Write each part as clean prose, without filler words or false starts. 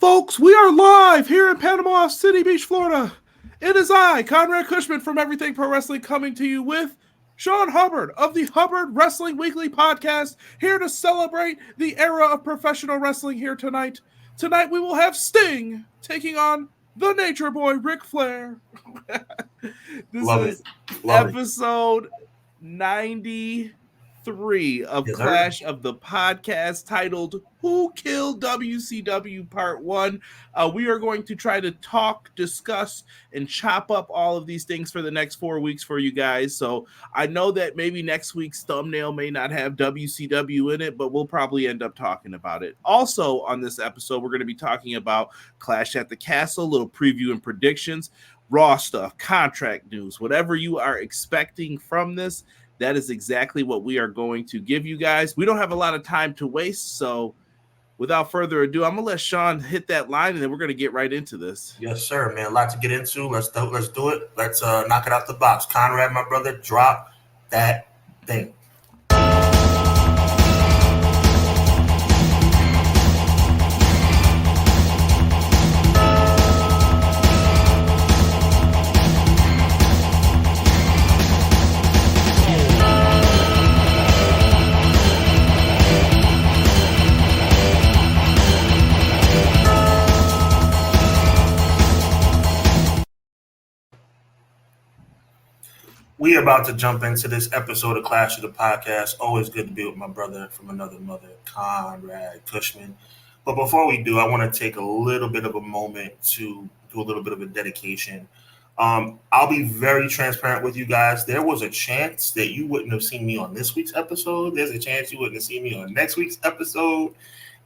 Folks, we are live here in Panama City Beach, Florida. It is I, Conrad Cushman from Everything Pro Wrestling, coming to you with Sean Hubbard of the Hubbard Wrestling Weekly Podcast, here to celebrate the era of professional wrestling here tonight. Tonight we will have Sting taking on the Nature Boy, Ric Flair. This is episode 93 of Clash of the Podcast, titled Who Killed WCW Part 1. We are going to try to talk, discuss, and chop up all of these things for the next 4 weeks for you guys. So I know that maybe next week's thumbnail may not have WCW in it, but we'll probably end up talking about it. Also on this episode, we're going to be talking about Clash at the Castle, little preview and predictions, Raw stuff, contract news, whatever you are expecting from this. That is exactly what we are going to give you guys. We don't have a lot of time to waste, so without further ado, I'm going to let Sean hit that line, and then we're going to get right into this. Yes, sir, man. A lot to get into. Let's do it. Let's knock it out the box. Conrad, my brother, drop that thing. We are about to jump into this episode of Clash of the Podcast. Always good to be with my brother from another mother, Conrad Cushman. But before we do, I want to take a little bit of a moment to do a little bit of a dedication. I'll be very transparent with you guys. There was a chance that you wouldn't have seen me on this week's episode. There's a chance you wouldn't have seen me on next week's episode.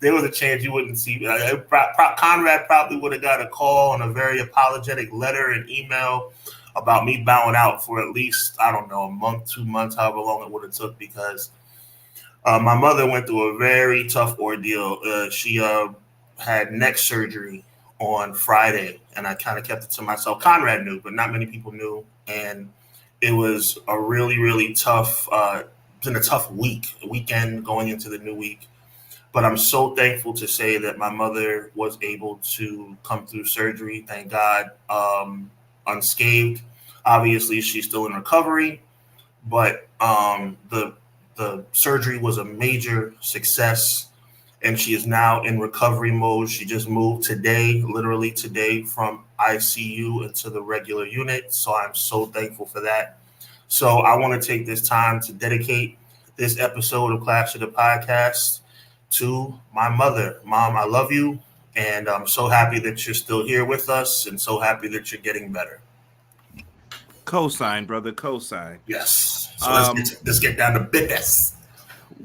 There was a chance you wouldn't see me. Conrad probably would have got a call and a very apologetic letter and email about me bowing out for at least, I don't know, a month, 2 months, however long it would have took, because my mother went through a very tough ordeal. She had neck surgery on Friday, and I kind of kept it to myself. Conrad knew, but not many people knew, and it was a really, really tough, it's been a tough weekend going into the new week. But I'm so thankful to say that my mother was able to come through surgery, thank God, unscathed. Obviously, she's still in recovery, but the surgery was a major success, and she is now in recovery mode. She just moved today, literally today, from ICU into the regular unit, so I'm so thankful for that. So I want to take this time to dedicate this episode of Clash of the Podcast to my mother. Mom, I love you, and I'm so happy that you're still here with us, and so happy that you're getting better. Cosign, brother, cosign. Yes. So let's get down to business.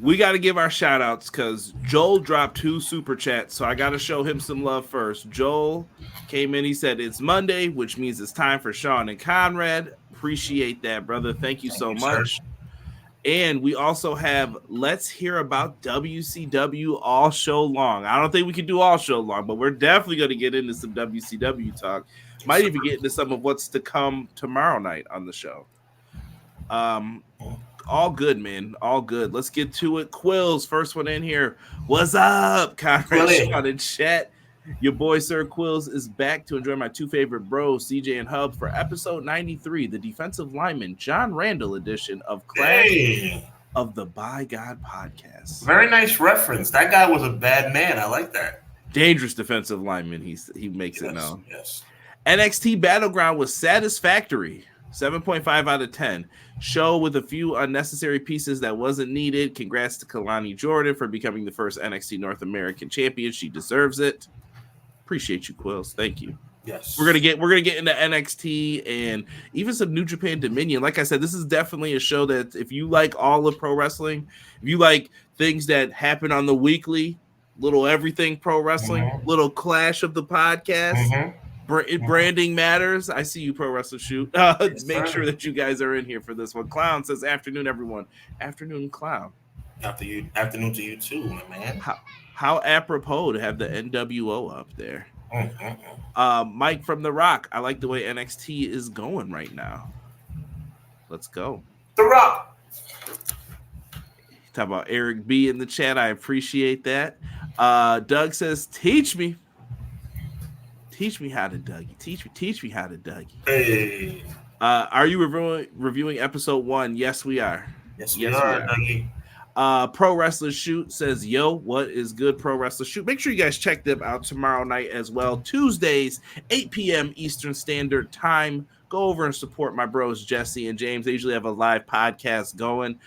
We got to give our shout outs because Joel dropped 2 super chats, so I got to show him some love first. Joel came in, he said it's Monday, which means it's time for Sean and Conrad. Appreciate that, brother. Thank you so much. Sir. And we also have Let's Hear About WCW all show long. I don't think we can do all show long, but we're definitely going to get into some WCW talk. Might even get into some of what's to come tomorrow night on the show. All good, man. All good. Let's get to it. Quills, first one in here. What's up, Conrad? Sean in chat. Your boy, Sir Quills, is back to enjoy my 2 favorite bros, CJ and Hub, for episode 93, the defensive lineman, John Randall edition of Clash of the By God Podcast. Very nice reference. That guy was a bad man. I like that. Dangerous defensive lineman. He makes it known. Yes. NXT Battleground was satisfactory. 7.5 out of 10. Show with a few unnecessary pieces that wasn't needed. Congrats to Kalani Jordan for becoming the first NXT North American champion. She deserves it. Appreciate you, Quills. Thank you. Yes. We're gonna get into NXT and even some New Japan Dominion. Like I said, this is definitely a show that if you like all of pro wrestling, if you like things that happen on the weekly, little everything pro wrestling, little Clash of the Podcast. Branding matters. I see you, Pro Wrestler Shoot. Make sure that you guys are in here for this one. Clown says, "Afternoon, everyone." Afternoon, Clown. Afternoon to you too, my man. How apropos to have the NWO up there. Mike from The Rock. I like the way NXT is going right now. Let's go. The Rock. Talk about Eric B in the chat. I appreciate that. Doug says, "Teach me." Teach me how to Dougie. Teach me how to Dougie. Hey. Are you reviewing episode 1? Yes, we are. Yes, we are, Dougie. Pro Wrestler Shoot says, yo, what is good, Pro Wrestler Shoot? Make sure you guys check them out tomorrow night as well. Tuesdays, 8 p.m. Eastern Standard Time. Go over and support my bros, Jesse and James. They usually have a live podcast going.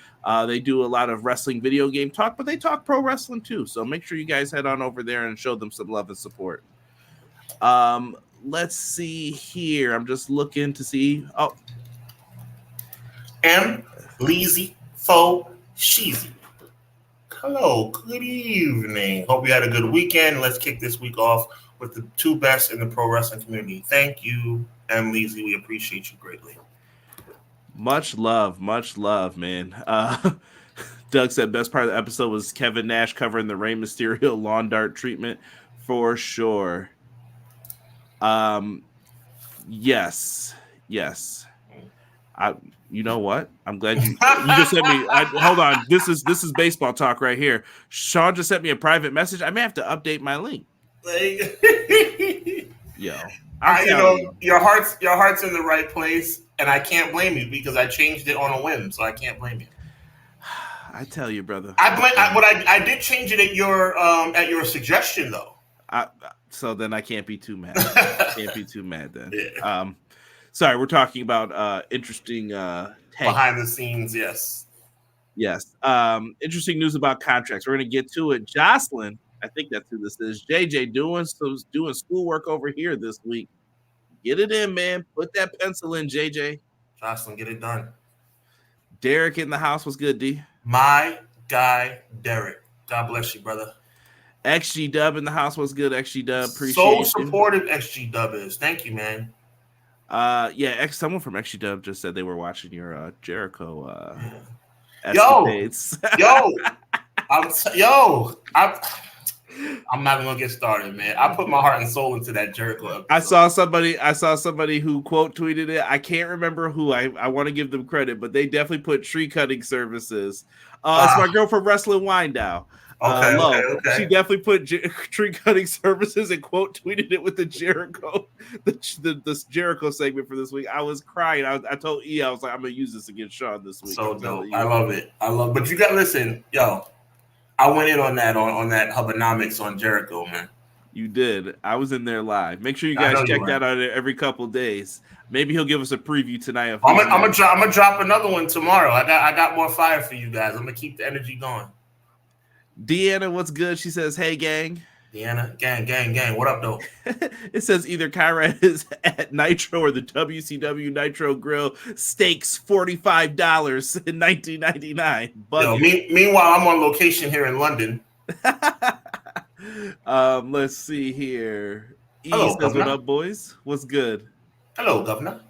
They do a lot of wrestling video game talk, but they talk pro wrestling too. So make sure you guys head on over there and show them some love and support. Let's see here. I'm just looking to see. Oh. M. Leezy Fo Sheezy. Hello, good evening. Hope you had a good weekend. Let's kick this week off with the two best in the pro wrestling community. Thank you, M. Leezy. We appreciate you greatly. Much love, man. Doug said best part of the episode was Kevin Nash covering the Rey Mysterio lawn dart treatment for sure. Yes. You know what? I'm glad you just sent me. Hold on. This is baseball talk right here. Sean just sent me a private message. I may have to update my link. Yo, your heart's in the right place, and I can't blame you because I changed it on a whim, so I can't blame you. I tell you, brother. I did change it at your suggestion though. So then I can't be too mad. Then. Yeah. Sorry, we're talking about interesting behind the scenes. Yes. Interesting news about contracts. We're going to get to it. Jocelyn, I think that's who this is. JJ doing schoolwork over here this week. Get it in, man. Put that pencil in, JJ. Jocelyn, get it done. Derek in the house was good, D. My guy, Derek. God bless you, brother. XG Dub in the house was good. XG Dub, appreciate so supportive. XG Dub is. Thank you, man. Someone from XG Dub just said they were watching your Jericho escapades. I'm not gonna get started, man. I put my heart and soul into that Jericho episode. I saw somebody who quote tweeted it. I can't remember who. I want to give them credit, but they definitely put tree cutting services. It's my girl from Wrestling Window. Okay. She definitely put tree cutting services and quote tweeted it with the Jericho, the Jericho segment for this week. I was crying. I told E, I was like, I'm gonna use this against Sean this week. So dope. I love it. But you got to listen, yo. I went in on that Hubbanomics on Jericho, man. You did. I was in there live. Make sure you guys check that out every couple of days. Maybe he'll give us a preview tonight. I'm gonna drop another one tomorrow. I got more fire for you guys. I'm gonna keep the energy going. Deanna, what's good? She says, hey, gang. Deanna, gang. What up, though? It says either Conrad is at Nitro or the WCW Nitro Grill. Steaks $45 in 1999. Meanwhile, I'm on location here in London. Let's see here. Hello, says, what up, boys? What's good? Hello, Governor.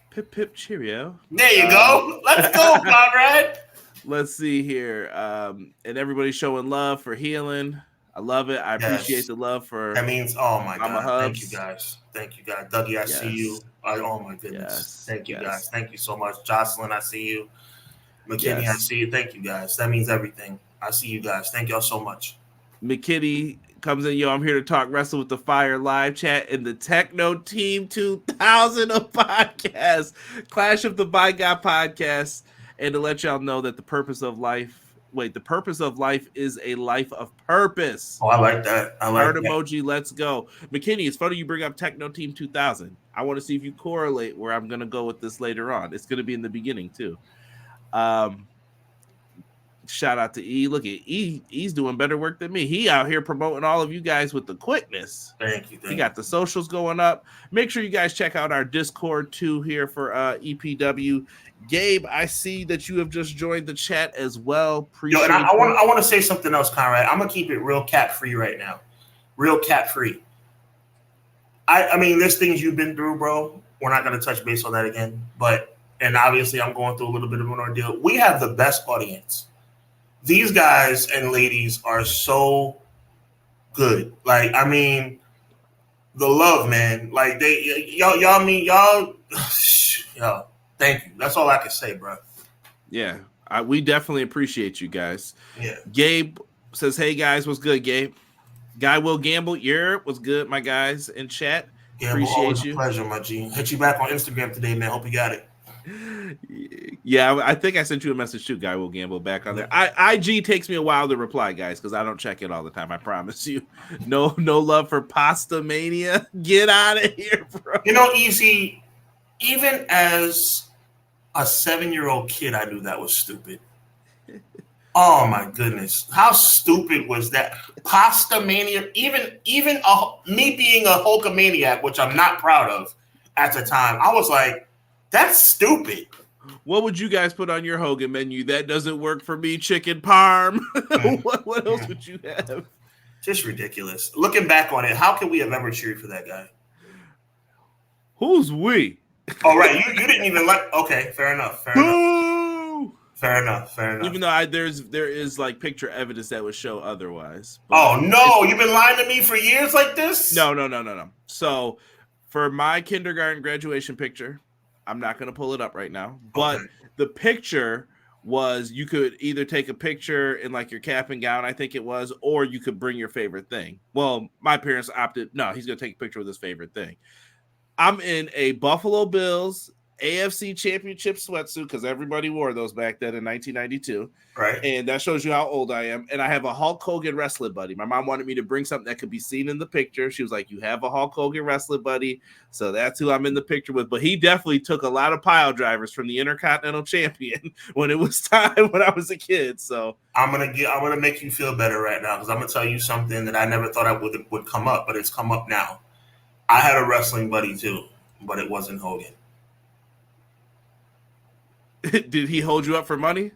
Pip cheerio. There you go. Let's go, Conrad. Let's see here. And everybody's showing love for healing. I love it. I appreciate the love for. That means, oh my Mama God. Hubs. Thank you, guys. Dougie, I see you. Oh my goodness. Thank you, guys. Thank you so much. Jocelyn, I see you. McKinney, I see you. Thank you, guys. That means everything. I see you guys. Thank y'all so much. McKinney comes in, I'm here to talk Wrestle with the Fire live chat in the Techno Team 2000 podcast, Clash of the By God podcast. And to let y'all know that the purpose of life is a life of purpose. Oh, I like that. Heart emoji, let's go. McKinney, it's funny you bring up Techno Team 2000. I want to see if you correlate where I'm going to go with this later on. It's going to be in the beginning, too. Shout out to E. Look at E. He's doing better work than me. He out here promoting all of you guys with the quickness. Thank you. He got the socials going up. Make sure you guys check out our Discord, too, here for EPW. Gabe, I see that you have just joined the chat as well. Appreciate and I want to say something else, Conrad. I'm gonna keep it real cat free right now. Real cat free. I mean, there's things you've been through, bro. We're not gonna touch base on that again. And obviously I'm going through a little bit of an ordeal. We have the best audience. These guys and ladies are so good. Like, I mean, the love, man. Like y'all. Thank you. That's all I can say, bro. Yeah, we definitely appreciate you guys. Yeah. Gabe says, hey, guys, what's good, Gabe? Guy Will Gamble, was good, my guys in chat. Gamble, always Appreciate a you. pleasure, my G. Hit you back on Instagram today, man. Hope you got it. Yeah, I think I sent you a message too, Guy Will Gamble, back on there. IG takes me a while to reply, guys, because I don't check it all the time. I promise you. No love for Pasta Mania. Get out of here, bro. You know, Easy, even as a 7-year-old kid, I knew that was stupid. Oh my goodness, how stupid was that? Pasta Mania, even me being a Hulkamaniac, which I'm not proud of at the time, I was like, that's stupid. What would you guys put on your Hogan menu? That doesn't work for me. Chicken parm. What else would you have? Just ridiculous. Looking back on it, how could we have ever cheered for that guy? Who's we? Oh, right. You didn't even like. Okay, fair enough. Fair enough. Even though there is like picture evidence that would show otherwise. Oh no, you've been lying to me for years like this? No. So for my kindergarten graduation picture, I'm not going to pull it up right now, but the picture was you could either take a picture in like your cap and gown, I think it was, or you could bring your favorite thing. Well, my parents opted, no, he's going to take a picture with his favorite thing. I'm in a Buffalo Bills AFC Championship sweatsuit because everybody wore those back then in 1992. Right. And that shows you how old I am. And I have a Hulk Hogan wrestling buddy. My mom wanted me to bring something that could be seen in the picture. She was like, you have a Hulk Hogan wrestling buddy. So that's who I'm in the picture with. But he definitely took a lot of pile drivers from the Intercontinental Champion when it was time when I was a kid. So I'm gonna make you feel better right now because I'm gonna tell you something that I never thought I would come up, but it's come up now. I had a wrestling buddy too, but it wasn't Hogan. Did he hold you up for money?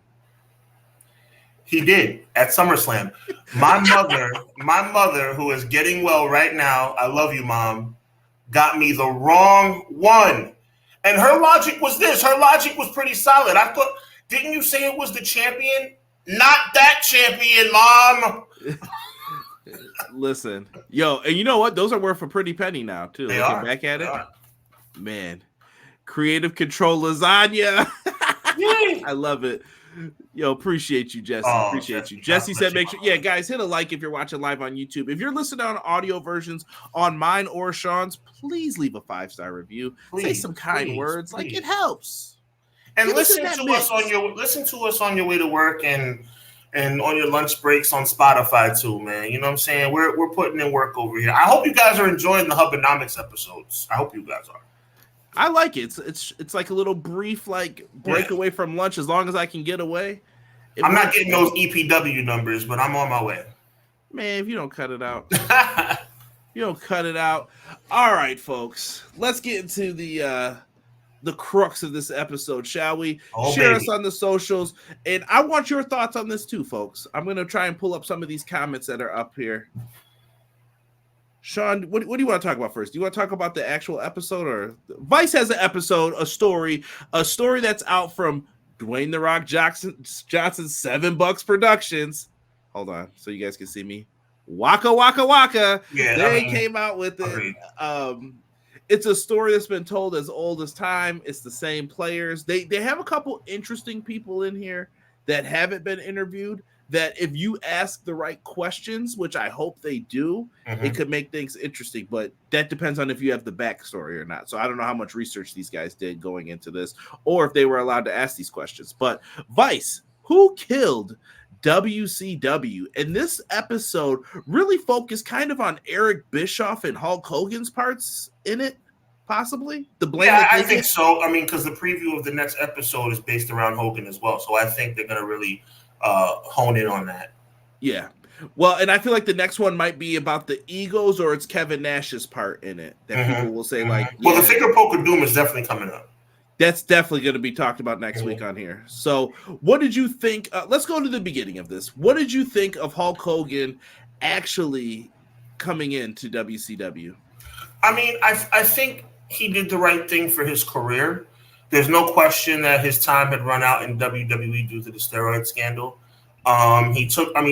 He did at SummerSlam. My mother, who is getting well right now, I love you, Mom, got me the wrong one. And her logic was this. Her logic was pretty solid. I thought, didn't you say it was the champion? Not that champion, Mom. Listen, yo, and you know what? Those are worth a pretty penny now, too. They Looking are. back at it. Man, creative control lasagna. I love it. Yo, appreciate you, Jesse. Appreciate you. Jesse said, make sure, guys, hit a like if you're watching live on YouTube. If you're listening on audio versions on mine or Sean's, please leave a 5-star review. Say some kind words. Like, it helps. And listen to us on your way to work and on your lunch breaks on Spotify too, man. You know what I'm saying? We're putting in work over here. I hope you guys are enjoying the Hubbonomics episodes. I hope you guys are. I like it. It's like a little brief like break away from lunch as long as I can get away. I'm not getting those EPW numbers, but I'm on my way. Man, if you don't cut it out. You don't cut it out. All right, folks. Let's get into the crux of this episode, shall we? Share us on the socials. And I want your thoughts on this too, folks. I'm going to try and pull up some of these comments that are up here. Sean, what do you want to talk about first? Do you want to talk about the actual episode, or Vice has an episode, a story that's out from Dwayne The Rock Johnson's $7 Productions. Hold on, so you guys can see me. Waka Waka Waka. Yeah, they came out with it. It's a story that's been told as old as time. It's the same players. They have a couple interesting people in here that haven't been interviewed, that if you ask the right questions, which I hope they do, it could make things interesting. But that depends on if you have the backstory or not. So I don't know how much research these guys did going into this, or if they were allowed to ask these questions. But Vice, who killed WCW? And this episode really focused kind of on Eric Bischoff and Hulk Hogan's parts in it, possibly. The blame. Yeah, I think so. I mean, because the preview of the next episode is based around Hogan as well. So I think they're going to really hone in on that. Yeah. Well, and I feel like the next one might be about the egos, or it's Kevin Nash's part in it that people will say like, well, the finger poke of doom is definitely coming up. That's definitely going to be talked about next week on here. So what did you think? Let's go to the beginning of this. What did you think of Hulk Hogan actually coming into WCW? I mean, I think he did the right thing for his career. There's no question that his time had run out in WWE due to the steroid scandal.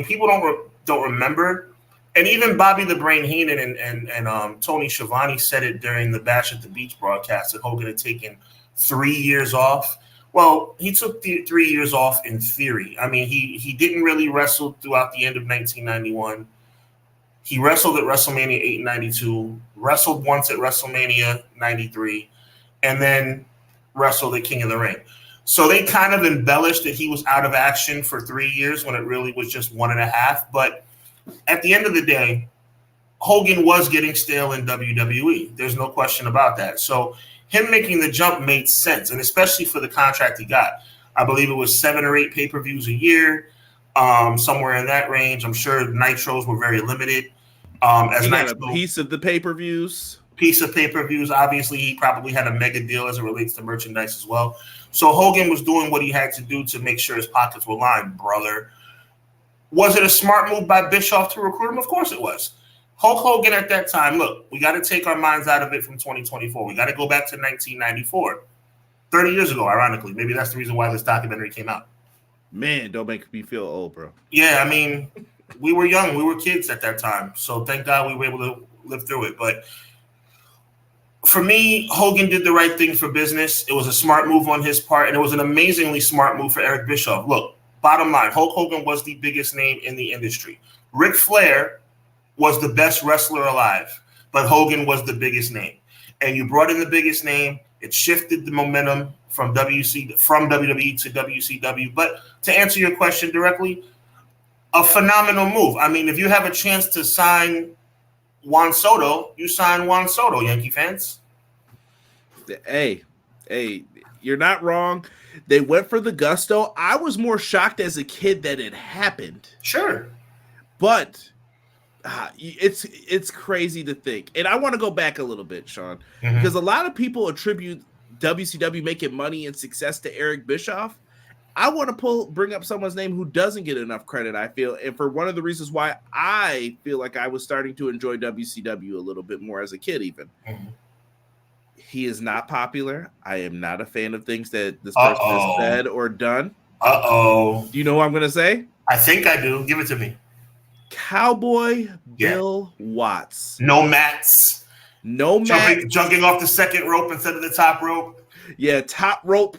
People don't remember, and even Bobby the Brain Heenan and Tony Schiavone said it during the Bash at the Beach broadcast that Hogan had taken 3 years off. Well, he took the 3 years off in theory. I mean, he didn't really wrestle throughout the end of 1991. He wrestled at WrestleMania 8 and 92, wrestled once at WrestleMania 93, and then wrestled at King of the Ring. So they kind of embellished that he was out of action for 3 years when it really was just 1.5. But at the end of the day, Hogan was getting stale in WWE. There's no question about that. So him making the jump made sense, and especially for the contract he got. I believe it was 7 or 8 pay-per-views a year, somewhere in that range. I'm sure Nitros were very limited. As he got Nitro, a piece of the pay-per-views. Obviously, he probably had a mega deal as it relates to merchandise as well. So Hogan was doing what he had to do to make sure his pockets were lined, brother. Was it a smart move by Bischoff to recruit him? Of course it was. Hulk Hogan at that time, look, we got to take our minds out of it from 2024. We got to go back to 1994, 30 years ago, ironically. Maybe that's the reason why this documentary came out. Man, don't make me feel old, bro. Yeah, I mean, we were young. We were kids at that time. So thank God we were able to live through it. But for me, Hogan did the right thing for business. It was a smart move on his part, and it was an amazingly smart move for Eric Bischoff. Look, bottom line, Hulk Hogan was the biggest name in the industry. Ric Flair was the best wrestler alive, but Hogan was the biggest name. And you brought in the biggest name. It shifted the momentum from WWE to WCW. But to answer your question directly, a phenomenal move. I mean, if you have a chance to sign Juan Soto, you sign Juan Soto, Yankee fans. Hey, you're not wrong. They went for the gusto. I was more shocked as a kid that it happened. Sure. But it's crazy to think. And I want to go back a little bit, Sean, because a lot of people attribute WCW making money and success to Eric Bischoff. I want to bring up someone's name who doesn't get enough credit, I feel. And for one of the reasons why I feel like I was starting to enjoy WCW a little bit more as a kid, even. He is not popular. I am not a fan of things that this person has said or done. Do you know what I'm going to say? I think I do. Give it to me. Cowboy Bill Watts. No mats. Jumping off the second rope instead of the top rope. Yeah, top rope.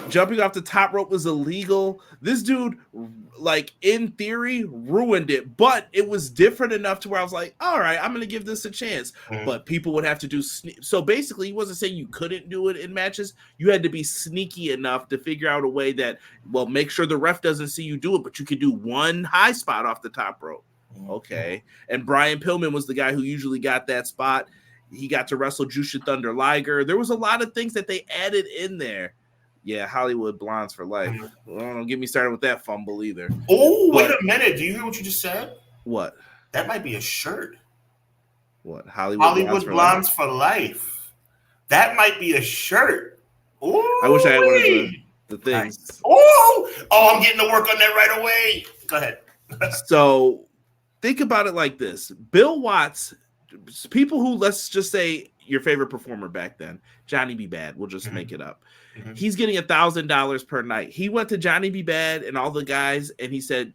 Jumping off the top rope was illegal. This dude, like, in theory, ruined it. But it was different enough to where I was like, all right, I'm going to give this a chance. But people would have to do... So basically, he wasn't saying you couldn't do it in matches. You had to be sneaky enough to figure out a way that, well, make sure the ref doesn't see you do it, but you could do one high spot off the top rope. Okay. And Brian Pillman was the guy who usually got that spot. He got to wrestle Jushin Thunder Liger. There was a lot of things that they added in there. Yeah, Hollywood Blondes for life. Well, don't get me started with that fumble either. Oh, wait a minute. Do you hear what you just said? What? That might be a shirt. What? Hollywood Blondes for life. That might be a shirt. Ooh, I wish I had one of the things. Nice. Oh, I'm getting to work on that right away. Go ahead. So think about it like this. Bill Watts, people who, let's just say your favorite performer back then, Johnny B. Bad, we'll just make it up. He's getting $1,000 per night. He went to Johnny B. Bad and all the guys, and he said,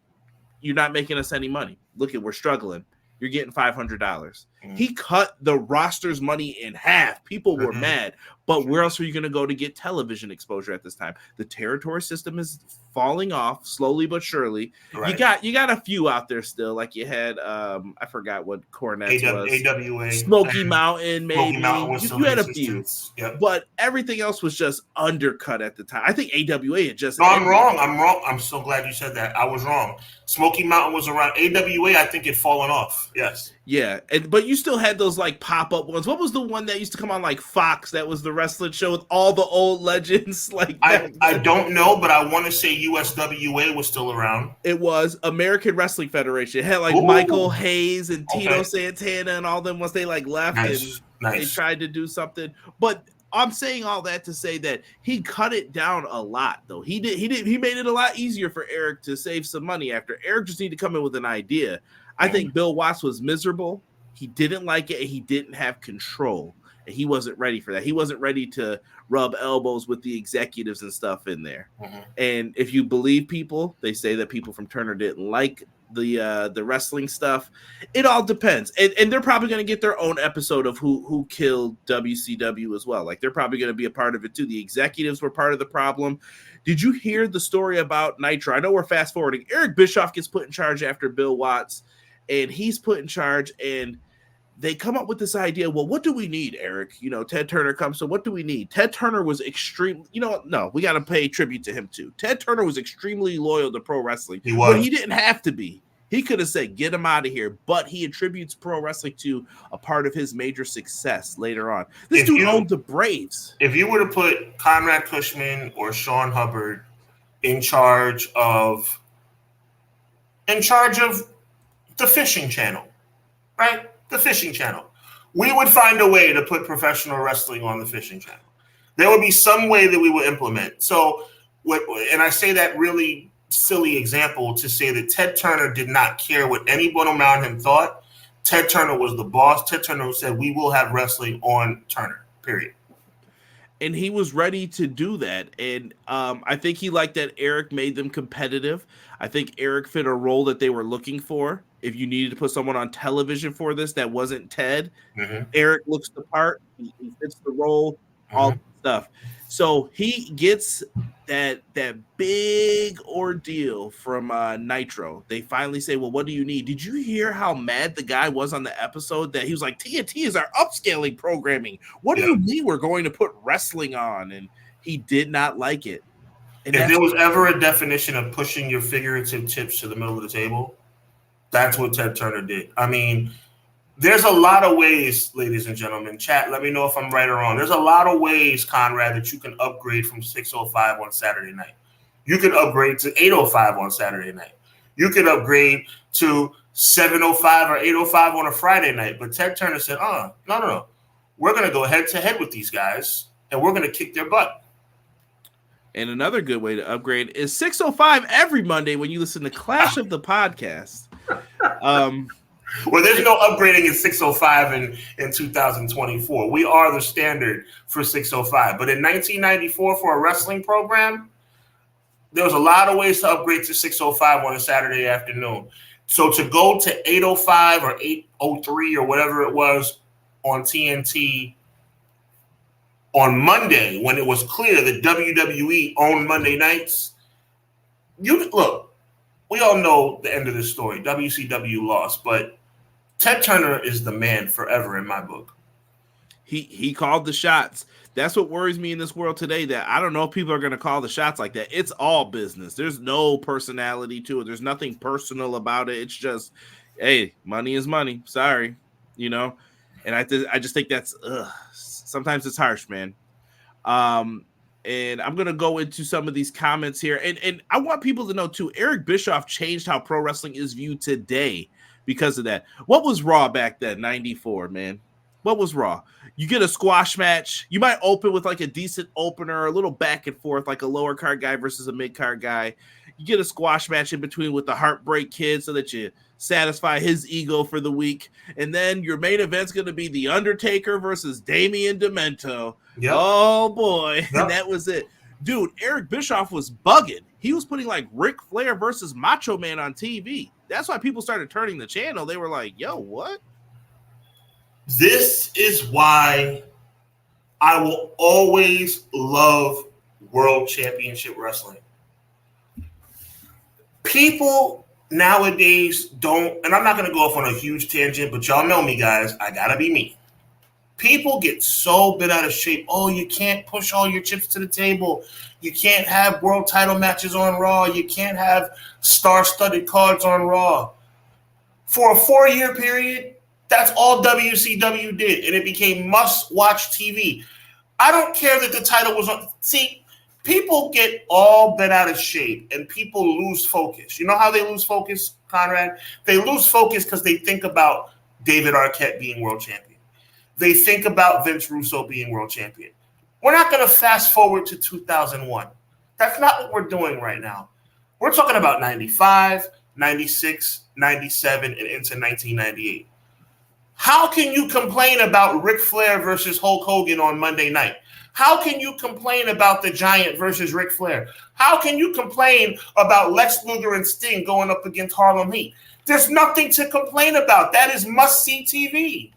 "You're not making us any money. Look, we're struggling. You're getting $500. He cut the roster's money in half. People were mad. But where else are you going to go to get television exposure at this time? The territory system is falling off slowly but surely. Right. You got a few out there still. Like you had, I forgot what Cornette was. AWA. Smoky Mountain, maybe. Smoky Mountain was you had a few. Yep. But everything else was just undercut at the time. I think AWA had just... No, I'm wrong. I'm so glad you said that. I was wrong. Smoky Mountain was around. AWA, I think, had fallen off. Yes. Yeah, but you still had those like pop-up ones. What was the one that used to come on like Fox that was the wrestling show with all the old legends? Like I don't know, but I want to say USWA was still around. It was American Wrestling Federation. It had like Michael Hayes and Tito Santana and all them once they like left and they tried to do something. But I'm saying all that to say that he cut it down a lot, though. He made it a lot easier for Eric to save some money after. Eric just needed to come in with an idea. I think Bill Watts was miserable. He didn't like it. He didn't have control. And he wasn't ready for that. He wasn't ready to rub elbows with the executives and stuff in there. And if you believe people, they say that people from Turner didn't like the wrestling stuff. It all depends. And they're probably going to get their own episode of who killed WCW as well. Like they're probably going to be a part of it too. The executives were part of the problem. Did you hear the story about Nitro? I know we're fast forwarding. Eric Bischoff gets put in charge after Bill Watts. and he's put in charge, and they come up with this idea. Well, what do we need, Eric? Ted Turner comes. So what do we need? Ted Turner was extreme. No, we got to pay tribute to him too. Ted Turner was extremely loyal to pro wrestling. He was. But he didn't have to be. He could have said, get him out of here. But he attributes pro wrestling to a part of his major success later on. This dude owned the Braves. If you were to put Conrad Cushman or Sean Hubbard in charge of the fishing channel, right? The fishing channel. We would find a way to put professional wrestling on the fishing channel. There would be some way that we would implement. So, and I say that really silly example to say that Ted Turner did not care what anyone around him thought. Ted Turner was the boss. Ted Turner said, we will have wrestling on Turner, period. And he was ready to do that. And I think he liked that Eric made them competitive. I think Eric fit a role that they were looking for. If you needed to put someone on television for this that wasn't Ted, Eric looks the part. He fits the role, all that stuff. So he gets that big ordeal from Nitro. They finally say, well, what do you need? Did you hear how mad the guy was on the episode that he was like, TNT is our upscaling programming. What do you mean we're going to put wrestling on? And he did not like it. And if there was ever a definition of pushing your figurative chips to the middle of the table, that's what Ted Turner did. I mean, there's a lot of ways, ladies and gentlemen. Chat, let me know if I'm right or wrong. There's a lot of ways, Conrad, that you can upgrade from 6:05 on Saturday night. You could upgrade to 8:05 on Saturday night. You could upgrade to 7:05 or 8:05 on a Friday night. But Ted Turner said, no. We're going to go head-to-head with these guys, and we're going to kick their butt. And another good way to upgrade is 6:05 every Monday when you listen to Clash of the Podcast. Well, there's no upgrading in 6:05 in 2024. We are the standard for 6:05. But in 1994, for a wrestling program, there was a lot of ways to upgrade to 6:05 on a Saturday afternoon. So to go to 8:05 or 8:03 or whatever it was on TNT on Monday, when it was clear that WWE owned Monday nights, look. We all know the end of the story. WCW lost, but Ted Turner is the man forever in my book. He called the shots. That's what worries me in this world today, that I don't know if people are going to call the shots like that. It's all business. There's no personality to it. There's nothing personal about it. It's just, hey, money is money. Sorry, And I just think that's sometimes it's harsh, man. And I'm going to go into some of these comments here. And I want people to know, too, Eric Bischoff changed how pro wrestling is viewed today because of that. What was Raw back then, 94, man? What was Raw? You get a squash match. You might open with like a decent opener, a little back and forth, like a lower card guy versus a mid card guy. You get a squash match in between with the Heartbreak Kid so that you satisfy his ego for the week. And then your main event's going to be The Undertaker versus Damian Demento. Yep. Oh, boy. Yep. And that was it. Dude, Eric Bischoff was bugging. He was putting like Ric Flair versus Macho Man on TV. That's why people started turning the channel. They were like, yo, what? This is why I will always love World Championship Wrestling. People nowadays don't, and I'm not going to go off on a huge tangent, but y'all know me, guys. I got to be me. People get so bent out of shape. Oh, you can't push all your chips to the table. You can't have world title matches on Raw. You can't have star-studded cards on Raw. For a 4-year period, that's all WCW did, and it became must-watch TV. I don't care that the title was on. See, people get all bent out of shape, and people lose focus. You know how they lose focus, Conrad? They lose focus because they think about David Arquette being world champion. They think about Vince Russo being world champion. We're not going to fast forward to 2001. That's not what we're doing right now. We're talking about 95, 96, 97, and into 1998. How can you complain about Ric Flair versus Hulk Hogan on Monday night? How can you complain about the Giant versus Ric Flair? How can you complain about Lex Luger and Sting going up against Harlem Heat? There's nothing to complain about. That is must-see TV.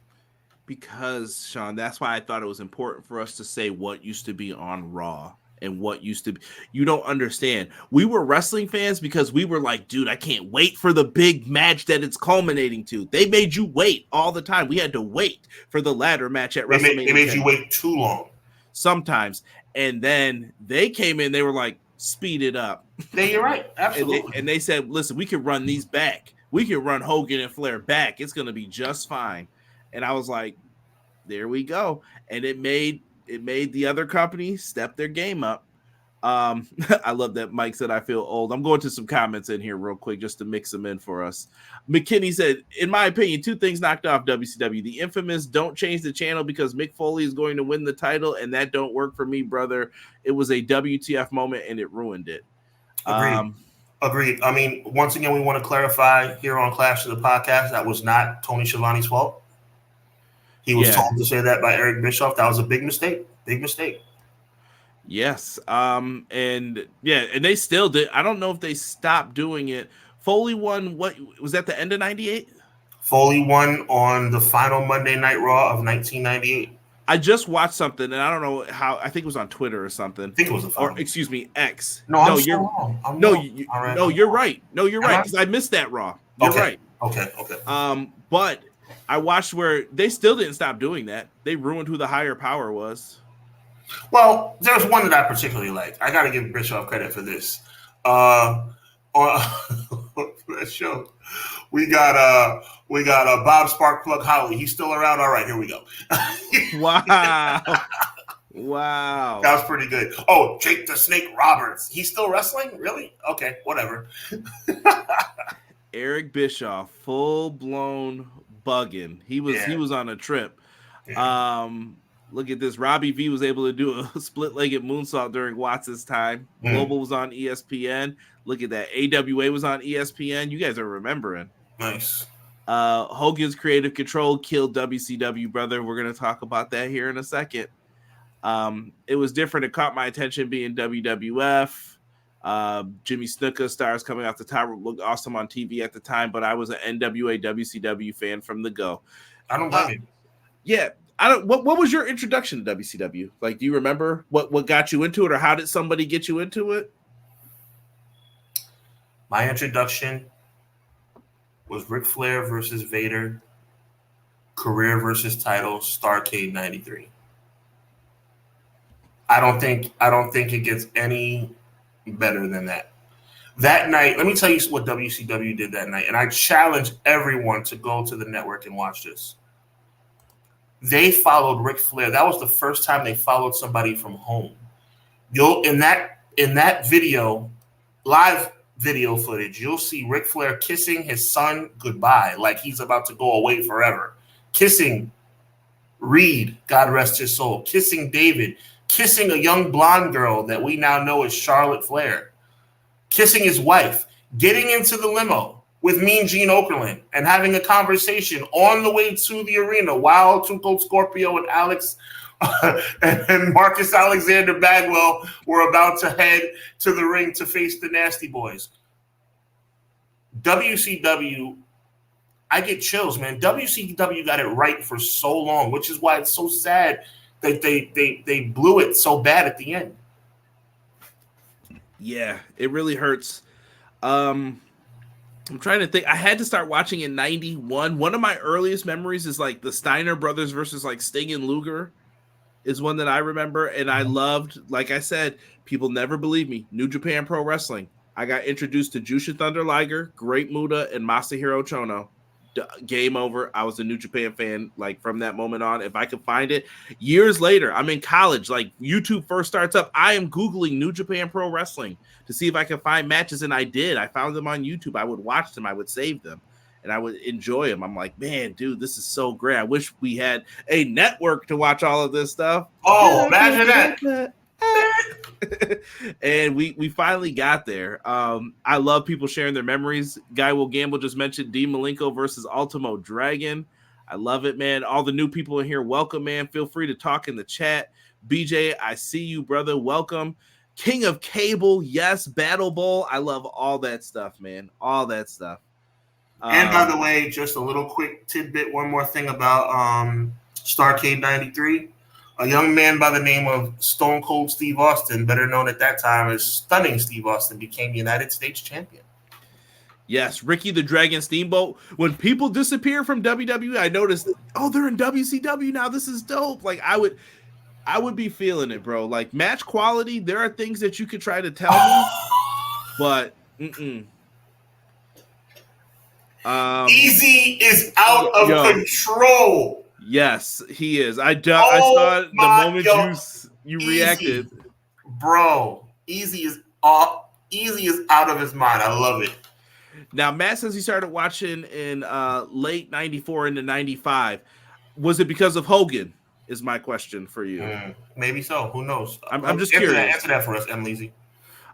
Because, Sean, that's why I thought it was important for us to say what used to be on Raw and what used to be. You don't understand. We were wrestling fans because we were like, dude, I can't wait for the big match that it's culminating to. They made you wait all the time. We had to wait for the ladder match at WrestleMania. They made you wait too long. Sometimes. And then they came in, they were like, speed it up. Yeah, you're right. Absolutely. And they said, listen, we can run these back. We can run Hogan and Flair back. It's going to be just fine. And I was like, there we go. And it made the other company step their game up. I love that Mike said I feel old. I'm going to some comments in here real quick just to mix them in for us. McKinney said, in my opinion, two things knocked off WCW. The infamous don't change the channel because Mick Foley is going to win the title, and that don't work for me, brother. It was a WTF moment, and it ruined it. Agreed. I mean, once again, we want to clarify here on Clash of the Podcast, that was not Tony Schiavone's fault. He was told to say that by Eric Bischoff. That was a big mistake. Big mistake. Yes. And they still did. I don't know if they stopped doing it. Foley won, what was that, the end of 98? Foley won on the final Monday Night Raw of 1998. I just watched something, and I don't know how. I think it was on Twitter or something. I think it was excuse me, X. You're wrong. You're right. No, you're right, because I missed that Raw. You're right. Okay. But I watched where they still didn't stop doing that. They ruined who the higher power was. Well, there's one that I particularly like. I got to give Bischoff credit for this. On that show, we got Bob Sparkplug Holly. He's still around. All right, here we go. Wow. That was pretty good. Oh, Jake the Snake Roberts. He's still wrestling? Really? Okay, whatever. Eric Bischoff, full blown bugging. He was on a trip. Yeah. Look at this. Robbie V was able to do a split-legged moonsault during Watts' time. Global was on ESPN. Look at that. AWA was on ESPN. You guys are remembering. Nice. Hogan's creative control killed WCW, brother. We're going to talk about that here in a second. It was different. It caught my attention being WWF. Jimmy Snuka, stars coming off the top, looked awesome on TV at the time, but I was an NWA WCW fan from the go. I don't blame you. Yeah. What was your introduction to WCW? Like, do you remember what got you into it, or how did somebody get you into it? My introduction was Ric Flair versus Vader, career versus title, Starrcade '93. I don't think it gets any better than that. That night, let me tell you what WCW did that night, and I challenge everyone to go to the network and watch this. They followed Ric Flair. That was the first time they followed somebody from home. In that video, live video footage, you'll see Ric Flair kissing his son goodbye, like he's about to go away forever. Kissing Reed, God rest his soul. Kissing David. Kissing a young blonde girl that we now know as Charlotte Flair. Kissing his wife. Getting into the limo with Mean Gene Okerlund and having a conversation on the way to the arena while Too Cold Scorpio and Alex and Marcus Alexander Bagwell were about to head to the ring to face the Nasty Boys. WCW, I get chills, man. WCW got it right for so long, which is why it's so sad that they blew it so bad at the end. Yeah, it really hurts. I'm trying to think. I had to start watching in 91. One of my earliest memories is like the Steiner brothers versus like Sting and Luger is one that I remember. And I loved, like I said, people never believe me, New Japan Pro Wrestling. I got introduced to Jushin Thunder Liger, Great Muta, and Masahiro Chono. Game over. I was a New Japan fan like from that moment on. If I could find it years later, I'm in college, like YouTube first starts up, I am Googling New Japan Pro Wrestling to see if I can find matches, and I did. I found them on YouTube. I would watch them, I would save them, and I would enjoy them. I'm like, man, dude, this is so great. I wish we had a network to watch all of this stuff. Oh, imagine that. And we finally got there. I love people sharing their memories. Guy Will Gamble just mentioned Dean Malenko versus Ultimo Dragon. I love it, man. All the new people in here, welcome, man. Feel free to talk in the chat. BJ, I see you, brother. Welcome. King of Cable, yes. Battle Bowl. I love all that stuff, man. All that stuff. And by the way, just a little quick tidbit, one more thing about Starrcade '93. a young man by the name of Stone Cold Steve Austin, better known at that time as Stunning Steve Austin, became United States champion. Yes, Ricky the Dragon Steamboat. When people disappear from WWE, I noticed, oh, they're in WCW now. This is dope. Like I would be feeling it, bro. Like match quality, there are things that you could try to tell me, but Easy is out of control. Yes, he is. I saw it the moment you reacted, bro. Easy is out of his mind. I love it. Now, Matt says he started watching in late '94 into '95. Was it because of Hogan? Is my question for you. Maybe so. Who knows? I'm just curious. Answer that for us, M. Leasy.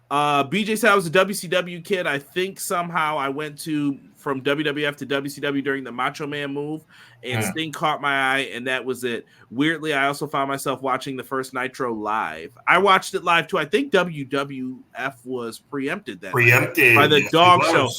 BJ said I was a WCW kid. I think somehow I went from WWF to WCW during the Macho Man move, and Sting caught my eye, and that was it. Weirdly, I also found myself watching the first Nitro live. I watched it live too. I think WWF was preempted by the dog show.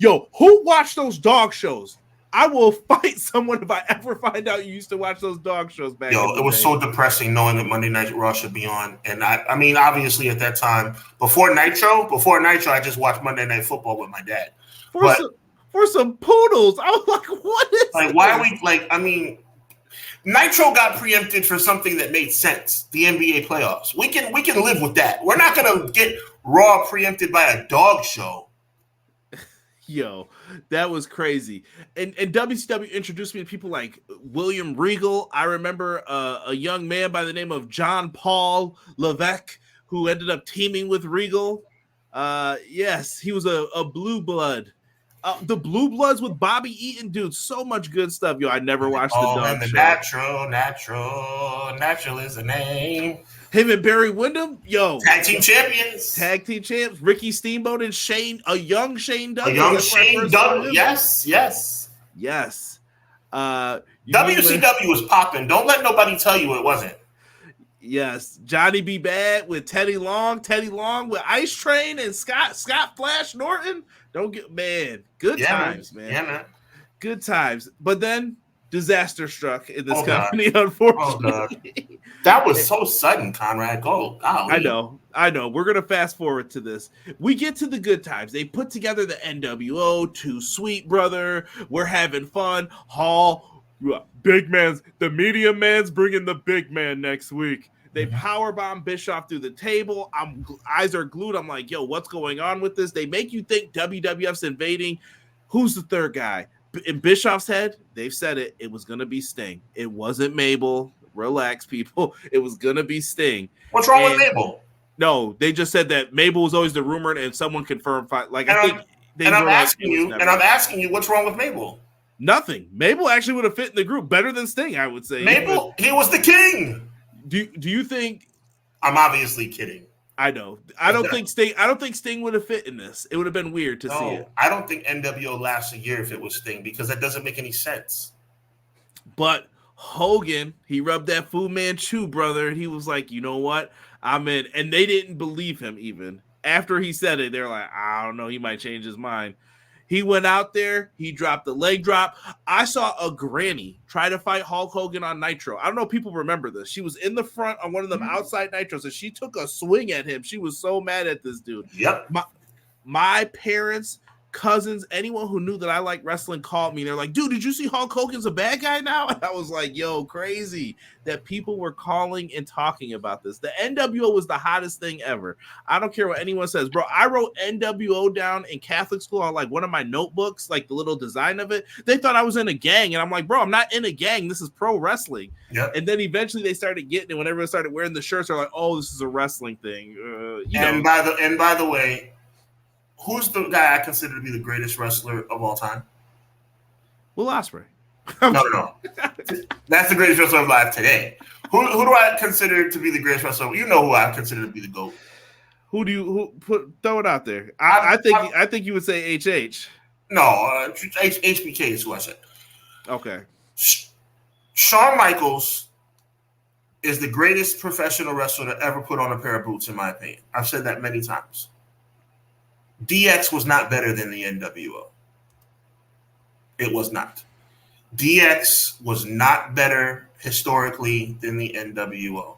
No, who watched those dog shows? I will fight someone if I ever find out you used to watch those dog shows back. It was so depressing knowing that Monday Night Raw should be on. And I mean, obviously at that time, before Nitro, I just watched Monday Night Football with my dad. For some poodles. I was like, what is like, why are we like, I mean, Nitro got preempted for something that made sense. The NBA playoffs. We can live with that. We're not going to get Raw preempted by a dog show. Yo, that was crazy. And WCW introduced me to people like William Regal. I remember a young man by the name of John Paul Levesque who ended up teaming with Regal. Yes, he was a blue blood. The Blue Bloods with Bobby Eaton, dude. So much good stuff. Yo, I never watched the dog show. Natural is the name. Him and Barry Windham, yo. Tag team champions. Ricky Steamboat and a young Shane Douglas. Yes. WCW was popping. Don't let nobody tell you it wasn't. Yes. Johnny B. Bad with Teddy Long with Ice Train and Scott Flash Norton. Good times, man. Yeah, man. Good times. But then disaster struck in this company, unfortunately. That was so sudden, Conrad. Golly. I know. We're going to fast forward to this. We get to the good times. They put together the NWO, Too Sweet Brother. We're having fun. Hall, big man's, the medium man's bringing the big man next week. They powerbomb Bischoff through the table. Eyes are glued. I'm like, yo, what's going on with this? They make you think WWF's invading. Who's the third guy? In Bischoff's head, they've said it. It was going to be Sting. It wasn't Mabel. Relax, people. It was going to be Sting. What's wrong with Mabel? No, they just said that Mabel was always the rumor, and someone confirmed. I'm asking you, what's wrong with Mabel? Nothing. Mabel actually would have fit in the group better than Sting, I would say. Mabel, he was the king. Do you think? I'm obviously kidding. I know. I don't think Sting would have fit in this. It would have been weird to see it. I don't think NWO lasts a year if it was Sting because that doesn't make any sense. But Hogan, he rubbed that Fu Manchu, brother, and he was like, you know what? I'm in. And they didn't believe him even. After he said it, they're like, I don't know, he might change his mind. He went out there. He dropped the leg drop. I saw a granny try to fight Hulk Hogan on Nitro. I don't know if people remember this. She was in the front on one of them outside Nitros, and she took a swing at him. She was so mad at this dude. Yep. My parents, cousins, anyone who knew that I like wrestling called me. They're like, dude, did you see Hulk Hogan's a bad guy now? And I was like, yo, crazy that people were calling and talking about this. The NWO was the hottest thing ever. I don't care what anyone says, bro. I wrote NWO down in Catholic school on like one of my notebooks, like the little design of it. They thought I was in a gang, and I'm like, bro, I'm not in a gang. This is pro wrestling. Yep. And then eventually they started getting it. When everyone started wearing the shirts, they're like, oh, this is a wrestling thing. By the way, who's the guy I consider to be the greatest wrestler of all time? Will Ospreay. No. That's the greatest wrestler alive today. Who do I consider to be the greatest wrestler? You know who I consider to be the GOAT. Throw it out there? I think you would say HH. No, HBK is who I said. Okay. Shawn Michaels is the greatest professional wrestler to ever put on a pair of boots, in my opinion. I've said that many times. DX was not better than the NWO. It was not. DX was not better. historically than the NWO?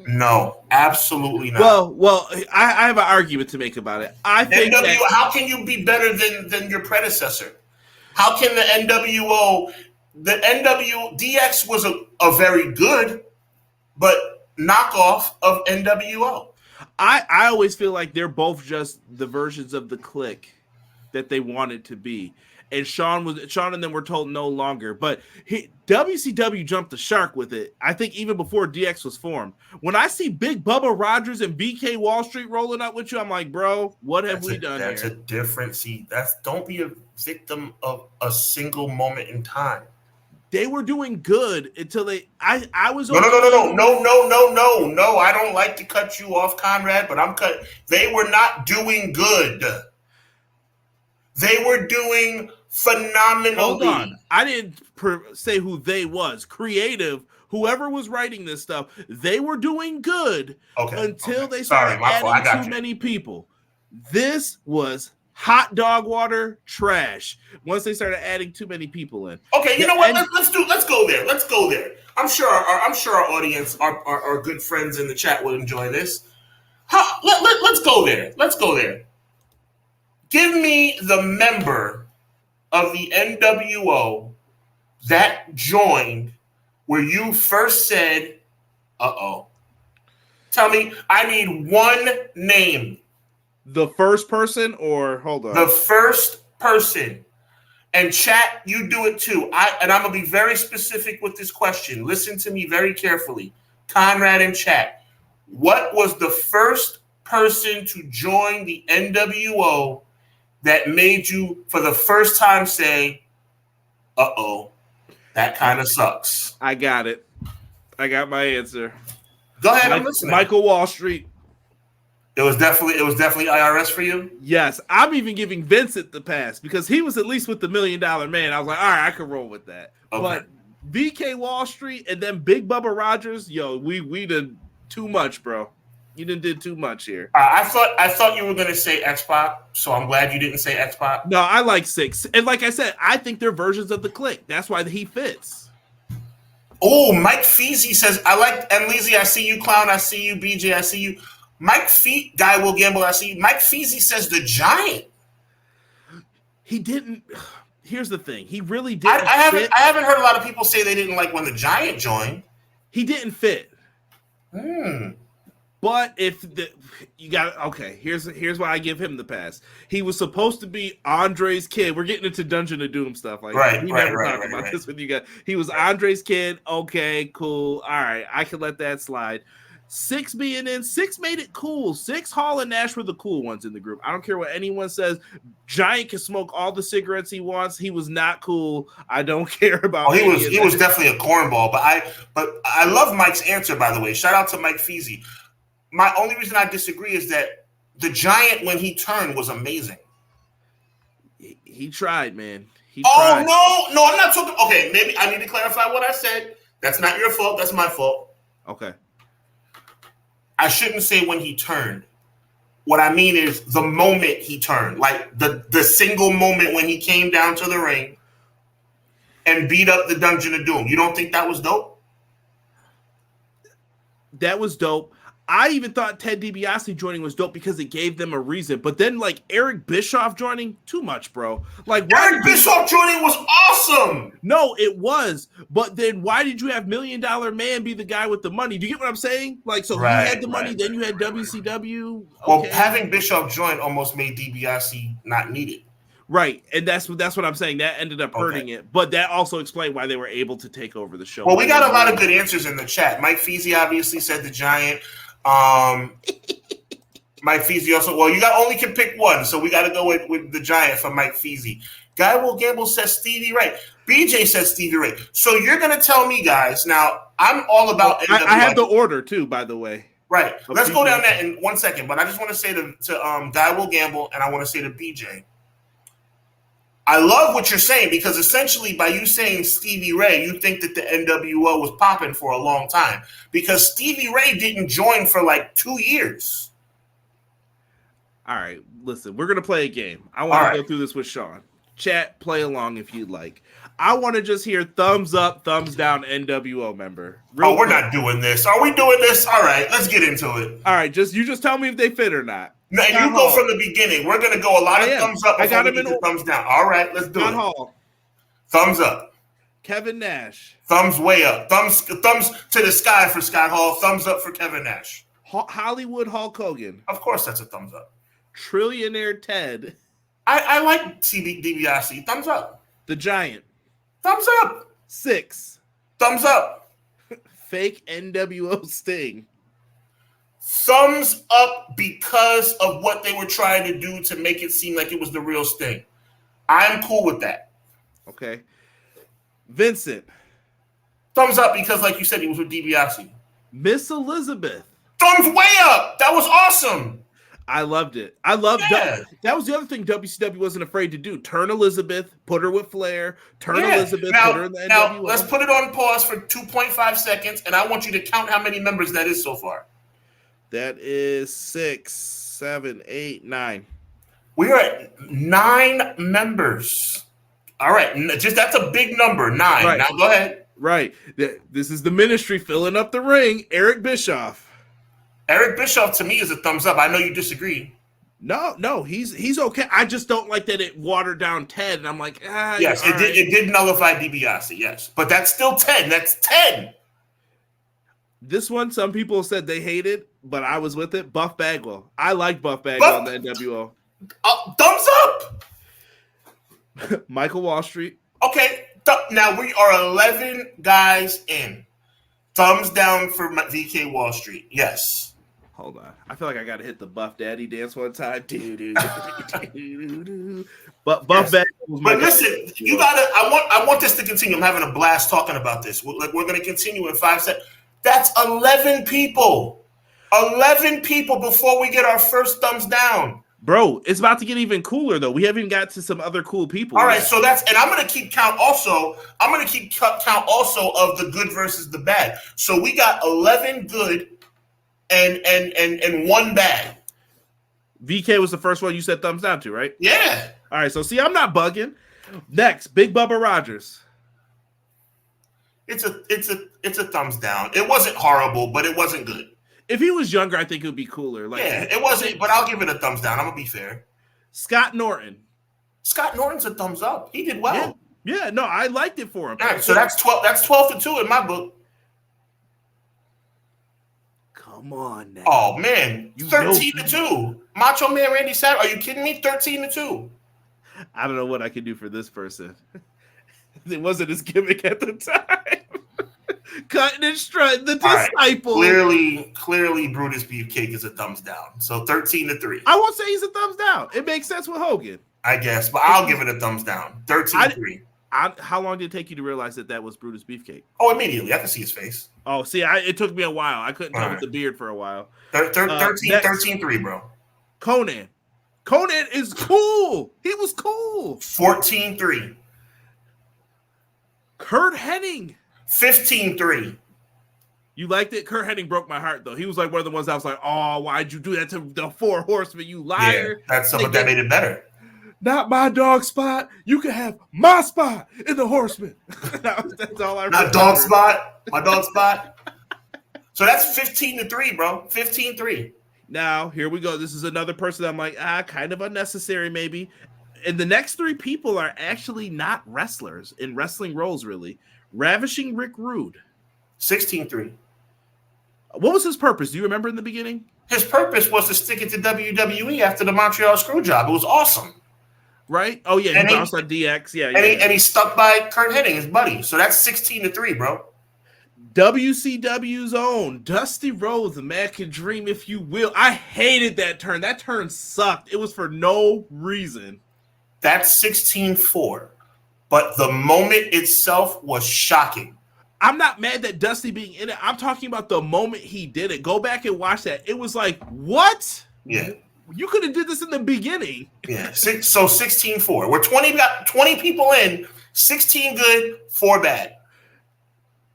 No, absolutely not. Well, I have an argument to make about it. I think How can you be better than your predecessor? How can the NWO, the NWDX was a very good, but knockoff of NWO. I always feel like they're both just the versions of the Clique that they wanted to be. And Sean and them were told no longer. But WCW jumped the shark with it. I think even before DX was formed. When I see Big Bubba Rogers and BK Wall Street rolling up with you, I'm like, bro, what have we done that's here? That's a different. See, don't be a victim of a single moment in time. They were doing good until I was no. I don't like to cut you off, Conrad, but they were not doing good. They were doing phenomenally. Hold on. I didn't say who they was. Creative, whoever was writing this stuff, they were doing good until they started adding too many people. This was hot dog water trash once they started adding too many people in. Okay, you know what? Let's go there. Let's go there. I'm sure our audience, our good friends in the chat will enjoy this. Let's go there. Let's go there. Give me the member of the NWO that joined where you first said, uh-oh. Tell me, I need one name. The first person or hold on? The first person. And chat, you do it too. I'm going to be very specific with this question. Listen to me very carefully. Conrad and chat. What was the first person to join the NWO that made you, for the first time, say, uh-oh, that kind of sucks? I got it. I got my answer. Go ahead, I'm listening. Michael Wall Street. It was definitely IRS for you? Yes. I'm even giving Vincent the pass because he was at least with the $1 Million Man. I was like, all right, I can roll with that. Okay. But BK Wall Street and then Big Bubba Rogers, yo, we did too much, bro. You did too much here. I thought you were going to say X-Pac, so I'm glad you didn't say X-Pac. No, I like Six. And like I said, I think they're versions of the Clique. That's why he fits. Oh, Mike Feezy says, I like, and Lizzie, I see you, Clown. I see you, BJ. I see you. Mike Feet, Guy Will Gamble, I see you. Mike Feezy says the Giant. He didn't. Here's the thing. He really didn't I haven't heard a lot of people say they didn't like when the Giant joined. He didn't fit. But here's why I give him the pass. He was supposed to be Andre's kid. We're getting into Dungeon of Doom stuff. Like we never talked about this with you guys. He was Andre's kid. Okay, cool. All right, I can let that slide. Six being in, Six made it cool. Six, Hall, and Nash were the cool ones in the group. I don't care what anyone says. Giant can smoke all the cigarettes he wants. He was not cool. I don't care about. He was definitely a cornball. But I love Mike's answer, by the way. Shout out to Mike Feezy. My only reason I disagree is that the Giant, when he turned, was amazing. He tried, man. Tried. No, I'm not talking. Okay, maybe I need to clarify what I said. That's not your fault. That's my fault. Okay. I shouldn't say when he turned. What I mean is the moment he turned, like the single moment when he came down to the ring and beat up the Dungeon of Doom. You don't think that was dope? That was dope. I even thought Ted DiBiase joining was dope because it gave them a reason. But then, like, Eric Bischoff joining, too much, bro. Like, Eric Bischoff joining was awesome. No, it was. But then why did you have $1 Million Man be the guy with the money? Do you get what I'm saying? Like, so he had the money, then you had WCW. Okay. Well, having Bischoff join almost made DiBiase not needed. Right, and that's what I'm saying. That ended up hurting it, but that also explained why they were able to take over the show. Well, we got a lot of good answers in the chat. Mike Feezy obviously said the Giant. Mike Feezy also. Well, you only can pick one, so we got to go with the Giant for Mike Feezy. Guy Will Gamble says Stevie Ray. BJ says Stevie Ray. So you're gonna tell me, guys? Now I'm all about. I have the order too, by the way. Right. Let's go down that in 1 second. But I just want to say to Guy Will Gamble, and I want to say to BJ. I love what you're saying because essentially by you saying Stevie Ray, you think that the NWO was popping for a long time because Stevie Ray didn't join for like 2 years. All right, listen, we're going to play a game. I want to go through this with Sean. Chat, play along if you'd like. I want to just hear thumbs up, thumbs down, NWO member. We're not doing this. Are we doing this? All right, let's get into it. All right, you just tell me if they fit or not. Now, you go from the beginning. We're going to go a lot of thumbs up before we get the thumbs down. All right, let's do it. Hall. Thumbs up. Kevin Nash. Thumbs way up. Thumbs to the sky for Scott Hall. Thumbs up for Kevin Nash. Hollywood Hulk Hogan. Of course, that's a thumbs up. Trillionaire Ted. I like DiBiase. Thumbs up. The Giant. Thumbs up. Six. Thumbs up. Fake NWO Sting. Thumbs up because of what they were trying to do to make it seem like it was the real Sting. I'm cool with that. Okay. Vincent. Thumbs up because, like you said, he was with DiBiase. Miss Elizabeth. Thumbs way up. That was awesome. I loved it. I loved that. That was the other thing WCW wasn't afraid to do. Turn Elizabeth, put her with Flair. Turn Elizabeth, put her in the NWO. Now, let's put it on pause for 2.5 seconds, and I want you to count how many members that is so far. That is 6, 7, 8, 9. We're at 9 members. All right. That's a big number, 9. Right. Now go ahead. Right. This is the ministry filling up the ring. Eric Bischoff. Eric Bischoff, to me, is a thumbs up. I know you disagree. No, he's okay. I just don't like that it watered down Ted, and I'm like, yes, it did nullify DiBiase, yes. But that's still 10. That's 10. This one, some people said they hated, but I was with it. Buff Bagwell. I like Buff Bagwell in the NWO. Thumbs up. Michael Wall Street. Okay, now we are 11 guys in. Thumbs down for VK Wall Street. Yes. Hold on. I feel like I got to hit the Buff Daddy dance one time. But Buff Bagwell was my. But listen, you gotta. I want this to continue. I'm having a blast talking about this. We're going to continue in 5 seconds. That's 11 people. 11 people before we get our first thumbs down. Bro, it's about to get even cooler, though. We haven't even got to some other cool people. All right, so and I'm going to keep count also. I'm going to keep count also of the good versus the bad. So we got 11 good and 1 bad. VK was the first one you said thumbs down to, right? Yeah. All right, so see, I'm not bugging. Next, Big Bubba Rogers. It's a thumbs down. It wasn't horrible, but it wasn't good. If he was younger, I think it would be cooler. It wasn't, but I'll give it a thumbs down. I'm gonna be fair. Scott Norton. Scott Norton's a thumbs up. He did well. Yeah, no, I liked it for him. All right, so that's 12. That's 12-2 in my book. Come on now. Oh man, 13-2. Macho Man Randy Savage. Are you kidding me? 13-2. I don't know what I can do for this person. It wasn't his gimmick at the time. Cutting and strutting the disciple. Right. Clearly, Brutus Beefcake is a thumbs down. So 13-3. I won't say he's a thumbs down. It makes sense with Hogan. I guess, but I'll give it a thumbs down. 13-3. How long did it take you to realize that was Brutus Beefcake? Oh, immediately. I could see his face. Oh, see, it took me a while. I couldn't tell with the beard for a while. 13-3, bro. Conan. Conan is cool. He was cool. 14-3. Kurt Hennig. 15-3. You liked it? Kurt Hennig broke my heart, though. He was like one of the ones I was like, oh, why'd you do that to the 4 Horsemen, you liar? Yeah, that's something that made it better. Not my dog spot. You can have my spot in the Horsemen. That's all I remember. Not dog spot. My dog spot. So that's 15-3, bro. 15-3. Now, here we go. This is another person I'm like, kind of unnecessary, maybe. And the next 3 people are actually not wrestlers in wrestling roles, really. Ravishing Rick Rude. 16-3. What was his purpose? Do you remember in the beginning? His purpose was to stick it to WWE after the Montreal Screwjob. It was awesome. Right? Oh, yeah. He bounced on DX. Yeah. And he stuck by Kurt Hennig, his buddy. So that's 16-3, bro. WCW's own Dusty Rhodes, the man can dream if you will. I hated that turn. That turn sucked. It was for no reason. That's 16-4. But the moment itself was shocking. I'm not mad that Dusty being in it. I'm talking about the moment he did it. Go back and watch that. It was like, what? Yeah. You could have did this in the beginning. Yeah. So 16-4. We're 20 people in, 16 good, 4 bad.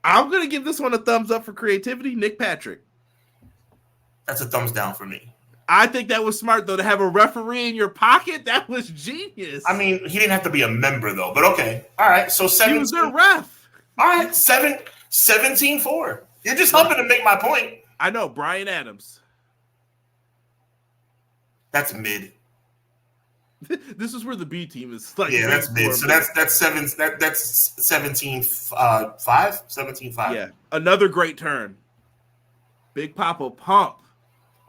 I'm going to give this one a thumbs up for creativity. Nick Patrick. That's a thumbs down for me. I think that was smart, though, to have a referee in your pocket. That was genius. I mean, he didn't have to be a member, though. But okay. All right. So 17. He was their ref. All right. 17-4. You're just helping to make my point. I know. Brian Adams. That's mid. This is where the B team is. Like, yeah, that's mid. So that's 17-5? 17-5. Yeah. Another great turn. Big Papa Pump.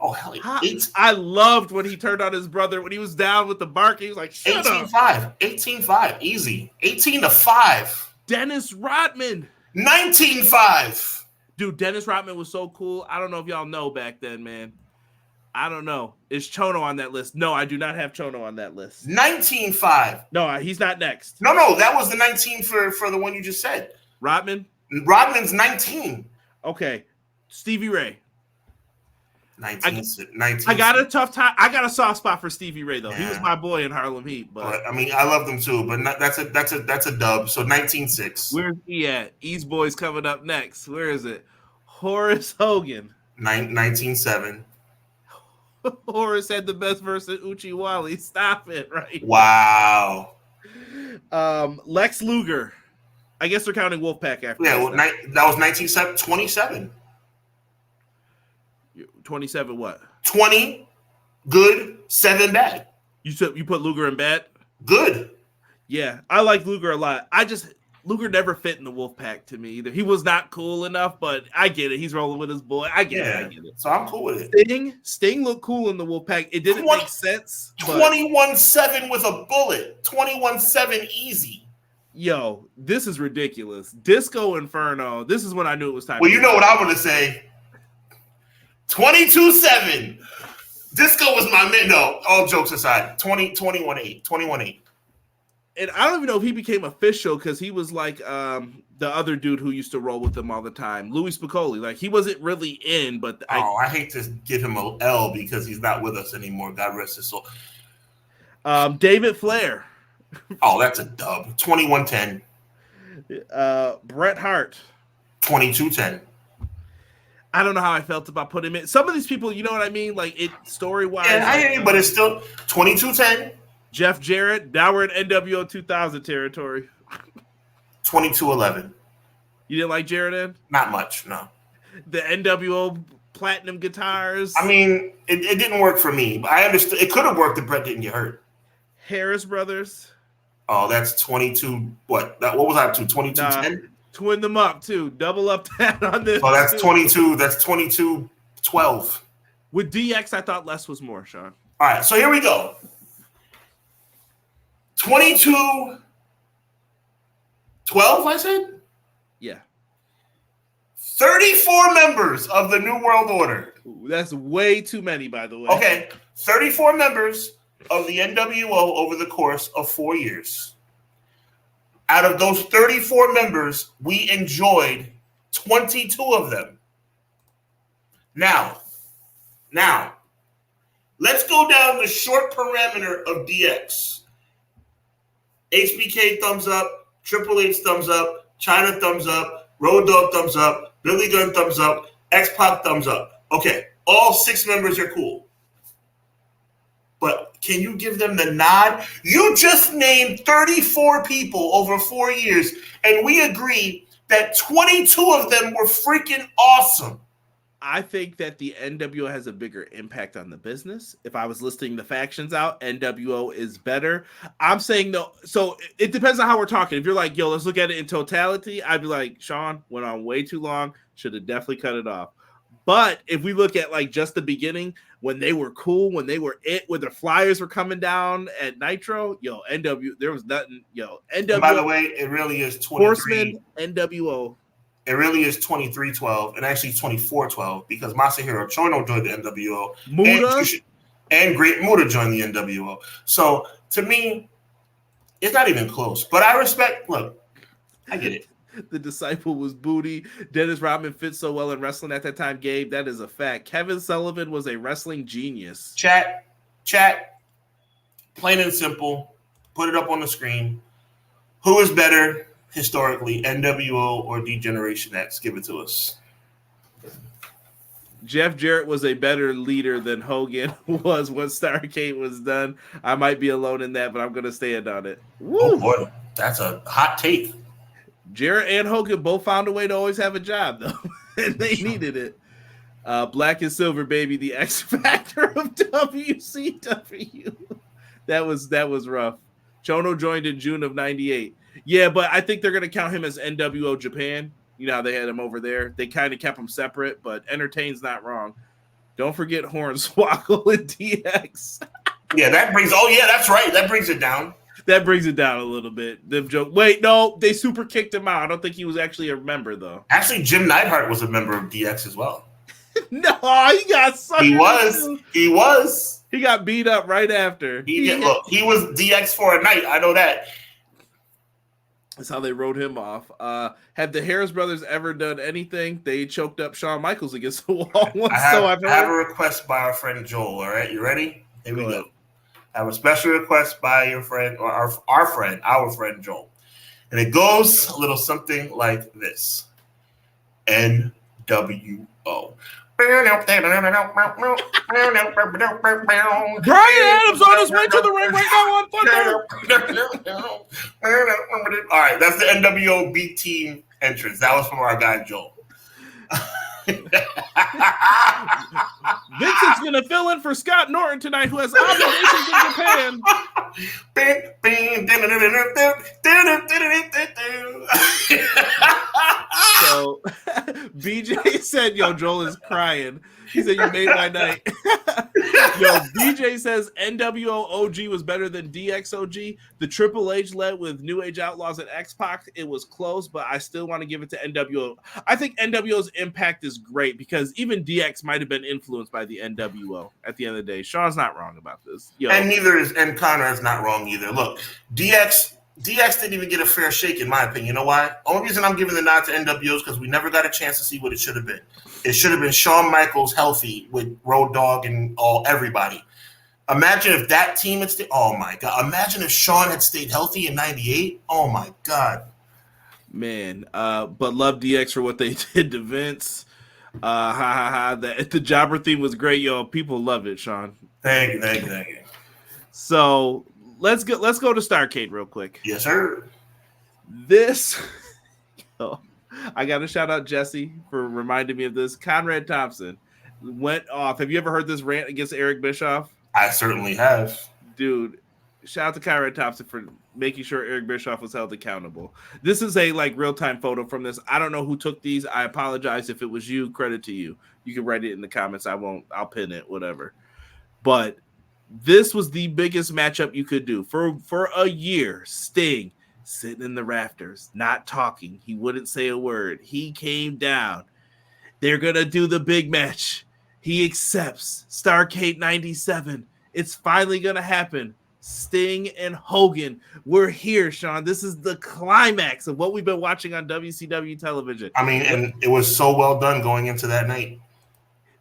Oh, hell yeah. I loved when he turned on his brother when he was down with the bark. He was like, 18-5. 18-5. Easy. 18-5. Dennis Rodman. 19-5. Dude, Dennis Rodman was so cool. I don't know if y'all know back then, man. I don't know. Is Chono on that list? No, I do not have Chono on that list. 19-5. No, he's not next. No, that was the 19 for the one you just said. Rodman's 19. Okay. Stevie Ray. 19. I got a tough time. I got a soft spot for Stevie Ray, though. Yeah. He was my boy in Harlem Heat. But I mean, I love them too. But that's a dub. So 19-6. Where's he at? East Boy's coming up next. Where is it? Horace Hogan. 19-7. Horace had the best verse in Uchi Wally. Stop it, right? Wow. Lex Luger. I guess they're counting Wolfpack after. Yeah, well, that was 27. 27 what? 20 good, 7 bad. You put Luger in bad? Good. Yeah, I like Luger a lot. Luger never fit in the Wolfpack to me either. He was not cool enough, but I get it. He's rolling with his boy. I get it. So I'm cool with it. Sting looked cool in the Wolfpack. It didn't make sense. 21-7 with a bullet. 21-7 easy. Yo, this is ridiculous. Disco Inferno. This is when I knew it was time. Well, you know what I'm going to say. 22-7. Disco was my man. No, all jokes aside. 21-8. 21-8. And I don't even know if he became official because he was like the other dude who used to roll with him all the time, Louis Spicolli. Like, he wasn't really in, but I hate to give him a L because he's not with us anymore. God rest his soul. David Flair. Oh, that's a dub. 21-10. Bret Hart. 22-10. I don't know how I felt about putting him in. Some of these people, you know what I mean? Like, it story-wise. Yeah, I hear you, but it's still 22-10. Jeff Jarrett. Now we're in NWO 2000 territory. 22-11. You didn't like Jarrett in? Not much, no. The NWO platinum guitars. I mean, it didn't work for me. But I understood. It could have worked if Bret didn't get hurt. Harris Brothers. Oh, that's 22. What was I up to? 22-10? Twin them up, too. Double up that on this. Oh, that's 22. That's 22-12. With DX, I thought less was more, Sean. All right, so here we go. 22-12, I said? Yeah. 34 members of the New World Order. Ooh, that's way too many, by the way. Okay, 34 members of the NWO over the course of 4 years. Out of those 34 members, we enjoyed 22 of them. Now, let's go down the short parameter of DX. HBK thumbs up, Triple H thumbs up, China thumbs up, Road Dogg thumbs up, Billy Gunn thumbs up, X-Pac thumbs up. Okay, all 6 members are cool. But can you give them the nod? You just named 34 people over 4 years, and we agree that 22 of them were freaking awesome. I think that the NWO has a bigger impact on the business. If I was listing the factions out, NWO is better. I'm saying no. So it depends on how we're talking. If you're like, yo, let's look at it in totality, I'd be like, Sean, went on way too long. Should have definitely cut it off. But if we look at like just the beginning, when they were cool, when they were when the flyers were coming down at Nitro, yo, NW, there was nothing, yo, NWO. And by the way, it really is 23. Horseman, NWO. It really is 23-12 and actually 24-12 because Masahiro Chono joined the NWO. Muda? And Great Muda joined the NWO. So to me, it's not even close. But I respect, look, I get it. The Disciple was booty. Dennis Rodman fit so well in wrestling at that time, Gabe. That is a fact. Kevin Sullivan was a wrestling genius. Chat, plain and simple. Put it up on the screen. Who is better historically, NWO or D-Generation X? Give it to us. Jeff Jarrett was a better leader than Hogan was when Starrcade was done. I might be alone in that, but I'm going to stand on it. Woo! Oh, boy. That's a hot take. Jarrett and Hogan both found a way to always have a job, though, and they needed it. Black and Silver, baby, the X Factor of WCW. That was rough. Chono joined in June of '98. Yeah, but I think they're going to count him as NWO Japan. You know how they had him over there. They kind of kept him separate, but Entertain's not wrong. Don't forget Hornswoggle and DX. Yeah, that brings. Oh yeah, that's right. That brings it down. That brings it down a little bit. Them joke. Wait, no, they super kicked him out. I don't think he was actually a member though. Actually, Jim Neidhart was a member of DX as well. No, he got sucked. He was. He got beat up right after. Look, he was DX for a night. I know that. That's how they wrote him off. Have the Harris brothers ever done anything? They choked up Shawn Michaels against the wall once. I have a request by our friend Joel. All right, you ready? Here we go. I have a special request by your friend, or our friend Joel. And it goes a little something like this. NWO. Brian Adams on his way to the ring right now on Thunder. All right, that's the NWO B team entrance. That was from our guy Joel. Vincent's going to fill in for Scott Norton tonight, who has obligations in Japan. So BJ said, yo, Joel is crying. He said, you made my night. Yo, BJ says NWO OG was better than DX OG. The Triple H led with New Age Outlaws and X-Pac. It was close, but I still want to give it to NWO. I think NWO's impact is great because even DX might have been influenced by the NWO at the end of the day. Sean's not wrong about this. Yo. And Conrad's not wrong either. Look, DX didn't even get a fair shake, in my opinion. You know why? Only reason I'm giving the nod to NWO is because we never got a chance to see what it should have been. It should have been Shawn Michaels healthy with Road Dogg and everybody. Imagine if that team had stayed. Oh my God! Imagine if Shawn had stayed healthy in '98. Oh my God, man! But love DX for what they did to Vince. The Jobber theme was great, yo. People love it, Sean. Thank you. So let's go to Starrcade real quick. Yes, sir. I got to shout out Jesse for reminding me of this. Conrad Thompson went off. Have you ever heard this rant against Eric Bischoff? I certainly have. Dude, shout out to Conrad Thompson for making sure Eric Bischoff was held accountable. This is a real-time photo from this. I don't know who took these. I apologize if it was you. Credit to you. You can write it in the comments. I'll pin it, whatever. But this was the biggest matchup you could do. For a year, Sting sitting in the rafters, not talking. He wouldn't say a word. He came down. They're going to do the big match. He accepts. Starrcade 97. It's finally going to happen. Sting and Hogan. We're here, Sean. This is the climax of what we've been watching on WCW television. I mean, and it was so well done going into that night.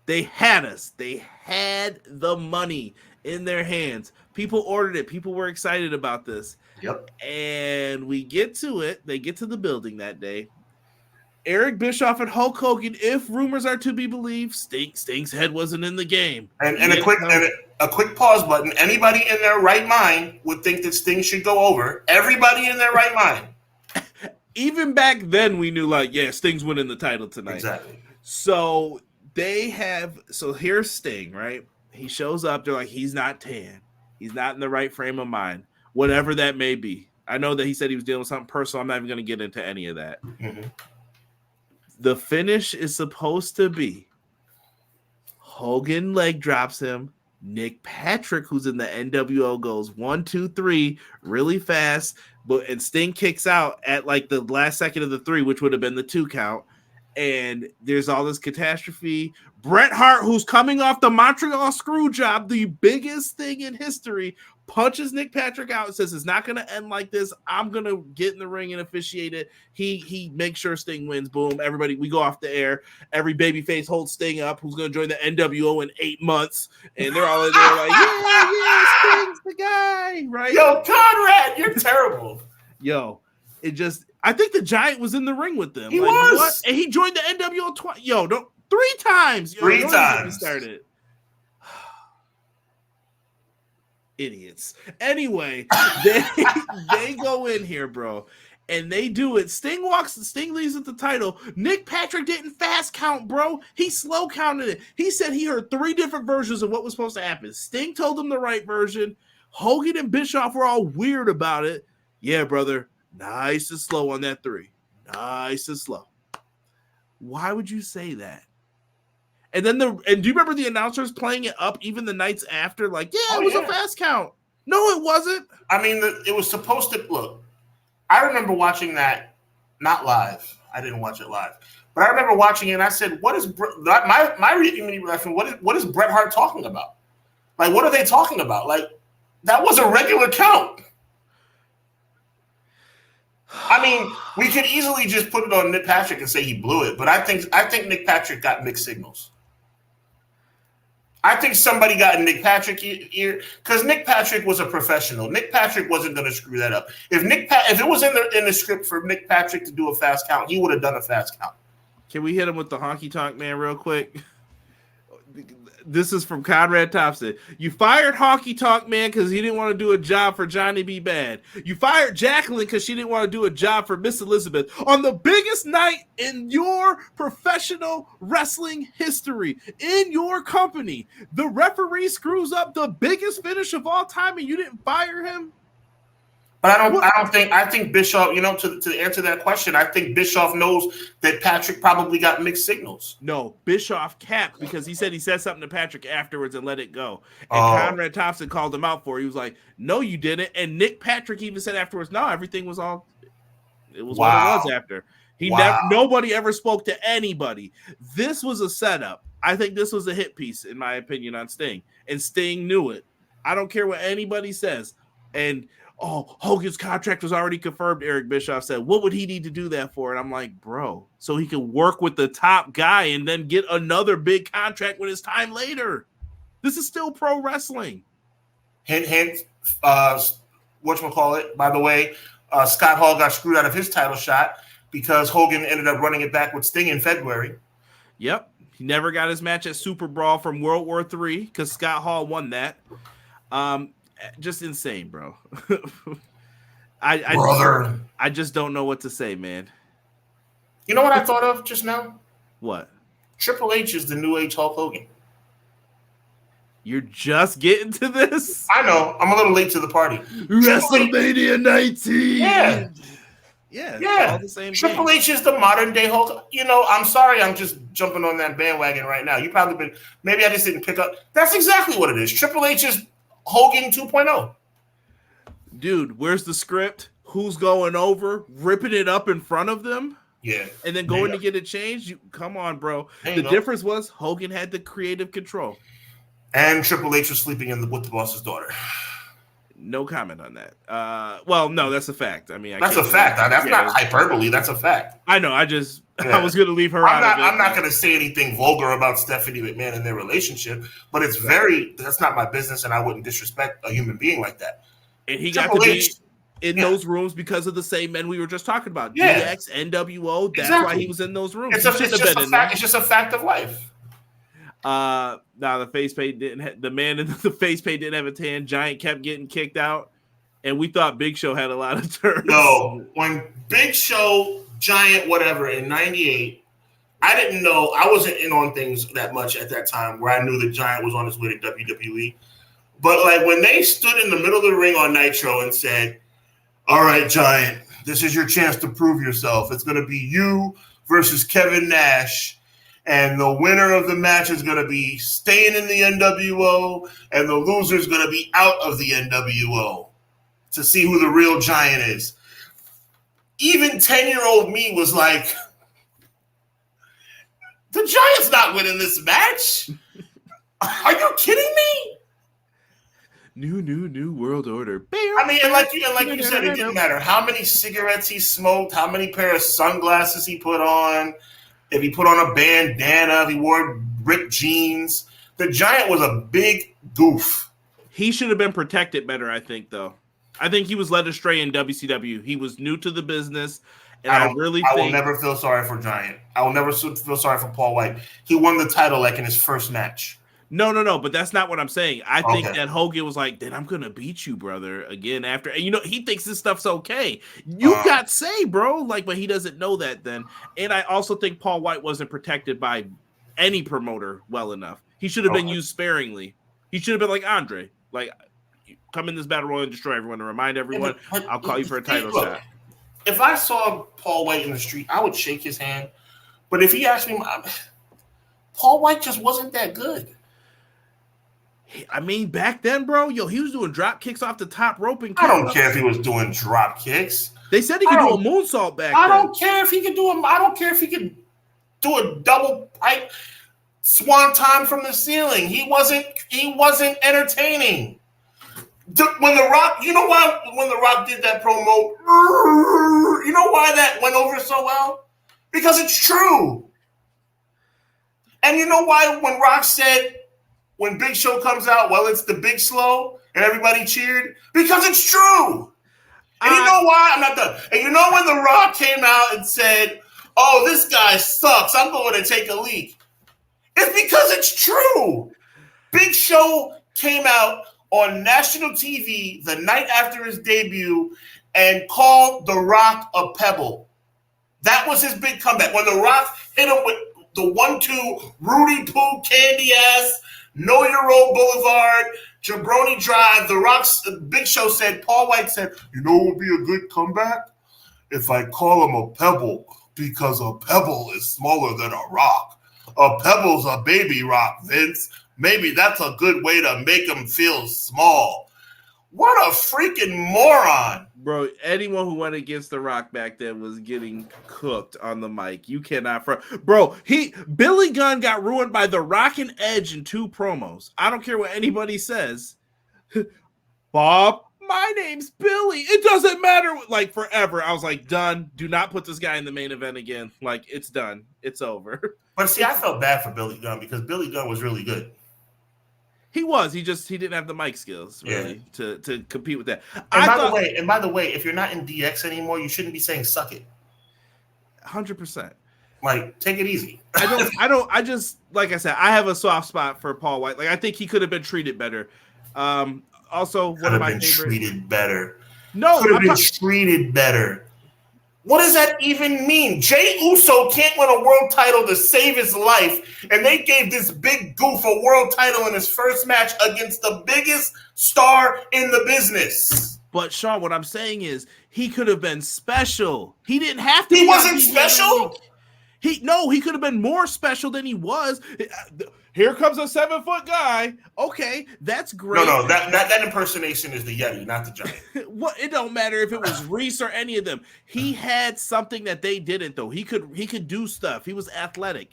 They had us. They had the money in their hands. People ordered it. People were excited about this. Yep. And we get to it. They get to the building that day. Eric Bischoff and Hulk Hogan, if rumors are to be believed, Sting's head wasn't in the game. And a quick pause button. Anybody in their right mind would think that Sting should go over. Everybody in their right mind. Even back then, we knew Sting's winning the title tonight. Exactly. So here's Sting, right? He shows up. They're like, he's not tan. He's not in the right frame of mind. Whatever that may be. I know that he said he was dealing with something personal. I'm not even going to get into any of that. Mm-hmm. The finish is supposed to be Hogan leg drops him. Nick Patrick, who's in the NWO, goes 1, 2, 3 really fast. And Sting kicks out at the last second of the 3, which would have been the 2 count. And there's all this catastrophe. Bret Hart, who's coming off the Montreal screw job, the biggest thing in history, punches Nick Patrick out and says, it's not going to end like this. I'm going to get in the ring and officiate it. He makes sure Sting wins. Boom. Everybody, we go off the air. Every babyface holds Sting up, who's going to join the NWO in 8 months. And they're all in there like, yeah, Sting's the guy, right? Yo, Conrad, you're terrible. Yo, I think the Giant was in the ring with them. He was. What? And he joined the NWO twice. Yo, don't. 3 times. Yo, 3 don't even get me times. started. Idiots. Anyway, they go in here, bro, and they do it. Sting leaves with the title. Nick Patrick didn't fast count, bro. He slow counted it. He said he heard 3 different versions of what was supposed to happen. Sting told him the right version. Hogan and Bischoff were all weird about it. Yeah, brother. Nice and slow on that 3. Nice and slow. Why would you say that? And then do you remember the announcers playing it up even the nights after? Like, it was a fast count. No, it wasn't. I mean, it was supposed to look. I remember watching that, not live. I didn't watch it live, but I remember watching it. And I said, "What is my reaction? What is Bret Hart talking about? Like, what are they talking about? Like, that was a regular count." I mean, we could easily just put it on Nick Patrick and say he blew it, but I think Nick Patrick got mixed signals. I think somebody got in Nick Patrick ear because Nick Patrick was a professional. Nick Patrick wasn't going to screw that up. If it was in the script for Nick Patrick to do a fast count, he would have done a fast count. Can we hit him with the honky tonk man real quick? This is from Conrad Thompson. You fired Honky Tonk Man because he didn't want to do a job for Johnny B. Bad. You fired Jacqueline because she didn't want to do a job for Miss Elizabeth on the biggest night in your professional wrestling history, in your company. The referee screws up the biggest finish of all time and you didn't fire him? But I think Bischoff, to answer that question, I think Bischoff knows that Patrick probably got mixed signals. No, Bischoff capped because he said something to Patrick afterwards and let it go. And Conrad Thompson called him out for it. He was like, no, you didn't. And Nick Patrick even said afterwards, no, everything was what it was after. Nobody ever spoke to anybody. This was a setup. I think this was a hit piece, in my opinion, on Sting. And Sting knew it. I don't care what anybody says. And Hogan's contract was already confirmed, Eric Bischoff said. What would he need to do that for? And I'm like, bro, so he can work with the top guy and then get another big contract when it's time later. This is still pro wrestling. Hint, whatchamacallit, by the way, Scott Hall got screwed out of his title shot because Hogan ended up running it back with Sting in February. Yep. He never got his match at Super Brawl from World War III because Scott Hall won that. Just insane, bro. I just don't know what to say, man. You know what I thought of just now? What? Triple H is the new age Hulk Hogan. You're just getting to this? I know. I'm a little late to the party. WrestleMania 19. Yeah. All the same Triple game. H is the modern day Hulk. I'm sorry. I'm just jumping on that bandwagon right now. Maybe I just didn't pick up. That's exactly what it is. Triple H is Hogan 2.0. Dude, where's the script? Who's going over, ripping it up in front of them? Yeah. And then going to get it changed? Come on, bro. The difference was Hogan had the creative control. And Triple H was sleeping with the boss's daughter. No comment on that. Well, no, that's a fact. I mean, that's a fact. That's not hyperbole. That's a fact. I know. I was going to leave her out of it. I'm not going to say anything vulgar about Stephanie McMahon and their relationship, but that's not my business, and I wouldn't disrespect a human being like that. And he got to be in those rooms because of the same men we were just talking about. Yeah. DX, NWO. That's why he was in those rooms. It's just a fact of life. Now the face paint the man in the face paint didn't have a tan. Giant kept getting kicked out, and we thought Big Show had a lot of turns. No, when Big Show, Giant, whatever in '98, I didn't know. I wasn't in on things that much at that time where I knew that Giant was on his way to WWE. But like when they stood in the middle of the ring on Nitro and said, "All right, Giant, this is your chance to prove yourself. It's going to be you versus Kevin Nash." And the winner of the match is going to be staying in the NWO, and the loser is going to be out of the NWO to see who the real Giant is. Even 10-year-old me was like, the Giant's not winning this match. Are you kidding me? New world order. I mean, and like you said, it didn't matter how many cigarettes he smoked, how many pair of sunglasses he put on. If he put on a bandana, if he wore ripped jeans, the Giant was a big goof. He should have been protected better, I think, though. I think he was led astray in WCW. He was new to the business, and I will never feel sorry for Giant. I will never feel sorry for Paul White. He won the title like in his first match. No, but that's not what I'm saying. I think that Hogan was like, then I'm going to beat you, brother, again after. And, he thinks this stuff's okay. You got say, bro. Like, but he doesn't know that then. And I also think Paul White wasn't protected by any promoter well enough. He should have been used sparingly. He should have been like Andre. Like, come in this battle royal and destroy everyone and remind everyone, I'll call you for a title shot. If I saw Paul White in the street, I would shake his hand. But if he asked me, Paul White just wasn't that good. I mean, back then, bro, he was doing drop kicks off the top rope. And I don't care if he was doing drop kicks. They said he could do a moonsault back then. I don't care if he could do I don't care if he could do a double pipe swanton from the ceiling. He wasn't entertaining. When The Rock, you know why when The Rock did that promo, you know why that went over so well? Because it's true. And you know why when Rock said, when Big Show comes out, well, it's the Big Slow, and everybody cheered? Because it's true. And you know why? I'm not done. And you know when The Rock came out and said, oh, this guy sucks, I'm going to take a leak. It's because it's true. Big Show came out on national TV the night after his debut and called The Rock a pebble. That was his big comeback. When The Rock hit him with the 1-2 Rudy Poo candy ass, Know Your Road Boulevard, Jabroni Drive, The Rock's Big Show said, Paul White said, you know what would be a good comeback? If I call him a pebble, because a pebble is smaller than a rock. A pebble's a baby rock, Vince. Maybe that's a good way to make him feel small. What a freaking moron. Bro, anyone who went against The Rock back then was getting cooked on the mic. You cannot Bro, Billy Gunn got ruined by The Rock and Edge in 2 promos. I don't care what anybody says. Bob, my name's Billy. It doesn't matter. Like, forever. I was like, done. Do not put this guy in the main event again. Like, it's done. It's over. But see, I felt bad for Billy Gunn because Billy Gunn was really good. He was. He didn't have the mic skills really to compete with that. And by the way, if you're not in DX anymore, you shouldn't be saying "suck it." 100%. Like, take it easy. I just like I said, I have a soft spot for Paul White. Like, I think he could have been treated better. Also, one of my favorite. Treated better. No, could have been treated better. What does that even mean? Jey Uso can't win a world title to save his life, and they gave this big goof a world title in his first match against the biggest star in the business. But, Sean, what I'm saying is he could have been special. He didn't have to. He wasn't special? He could have been more special than he was. Here comes a 7-foot guy. Okay, that's great. No, that impersonation is the Yeti, not the Giant. What? It don't matter if it was Reese or any of them. He had something that they didn't, though. He could do stuff. He was athletic.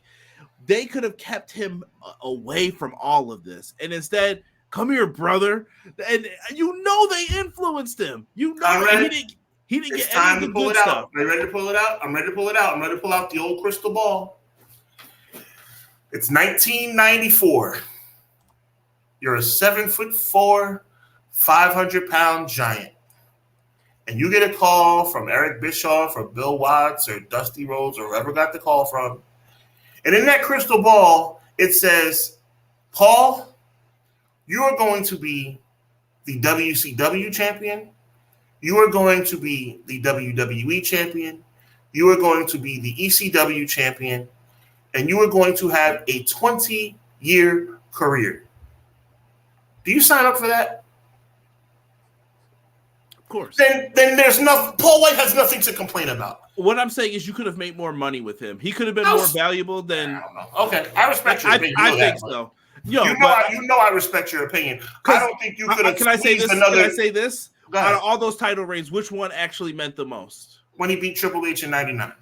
They could have kept him away from all of this, and instead, come here, brother. And they influenced him. He didn't get any of the good stuff. Are you ready to pull it out? I'm ready to pull it out. I'm ready to pull out the old crystal ball. It's 1994. You're a 7'4", 500-pound giant. And you get a call from Eric Bischoff or Bill Watts or Dusty Rhodes or whoever got the call from. And in that crystal ball, it says, Paul, you are going to be the WCW champion. You are going to be the WWE champion. You are going to be the ECW champion. And you are going to have a 20-year career. Do you sign up for that? Of course. Then there's nothing. Paul White has nothing to complain about. What I'm saying is you could have made more money with him. He could have been more valuable than. I don't know. Okay, I respect your opinion. I think so. I respect your opinion. I don't think you could have. Can I say this? Can I say this? Out of all those title reigns, which one actually meant the most? When he beat Triple H in '99.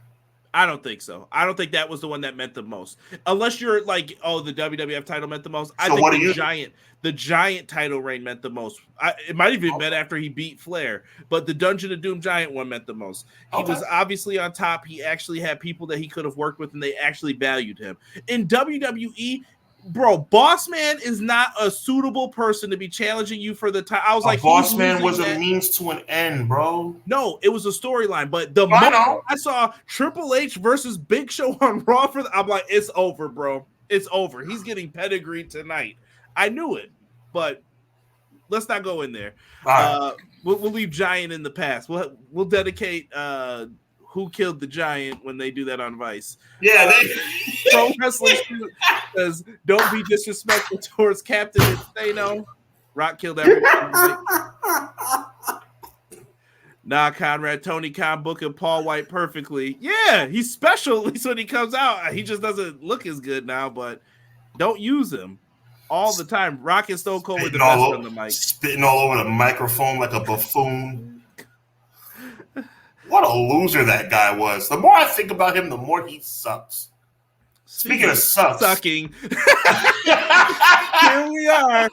I don't think so. I don't think that was the one that meant the most. Unless you're like, oh, the WWF title meant the most. I think the Giant title reign meant the most. It might even been after he beat Flair, but the Dungeon of Doom Giant one meant the most. He was obviously on top. He actually had people that he could have worked with, and they actually valued him. In WWE, bro, Boss Man is not a suitable person to be challenging you for the time. I was like, Boss Man was a means to an end, bro. No, it was a storyline. But the moment I saw Triple H versus Big Show on Raw, I'm like, it's over, bro. It's over. He's getting pedigreed tonight. I knew it, but let's not go in there. We'll leave Giant in the past. We'll dedicate Who Killed the Giant when they do that on Vice. Yeah, Pro Wrestling says, don't be disrespectful towards Captain Insano. Rock killed everyone. Nah, Conrad, Tony Khan booking Paul White perfectly. Yeah, he's special at least when he comes out. He just doesn't look as good now, but don't use him all the time. Rock and Stone Cold with the best on the mic. Spitting all over the microphone like a buffoon. What a loser that guy was. The more I think about him, the more he sucks. Speaking of sucking, here we are.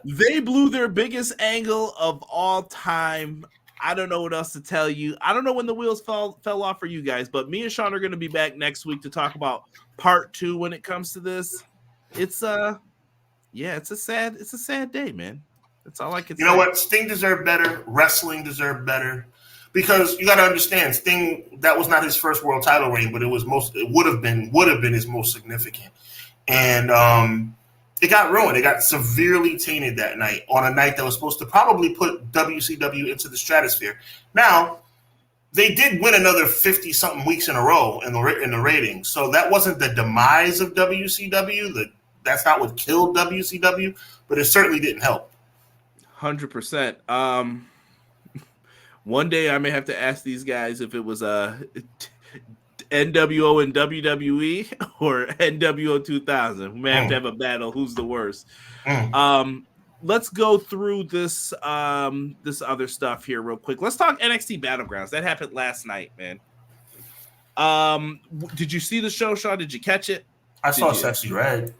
They blew their biggest angle of all time. I don't know what else to tell you. I don't know when the wheels fell off for you guys, but me and Sean are going to be back next week to talk about part 2 when it comes to this. It's a sad day, man. That's all I can say. You know what? Sting deserved better. Wrestling deserved better. Because you got to understand, Sting, that was not his first world title reign, but it would have been his most significant. And it got ruined. It got severely tainted that night on a night that was supposed to probably put WCW into the stratosphere. Now, they did win another 50-something weeks in a row in the ratings. So that wasn't the demise of WCW. That's not what killed WCW, but it certainly didn't help. 100%. One day I may have to ask these guys if it was NWO and WWE or NWO 2000. We may have to have a battle. Who's the worst? Let's go through this other stuff here real quick. Let's talk NXT Battlegrounds. That happened last night, man. Did you see the show, Sean? Did you catch it? I saw Sexy Red.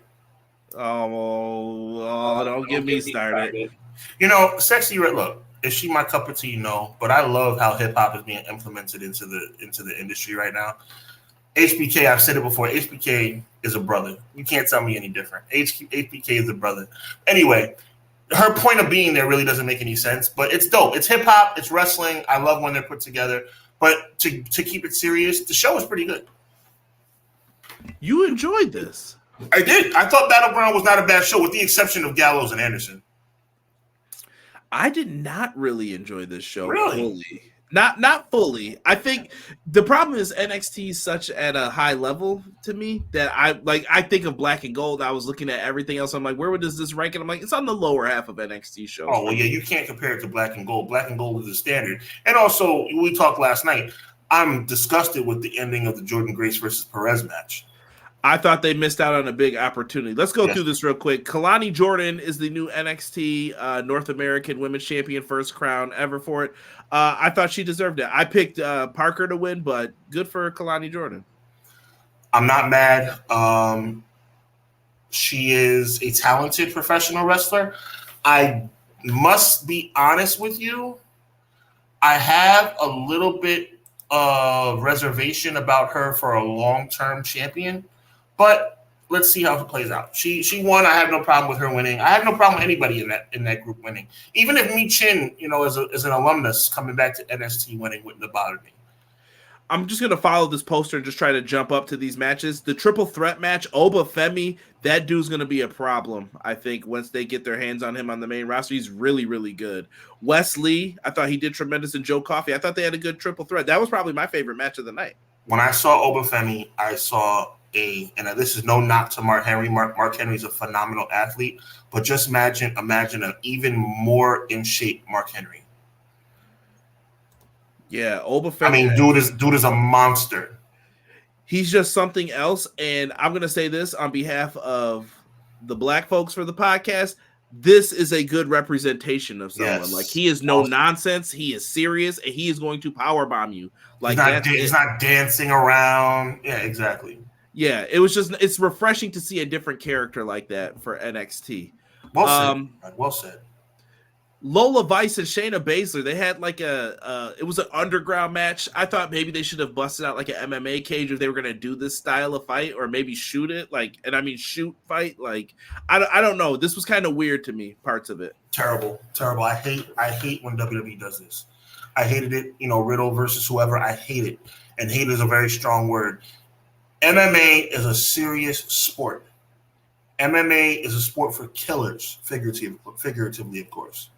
Oh, don't get me started. You know, Sexy Red, look, is she my cup of tea? No, but I love how hip hop is being implemented into the industry right now. HBK, I've said it before. HBK is a brother. You can't tell me any different. HBK is a brother. Anyway, her point of being there really doesn't make any sense, but it's dope. It's hip hop. It's wrestling. I love when they're put together. But to keep it serious, the show was pretty good. You enjoyed this. I did. I thought Battleground was not a bad show, with the exception of Gallows and Anderson. I did not really enjoy this show fully. Not fully. I think the problem is NXT is such at a high level to me that I think of Black and Gold. I was looking at everything else. I'm like, where does this rank? And I'm like, it's on the lower half of NXT shows. Oh, well, yeah, you can't compare it to Black and Gold. Black and Gold is the standard. And also, we talked last night, I'm disgusted with the ending of the Jordan Grace versus Perez match. I thought they missed out on a big opportunity. Let's go through this real quick. Kalani Jordan is the new NXT North American Women's Champion, first crown ever for it. I thought she deserved it. I picked Parker to win, but good for Kalani Jordan. I'm not mad. She is a talented professional wrestler. I must be honest with you. I have a little bit of reservation about her for a long-term champion. But let's see how it plays out. She won. I have no problem with her winning. I have no problem with anybody in that group winning. Even if Mi Chin, as an alumnus coming back to NXT winning wouldn't have bothered me. I'm just gonna follow this poster and just try to jump up to these matches. The triple threat match, Oba Femi, that dude's gonna be a problem. I think once they get their hands on him on the main roster, he's really, really good. Wes Lee, I thought he did tremendous, and Joe Coffey. I thought they had a good triple threat. That was probably my favorite match of the night. When I saw Oba Femi, I saw and this is no knock to Mark Henry. Mark Henry's a phenomenal athlete, but just imagine an even more in shape Mark Henry. Yeah, Oba Femi. I mean, dude is a monster. He's just something else. And I'm gonna say this on behalf of the black folks for the podcast. This is a good representation of someone. Yes. Like, he is no nonsense. He is serious, and he is going to powerbomb you. Like, he's not dancing around. Yeah, exactly. Yeah, it's refreshing to see a different character like that for NXT. Well said. Lola Vice and Shayna Baszler, they had like it was an underground match. I thought maybe they should have busted out like an MMA cage if they were going to do this style of fight, or maybe shoot it, shoot fight. Like, I don't know. This was kind of weird to me, parts of it. Terrible. I hate when WWE does this. I hated it, Riddle versus whoever. I hate it. And hate is a very strong word. MMA is a serious sport. MMA is a sport for killers, figuratively, of course.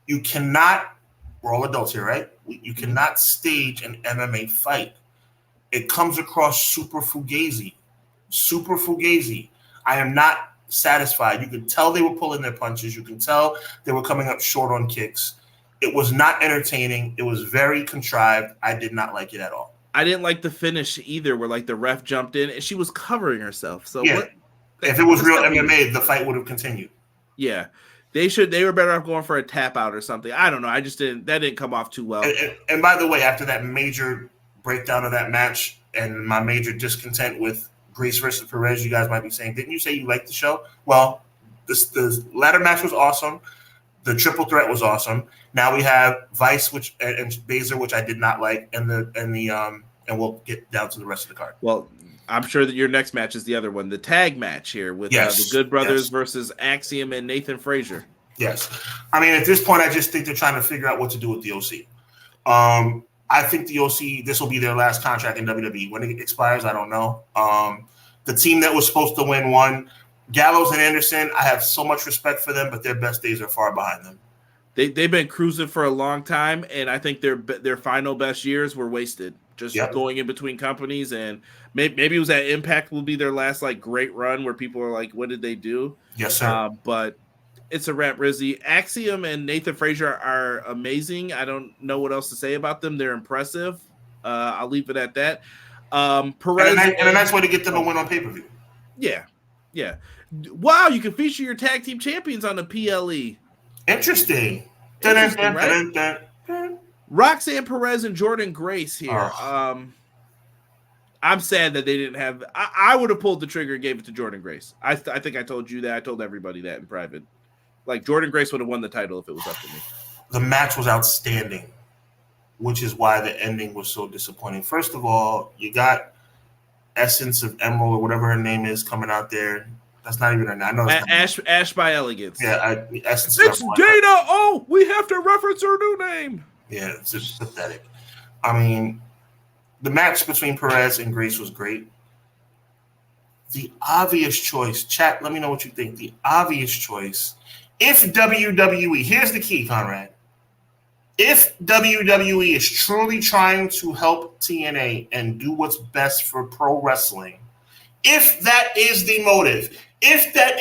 You cannot, we're all adults here, right? You cannot stage an MMA fight. It comes across super fugazi. I am not satisfied. You could tell they were pulling their punches. You can tell they were coming up short on kicks. It was not entertaining. It was very contrived. I did not like it at all. I didn't like the finish either, where like the ref jumped in and she was covering herself. So yeah. If it was real MMA, the fight would have continued. Yeah. They were better off going for a tap out or something. I don't know. That didn't come off too well. And by the way, after that major breakdown of that match and my major discontent with Grace versus Perez, you guys might be saying, didn't you say you liked the show? Well, the ladder match was awesome. The triple threat was awesome. Now we have Vice, and Baszler, which I did not like, and we'll get down to the rest of the card. Well, I'm sure that your next match is the other one, the tag match here with the Good Brothers versus Axiom and Nathan Frazier. Yes. I mean, at this point, I just think they're trying to figure out what to do with the OC. I think the OC, this will be their last contract in WWE. When it expires, I don't know. The team that was supposed to win won. Gallows and Anderson, I have so much respect for them, but their best days are far behind them. They've been cruising for a long time, and I think their final best years were wasted. Just going in between companies, and maybe it was that Impact will be their last like great run where people are like, what did they do? Yes, sir. But it's a wrap, Rizzy. Axiom and Nathan Frazier are amazing. I don't know what else to say about them. They're impressive. I'll leave it at that. Perez and a nice way to get them a win on pay-per-view. Yeah. Wow, you can feature your tag team champions on the PLE. Interesting. Right? Roxanne Perez and Jordan Grace here. I'm sad that they didn't have. I would have pulled the trigger and gave it to Jordan Grace. I think I told you that. I told everybody that in private. Like, Jordan Grace would have won the title if it was up to me. The match was outstanding, which is why the ending was so disappointing. First of all, you got Essence of Emerald or whatever her name is coming out there. That's not even her name. I know Ash by Elegance. Yeah, Essence. It's Dana. Oh, we have to reference her new name. Yeah, it's just pathetic. I mean, the match between Perez and Grace was great. The obvious choice, chat, let me know what you think. The obvious choice, if WWE, here's the key, Conrad. If WWE is truly trying to help TNA and do what's best for pro wrestling, if that is the motive, then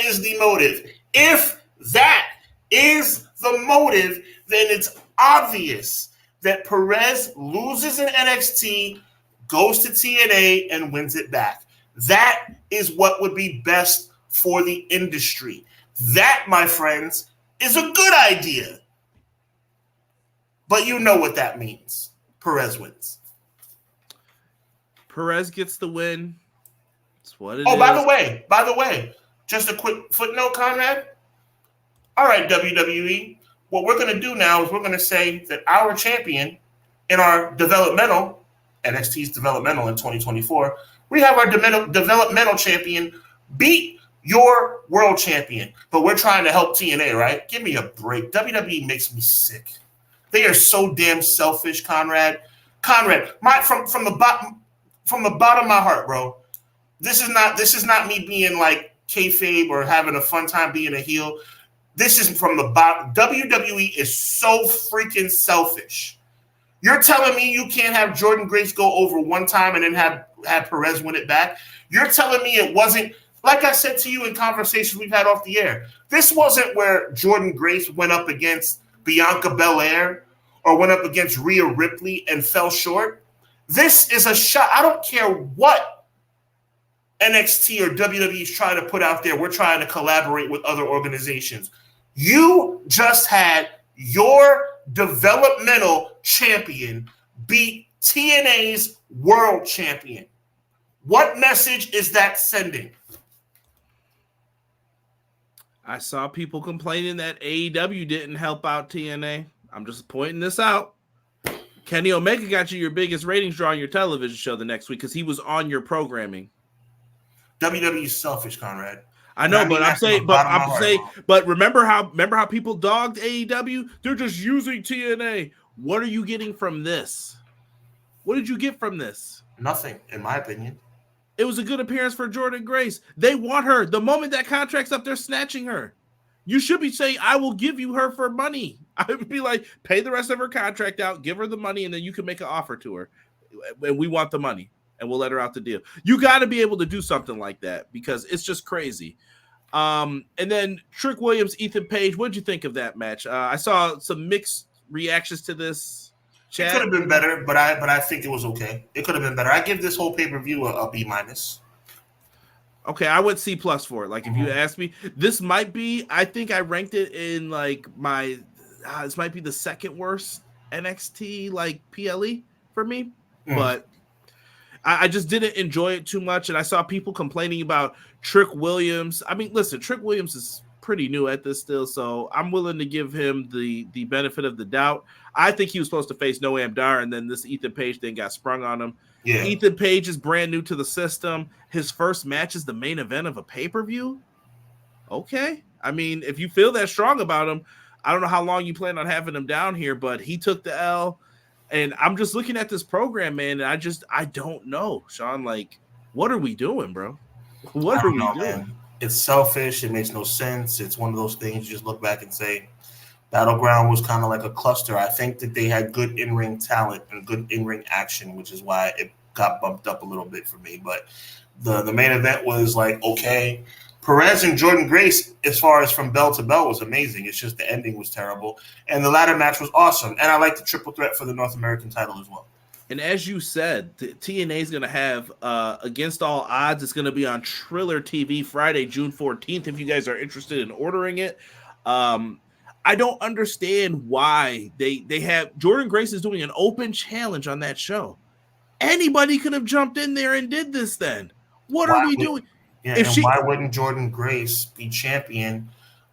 it's obvious that Perez loses in NXT, goes to TNA, and wins it back. That is what would be best for the industry. That, my friends, is a good idea. But you know what that means. Perez wins. Perez gets the win. That's what it is. Oh, by the way, just a quick footnote, Conrad. All right, WWE. What we're going to do now is we're going to say that our champion in our developmental, NXT's developmental in 2024, we have our developmental champion beat your world champion. But we're trying to help TNA, right? Give me a break. WWE makes me sick. They are so damn selfish, Conrad. From the bottom of my heart, bro. This is not me being like kayfabe or having a fun time being a heel. This is from the bottom. WWE is so freaking selfish. You're telling me you can't have Jordan Grace go over one time and then have Perez win it back? You're telling me it wasn't, like I said to you in conversations we've had off the air, this wasn't where Jordan Grace went up against Bianca Belair or went up against Rhea Ripley and fell short. This is a shot. I don't care what NXT or WWE is trying to put out there. We're trying to collaborate with other organizations. You just had your developmental champion beat TNA's world champion. What message is that sending? I saw people complaining that AEW didn't help out TNA. I'm just pointing this out. Kenny Omega got you your biggest ratings draw on your television show the next week because he was on your programming. WWE is selfish, Conrad. I know, but remember how people dogged AEW? They're just using TNA. What are you getting from this? What did you get from this? Nothing, in my opinion. It was a good appearance for Jordynne Grace. They want her. The moment that contract's up, they're snatching her. You should be saying, I will give you her for money. I would be like, pay the rest of her contract out, give her the money, and then you can make an offer to her. And we want the money, and we'll let her out the deal. You got to be able to do something like that because it's just crazy. And then Trick Williams, Ethan Page, what did you think of that match? I saw some mixed reactions to this. It could have been better, but I think it was okay. It could have been better. I give this whole pay-per-view a B-. Okay, I went C+ for it. Like, if you ask me, this might be, I think I ranked it in, like, this might be the second worst NXT, like, PLE for me. But I just didn't enjoy it too much, and I saw people complaining about Trick Williams. I mean, listen, Trick Williams is pretty new at this still, so I'm willing to give him the benefit of the doubt. I think he was supposed to face Noam Dar, and then this Ethan Page thing got sprung on him. Yeah. Ethan Page is brand new to the system. His first match is the main event of a pay-per-view. Okay. I mean, if you feel that strong about him, I don't know how long you plan on having him down here, but he took the L. And I'm just looking at this program, man, and I don't know, Sean. Like, what are we doing, bro? What are we doing? Man. It's selfish. It makes no sense. It's one of those things you just look back and say, Battleground was kind of like a cluster. I think that they had good in-ring talent and good in-ring action, which is why it got bumped up a little bit for me. But the main event was like, okay. Perez and Jordynne Grace, as far as from bell to bell, was amazing. It's just the ending was terrible. And the ladder match was awesome. And I like the triple threat for the North American title as well. And as you said, TNA is going to have Against All Odds. It's going to be on Triller TV Friday, June 14th, if you guys are interested in ordering it. I don't understand why they have Jordynne Grace is doing an open challenge on that show. Anybody could have jumped in there and did this then. What are we doing? Yeah, why wouldn't Jordynne Grace be champion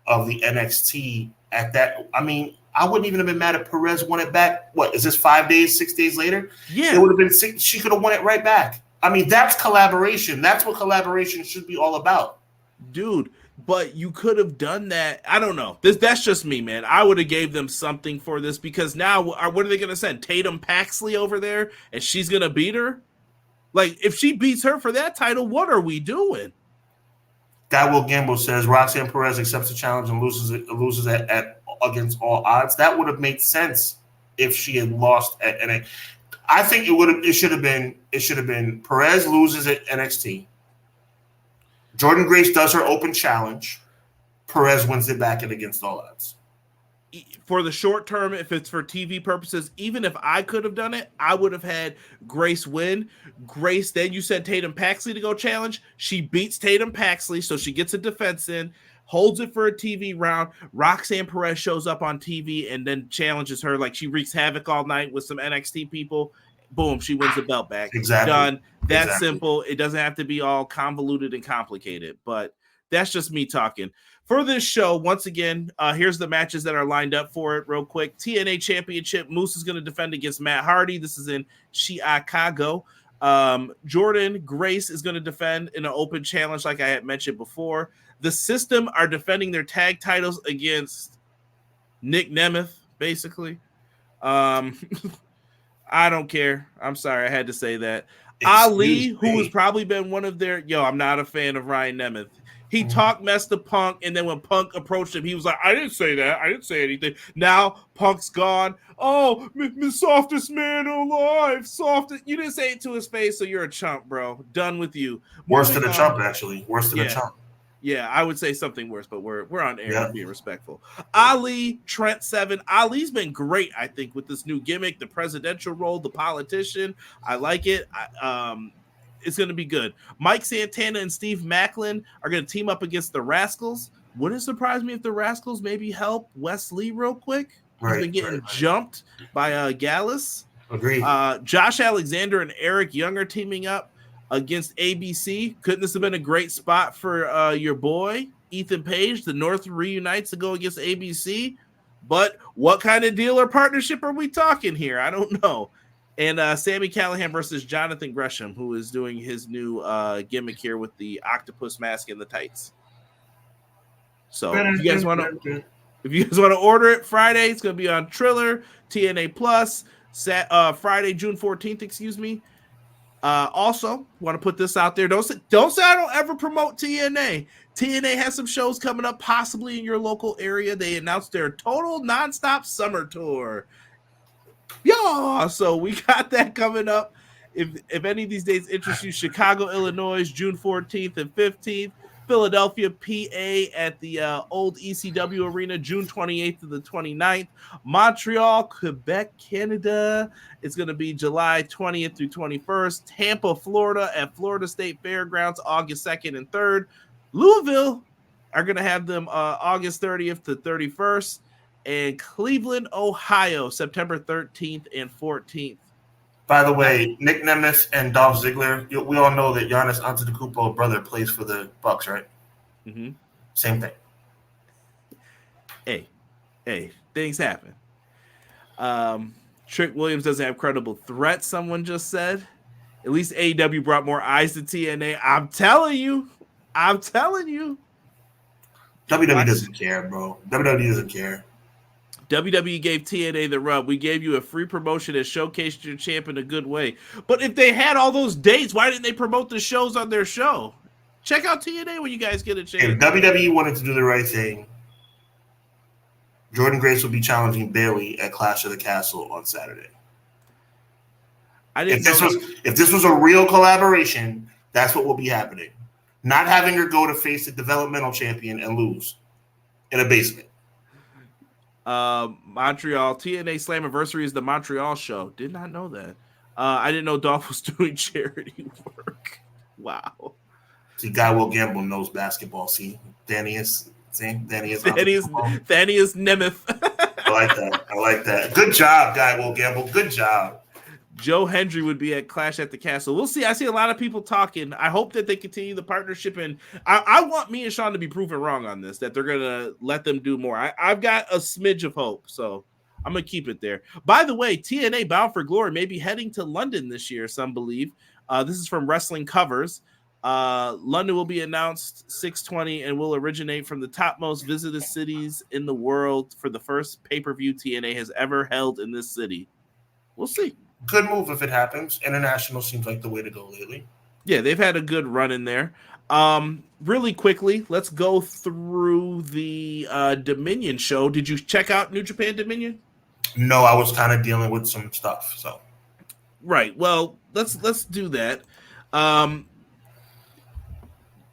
of the NXT at that? I mean, I wouldn't even have been mad if Perez won it back. What is this, 5 days, 6 days later? Yeah. It would have been she could have won it right back. I mean, that's collaboration. That's what collaboration should be all about. Dude, but you could have done that. I don't know. That's just me, man. I would have gave them something for this because now what are they going to send? Tatum Paxley over there and she's going to beat her? Like, if she beats her for that title, what are we doing? Guy Will Gamble says Roxanne Perez accepts the challenge and loses at Against All Odds. That would have made sense if she had lost at NXT. I think it should have been Perez loses at NXT. Jordynne Grace does her open challenge. Perez wins it back at Against All Odds. For the short term, if it's for TV purposes, even if I could have done it, I would have had Grace win. Grace, then you said Tatum Paxley to go challenge. She beats Tatum Paxley, so she gets a defense in, holds it for a TV round. Roxanne Perez shows up on TV and then challenges her like she wreaks havoc all night with some NXT people. Boom, she wins the belt back. Exactly. Done. That's simple. It doesn't have to be all convoluted and complicated, but that's just me talking. For this show, once again, here's the matches that are lined up for it real quick. TNA Championship, Moose is going to defend against Matt Hardy. This is in Chicago. Jordynne Grace is going to defend in an open challenge like I had mentioned before. The System are defending their tag titles against Nick Nemeth, basically. I don't care. I'm sorry. I had to say that. Ali, who has probably been one of their... I'm not a fan of Ryan Nemeth. He talked mess to Punk, and then when Punk approached him, he was like, I didn't say that. I didn't say anything. Now Punk's gone. Oh, softest man alive. Softest. You didn't say it to his face, so you're a chump, bro. Done with you. Worse than a chump, actually. Worse than a chump. Yeah, I would say something worse, but we're on air and being respectful. Ali, Trent Seven. Ali's been great, I think, with this new gimmick, the presidential role, the politician. I like it. It's going to be good. Mike Santana and Steve Macklin are going to team up against the Rascals. Wouldn't surprise me if the Rascals maybe help Wes Lee real quick. He's been getting jumped by Gallus. Agreed. Josh Alexander and Eric Young are teaming up against ABC. Couldn't this have been a great spot for your boy? Ethan Page. The North reunites to go against ABC. But what kind of deal or partnership are we talking here? I don't know. And Sami Callihan versus Jonathan Gresham, who is doing his new gimmick here with the octopus mask and the tights. So if you guys want to order it Friday, it's going to be on Triller, TNA Plus, Friday, June 14th, excuse me. Also, want to put this out there. Don't say I don't ever promote TNA. TNA has some shows coming up, possibly in your local area. They announced their total nonstop summer tour. Yeah, so we got that coming up. If any of these dates interest you, Chicago, Illinois, June 14th and 15th. Philadelphia, PA at the old ECW arena, June 28th to the 29th. Montreal, Quebec, Canada. It's going to be July 20th through 21st. Tampa, Florida at Florida State Fairgrounds, August 2nd and 3rd. Louisville are going to have them August 30th to 31st. And Cleveland, Ohio, September 13th and 14th. By the way, Nick Nemeth and Dolph Ziggler, we all know that Giannis Antetokounmpo's brother plays for the Bucks, right? Mm-hmm. Same thing. Hey, things happen. Trick Williams doesn't have credible threats, someone just said. At least AEW brought more eyes to TNA. I'm telling you. WWE doesn't care, bro. WWE doesn't care. WWE gave TNA the rub. We gave you a free promotion that showcased your champ in a good way. But if they had all those dates, why didn't they promote the shows on their show? Check out TNA when you guys get a chance. If WWE wanted to do the right thing, Jordan Grace will be challenging Bayley at Clash of the Castle on Saturday. If this was a real collaboration, that's what will be happening. Not having her go to face the developmental champion and lose in a basement. Montreal TNA Slammiversary is the Montreal show. Did not know that. I didn't know Dolph was doing charity work. Wow. See, Guy Will Gamble knows basketball. See, Thaddeus Nemeth. I like that. Good job, Guy Will Gamble. Good job. Joe Hendry would be at Clash at the Castle. We'll see. I see a lot of people talking. I hope that they continue the partnership, and I want me and Sean to be proven wrong on this, that they're going to let them do more. I've got a smidge of hope, so I'm going to keep it there. By the way, TNA Bound for Glory may be heading to London this year, some believe. This is from Wrestling Covers. London will be announced 6/20 and will originate from the top most visited cities in the world for the first pay-per-view TNA has ever held in this city. We'll see. Good move if it happens. International seems like the way to go lately. Yeah, they've had a good run in there. Really quickly, let's go through the Dominion show. Did you check out New Japan Dominion? No, I was kind of dealing with some stuff. So, right. Well, let's do that.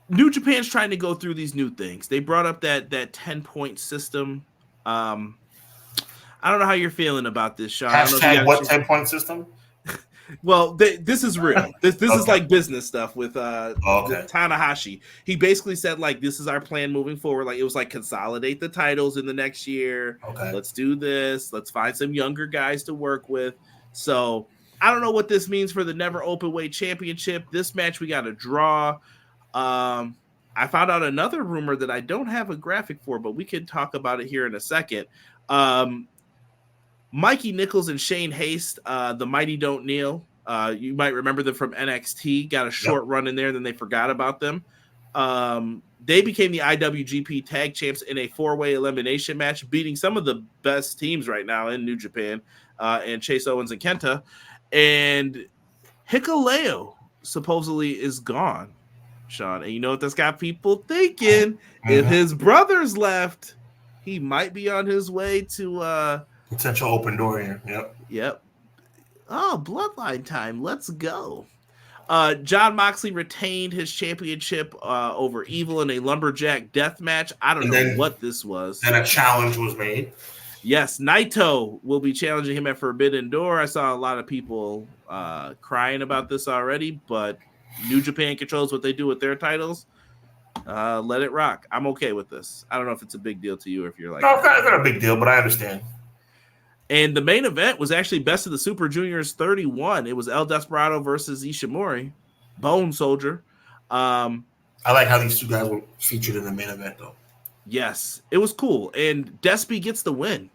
New Japan's trying to go through these new things. They brought up that 10-point system. I don't know how you're feeling about this, Sean. Hashtag what 10-point system? Well, this is real. This is like business stuff with Tanahashi. He basically said, like, this is our plan moving forward. Like, it was like consolidate the titles in the next year. Okay. Let's do this. Let's find some younger guys to work with. So I don't know what this means for the Never Openweight Championship. This match we got a draw. I found out another rumor that I don't have a graphic for, but we can talk about it here in a second. Mikey Nichols and Shane Haste, the Mighty Don't Kneel. You might remember them from NXT. Got a short run in there, then they forgot about them. They became the IWGP Tag Champs in a 4-way elimination match, beating some of the best teams right now in New Japan, and Chase Owens and Kenta. And Hikuleo supposedly is gone, Sean. And you know what that's got people thinking? If his brother's left, he might be on his way to potential open door here. Yep. Oh, bloodline time. Let's go. John Moxley retained his championship over Evil in a lumberjack death match. I don't know what this was. And a challenge was made. Yes, Naito will be challenging him at Forbidden Door. I saw a lot of people crying about this already, but New Japan controls what they do with their titles. Let it rock. I'm okay with this. I don't know if it's a big deal to you or if you're like... No, it's not a big deal, but I understand. And the main event was actually Best of the Super Juniors 31. It was El Desperado versus Ishimori, Bone Soldier. I like how these two guys were featured in the main event, though. Yes, it was cool. And Despy gets the win.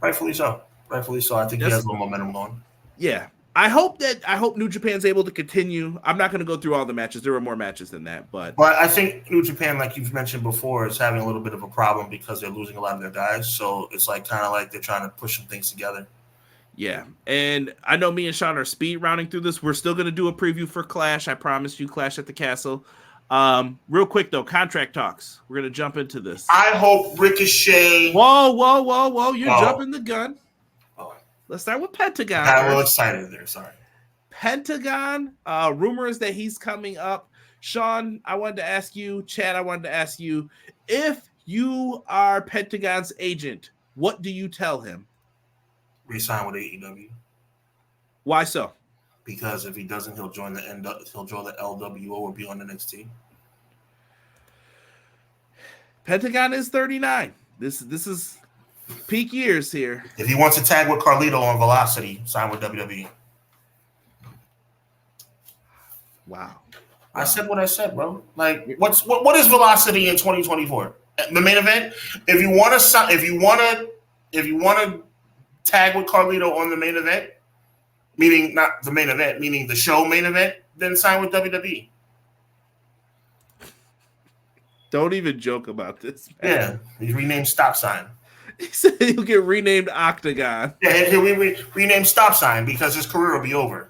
Rightfully so. I think he has a little momentum going. Yeah. I hope New Japan's able to continue. I'm not going to go through all the matches. There were more matches than that, but I think New Japan, like you've mentioned before, is having a little bit of a problem because they're losing a lot of their guys. So it's like kind of like they're trying to push some things together. Yeah, and I know me and Sean are speed rounding through this. We're still going to do a preview for Clash. I promised you Clash at the Castle. Real quick, though, contract talks. We're going to jump into this. I hope Ricochet... Whoa. You're jumping the gun. Oh. Let's start with Pentagon. I got a little excited there. Sorry. Pentagon, rumors that he's coming up. Sean, I wanted to ask you. Chad, I wanted to ask you. If you are Pentagon's agent, what do you tell him? Resign with AEW. Why so? Because if he doesn't, he'll join the LWO or be on NXT. Pentagon is 39. This is peak years here. If he wants to tag with Carlito on Velocity, sign with WWE. Wow. I said what I said, bro. Like, what is Velocity in 2024? The main event. If you want to tag with Carlito on the main event, meaning not the main event, meaning the show main event, then sign with WWE. Don't even joke about this, man. Yeah, he's renamed Stop Sign. He said he'll get renamed Octagon. Yeah, he'll be renamed Stop Sign because his career will be over.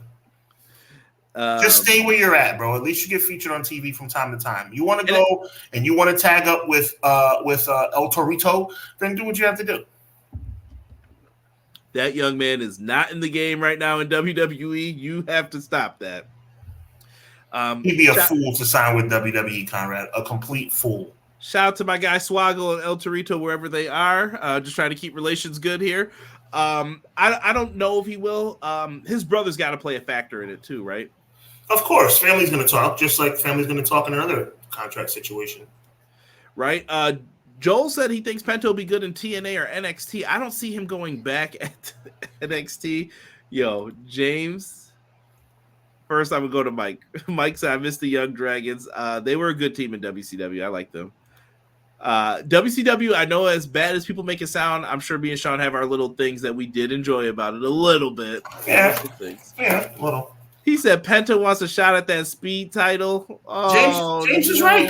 Just stay where you're at, bro. At least you get featured on TV from time to time. You want to go and you want to tag up with El Torito, then do what you have to do. That young man is not in the game right now in WWE. You have to stop that. He'd be a fool to sign with WWE, Conrad. A complete fool. Shout out to my guy Swaggle and El Torito wherever they are. Just trying to keep relations good here. I don't know if he will. His brother's got to play a factor in it too, right? Of course. Family's going to talk, just like family's going to talk in another contract situation. Right? Joel said he thinks Penta will be good in TNA or NXT. I don't see him going back at NXT. Yo, James. First, I would go to Mike. Mike said, I miss the Young Dragons. They were a good team in WCW. I like them. WCW, I know as bad as people make it sound, I'm sure me and Sean have our little things that we did enjoy about it a little bit. Yeah, a little. He said Penta wants a shot at that speed title. Oh, James is right.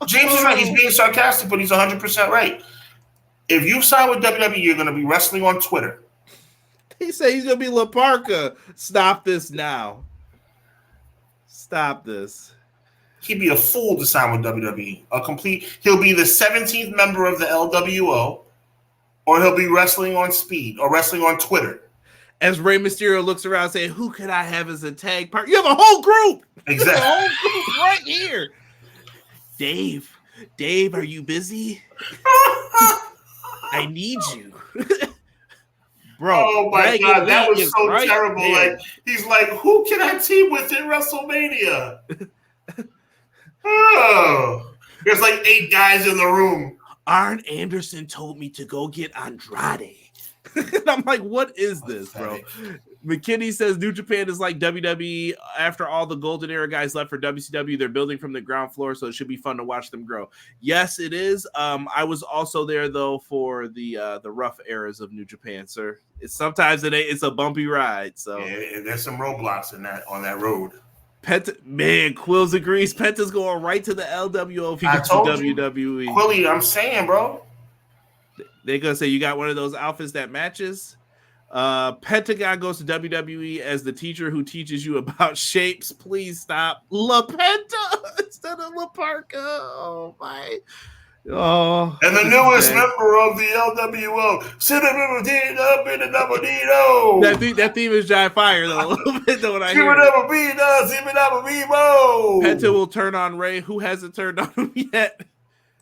James is right. He's being sarcastic, but he's 100% right. If you sign with WWE, you're going to be wrestling on Twitter. He said he's going to be La Parka. Stop this now. Stop this. He'd be a fool to sign with WWE. He'll be the 17th member of the LWO, or he'll be wrestling on Speed or wrestling on Twitter. As Rey Mysterio looks around saying, who could I have as a tag partner? You have a whole group. Exactly. A whole group right here. Dave, are you busy? I need you. Bro. Oh my God, that was so right terrible. There. Like he's like, who can I team with in WrestleMania? Oh, there's like 8 guys in the room. Arn Anderson told me to go get Andrade. And I'm like, what is this, bro? McKinney says New Japan is like WWE. After all the golden era guys left for WCW, they're building from the ground floor, so it should be fun to watch them grow. Yes, it is. I was also there though for the rough eras of New Japan, sir. It's a bumpy ride. So yeah, there's some roadblocks on that road. Quills agrees. Penta's going right to the LWO if he gets to WWE. Quilly, I'm saying, bro. They're going to say, you got one of those outfits that matches? Pentagon goes to WWE as the teacher who teaches you about shapes. Please stop. La Penta instead of La Parka. Oh, my. Oh. And the newest member of the LWO. That theme is Giant Fire, though, a little bit, though, when I hear it. Penta will turn on Ray, who hasn't turned on him yet.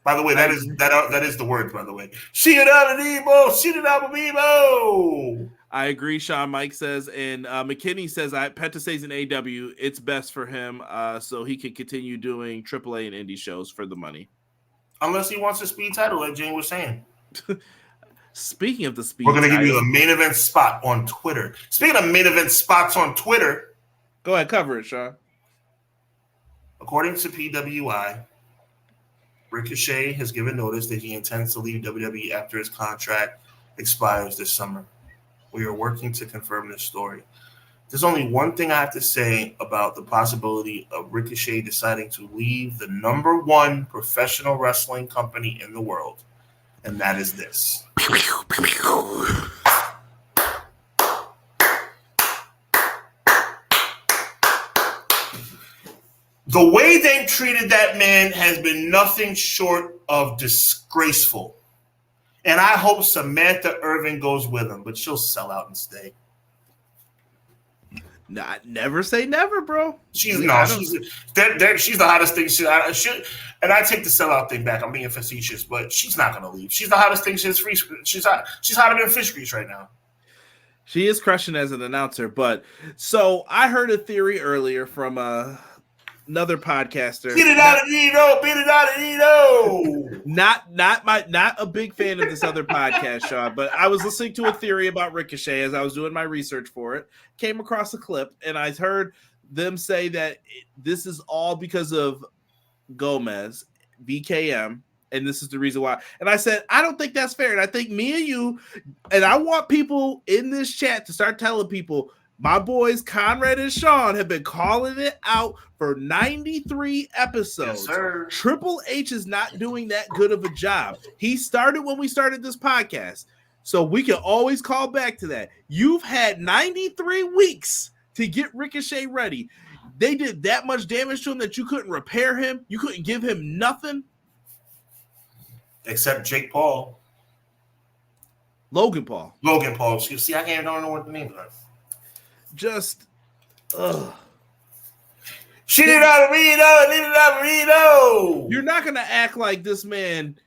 By the way, that is the word, by the way. I agree, Sean. Mike says, and McKinney says, Penta stays in AW. It's best for him so he can continue doing AAA and indie shows for the money. Unless he wants a speed title, like Jane was saying. Speaking of the speed we're going to give you a main event spot on Twitter. Speaking of main event spots on Twitter. Go ahead, cover it, Sean. According to PWI, Ricochet has given notice that he intends to leave WWE after his contract expires this summer. We are working to confirm this story. There's only one thing I have to say about the possibility of Ricochet deciding to leave the number one professional wrestling company in the world, and that is this. The way they've treated that man has been nothing short of disgraceful. And I hope Samantha Irvin goes with him, but she'll sell out and stay. Nah, never say never, bro. She's the hottest thing. And I take the sellout thing back. I'm being facetious, but she's not going to leave. She's the hottest thing since free. She's hotter than fish grease right now. She is crushing as an announcer. But so I heard a theory earlier from another podcaster. Beat it out of Nino. Beat it out of Nino. Not a big fan of this other podcast, Sean, but I was listening to a theory about Ricochet as I was doing my research for it. Came across a clip, and I heard them say that this is all because of Gomez, BKM, and this is the reason why. And I said, I don't think that's fair. And I think me and you, and I want people in this chat to start telling people, my boys Conrad and Sean have been calling it out for 93 episodes. Yes, sir. Triple H is not doing that good of a job. He started when we started this podcast. So we can always call back to that. You've had 93 weeks to get Ricochet ready. They did that much damage to him that you couldn't repair him. You couldn't give him nothing. Except Jake Paul. Logan Paul. See, I don't know what the names are. Just, She did not Reno. You're not going to act like this man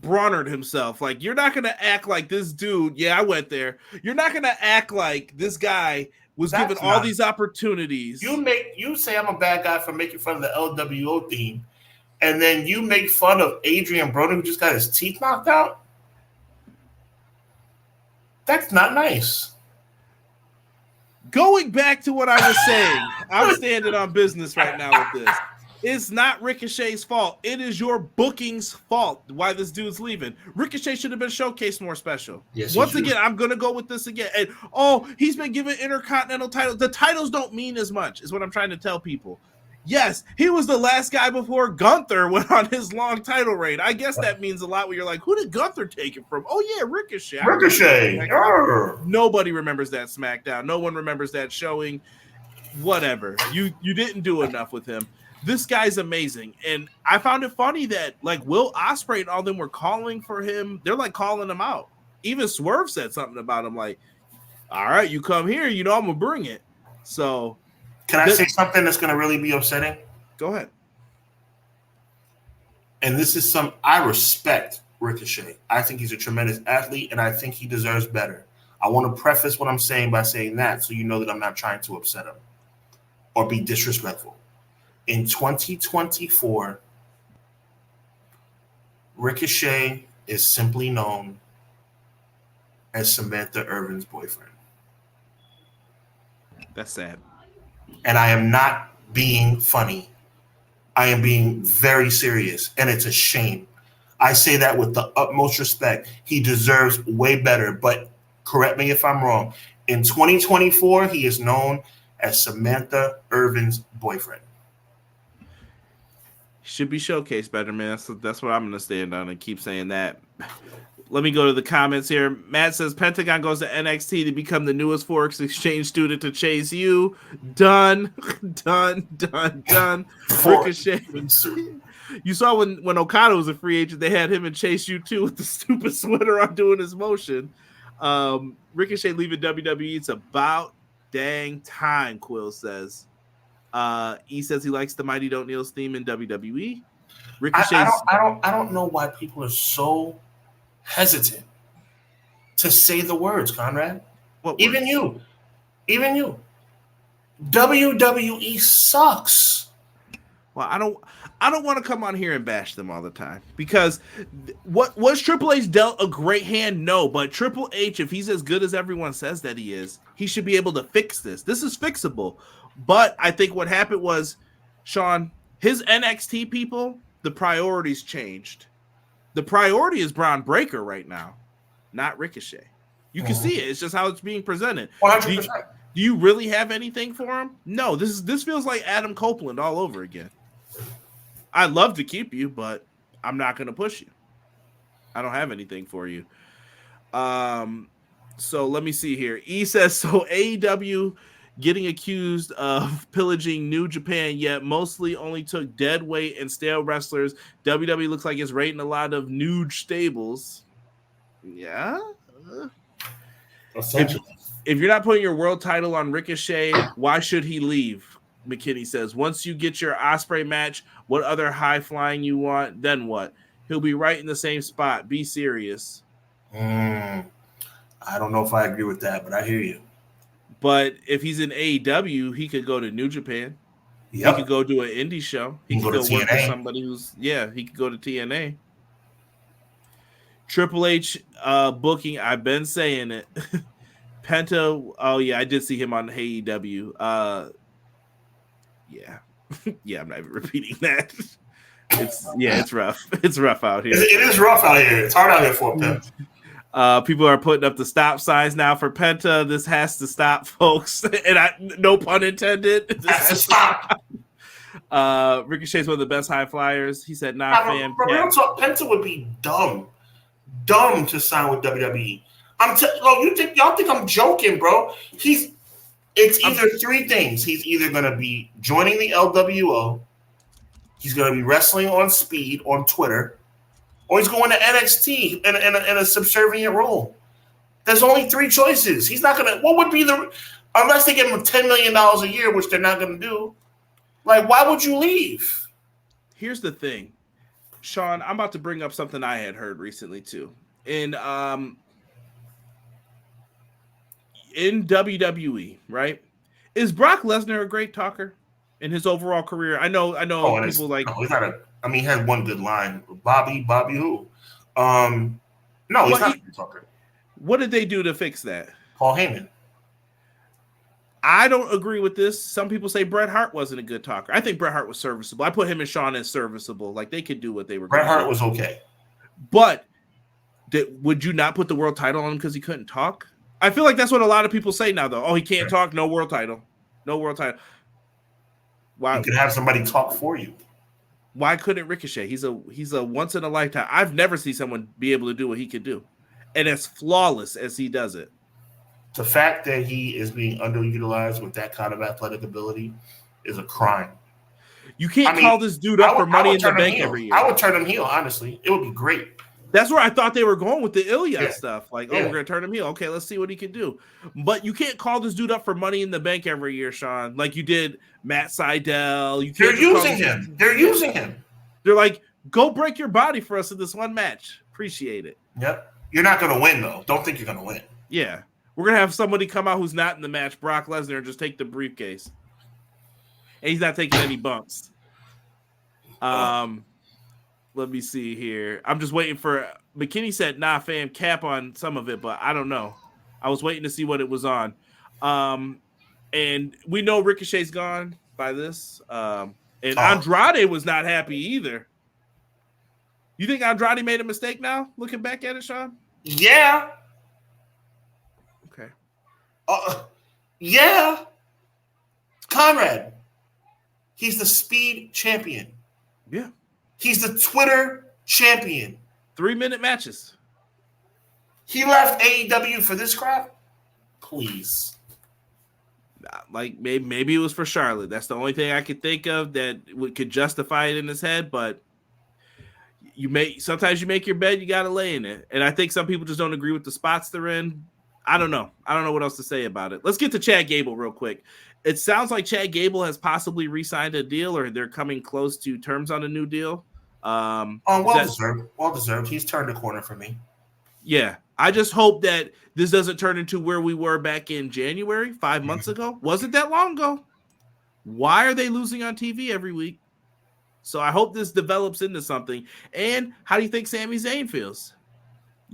Bronnered himself. Like, you're not going to act like this dude. Yeah, I went there. You're not going to act like this guy was given all these opportunities. You say I'm a bad guy for making fun of the LWO theme, and then you make fun of Adrian Broner who just got his teeth knocked out? That's not nice. Going back to what I was saying, I'm standing on business right now with this. It's not Ricochet's fault. It is your booking's fault why this dude's leaving. Ricochet should have been showcased more special. Yes, once again, I'm going to go with this again. And he's been given intercontinental titles. The titles don't mean as much, is what I'm trying to tell people. Yes, he was the last guy before Gunther went on his long title reign. I guess that means a lot when you're like, who did Gunther take it from? Oh, yeah, Ricochet. Nobody remembers that SmackDown. No one remembers that showing. Whatever. You didn't do enough with him. This guy's amazing. And I found it funny that, like, Will Ospreay and all them were calling for him. They're, like, calling him out. Even Swerve said something about him, like, all right, you come here, I'm going to bring it. So... Can I say something that's going to really be upsetting? Go ahead. And this is I respect Ricochet. I think he's a tremendous athlete, and I think he deserves better. I want to preface what I'm saying by saying that so you know that I'm not trying to upset him or be disrespectful. In 2024, Ricochet is simply known as Samantha Irvin's boyfriend. That's sad. And I am not being funny. I am being very serious, and it's a shame. I say that with the utmost respect. He deserves way better, but correct me if I'm wrong. In 2024, he is known as Samantha Irvin's boyfriend. Should be showcased better, man. That's what I'm going to stand on and keep saying that. Let me go to the comments here. Matt says Pentagon goes to NXT to become the newest Forex exchange student to chase you. Done. Ricochet. You saw when Okada was a free agent, they had him and Chase U too with the stupid sweater on doing his motion. Ricochet leaving WWE. It's about dang time, Quill says. He says he likes the Mighty Don't Kneel's theme in WWE. I don't know why people are so hesitant to say the words, Conrad. Even you. WWE sucks. Well, I don't want to come on here and bash them all the time because what was Triple H dealt a great hand? No, but Triple H, if he's as good as everyone says that he is, he should be able to fix this. This is fixable. But I think what happened was, Sean, His NXT people, the priorities changed. The priority is Braun Breaker right now, not Ricochet. You can see it. It's just how it's being presented. 100%. Do you really have anything for him? No, this feels like Adam Copeland all over again. I'd love to keep you, but I'm not going to push you. I don't have anything for you. So let me see here. E says, so AEW getting accused of pillaging New Japan, yet mostly only took dead weight and stale wrestlers. WWE looks like it's raiding a lot of nude stables. Yeah. If you're not putting your world title on Ricochet, why should he leave? McKinney says, once you get your Ospreay match, what other high flying you want? Then what? He'll be right in the same spot. Be serious. I don't know if I agree with that, but I hear you. But if he's in AEW, he could go to New Japan. Yep. He could go do an indie show. He could go work with somebody who's, he could go to TNA. Triple H booking, I've been saying it. Penta, oh yeah, I did see him on AEW. Yeah, I'm not even repeating that. It's rough. It's rough out here. It is rough out here. It's hard out here for Penta. People are putting up the stop signs now for Penta. This has to stop, folks. And no pun intended. This has to stop. Ricochet's one of the best high flyers. He said, "Nah, fam." Penta would be dumb to sign with WWE. Y'all think I'm joking, bro? It's either three things. He's either going to be joining the LWO, he's going to be wrestling on Speed on Twitter, or he's going to NXT in a subservient role. There's only three choices. He's not going to. What would be unless they give him $10 million a year, which they're not going to do? Like, why would you leave? Here's the thing, Sean. I'm about to bring up something I had heard recently too. In WWE, right? Is Brock Lesnar a great talker in his overall career? I know people like. No, he's not he had one good line. Bobby who? No, he's not a good talker. What did they do to fix that? Paul Heyman. I don't agree with this. Some people say Bret Hart wasn't a good talker. I think Bret Hart was serviceable. I put him and Shawn as serviceable. Like, they could do what they were. Bret Hart was okay. But would you not put the world title on him because he couldn't talk? I feel like that's what a lot of people say now, though. Oh, he can't talk. No world title. No world title. Why? You could have somebody talk for you. Why couldn't Ricochet? He's a once in a lifetime. I've never seen someone be able to do what he could do, and as flawless as he does it. The fact that he is being underutilized with that kind of athletic ability is a crime. You can't call this dude up for Money in the Bank every year. I would turn him heel, honestly. It would be great. That's where I thought they were going with the Ilya stuff. Like, we're going to turn him heel. Okay, let's see what he can do. But you can't call this dude up for Money in the Bank every year, Sean, like you did Matt Sydal. They're using him. They're using him. They're like, go break your body for us in this one match. Appreciate it. Yep. You're not going to win, though. Don't think you're going to win. Yeah. We're going to have somebody come out who's not in the match, Brock Lesnar, and just take the briefcase. And he's not taking any bumps. Let me see here. I'm just waiting for McKinney said, nah, fam, cap on some of it, but I don't know. I was waiting to see what it was on. And we know Ricochet's gone by this. And Andrade was not happy either. You think Andrade made a mistake now, looking back at it, Sean? Yeah. Okay. Yeah. Conrad. He's the Speed champion. Yeah. He's the Twitter champion. 3-minute matches. He left AEW for this crap? Please. Like, maybe it was for Charlotte. That's the only thing I could think of that could justify it in his head. But sometimes you make your bed, you got to lay in it. And I think some people just don't agree with the spots they're in. I don't know. I don't know what else to say about it. Let's get to Chad Gable real quick. It sounds like Chad Gable has possibly re-signed a deal, or they're coming close to terms on a new deal. Well deserved. He's turned a corner for me. Yeah. I just hope that this doesn't turn into where we were back in January, 5 months ago. Wasn't that long ago? Why are they losing on TV every week? So I hope this develops into something. And how do you think Sami Zayn feels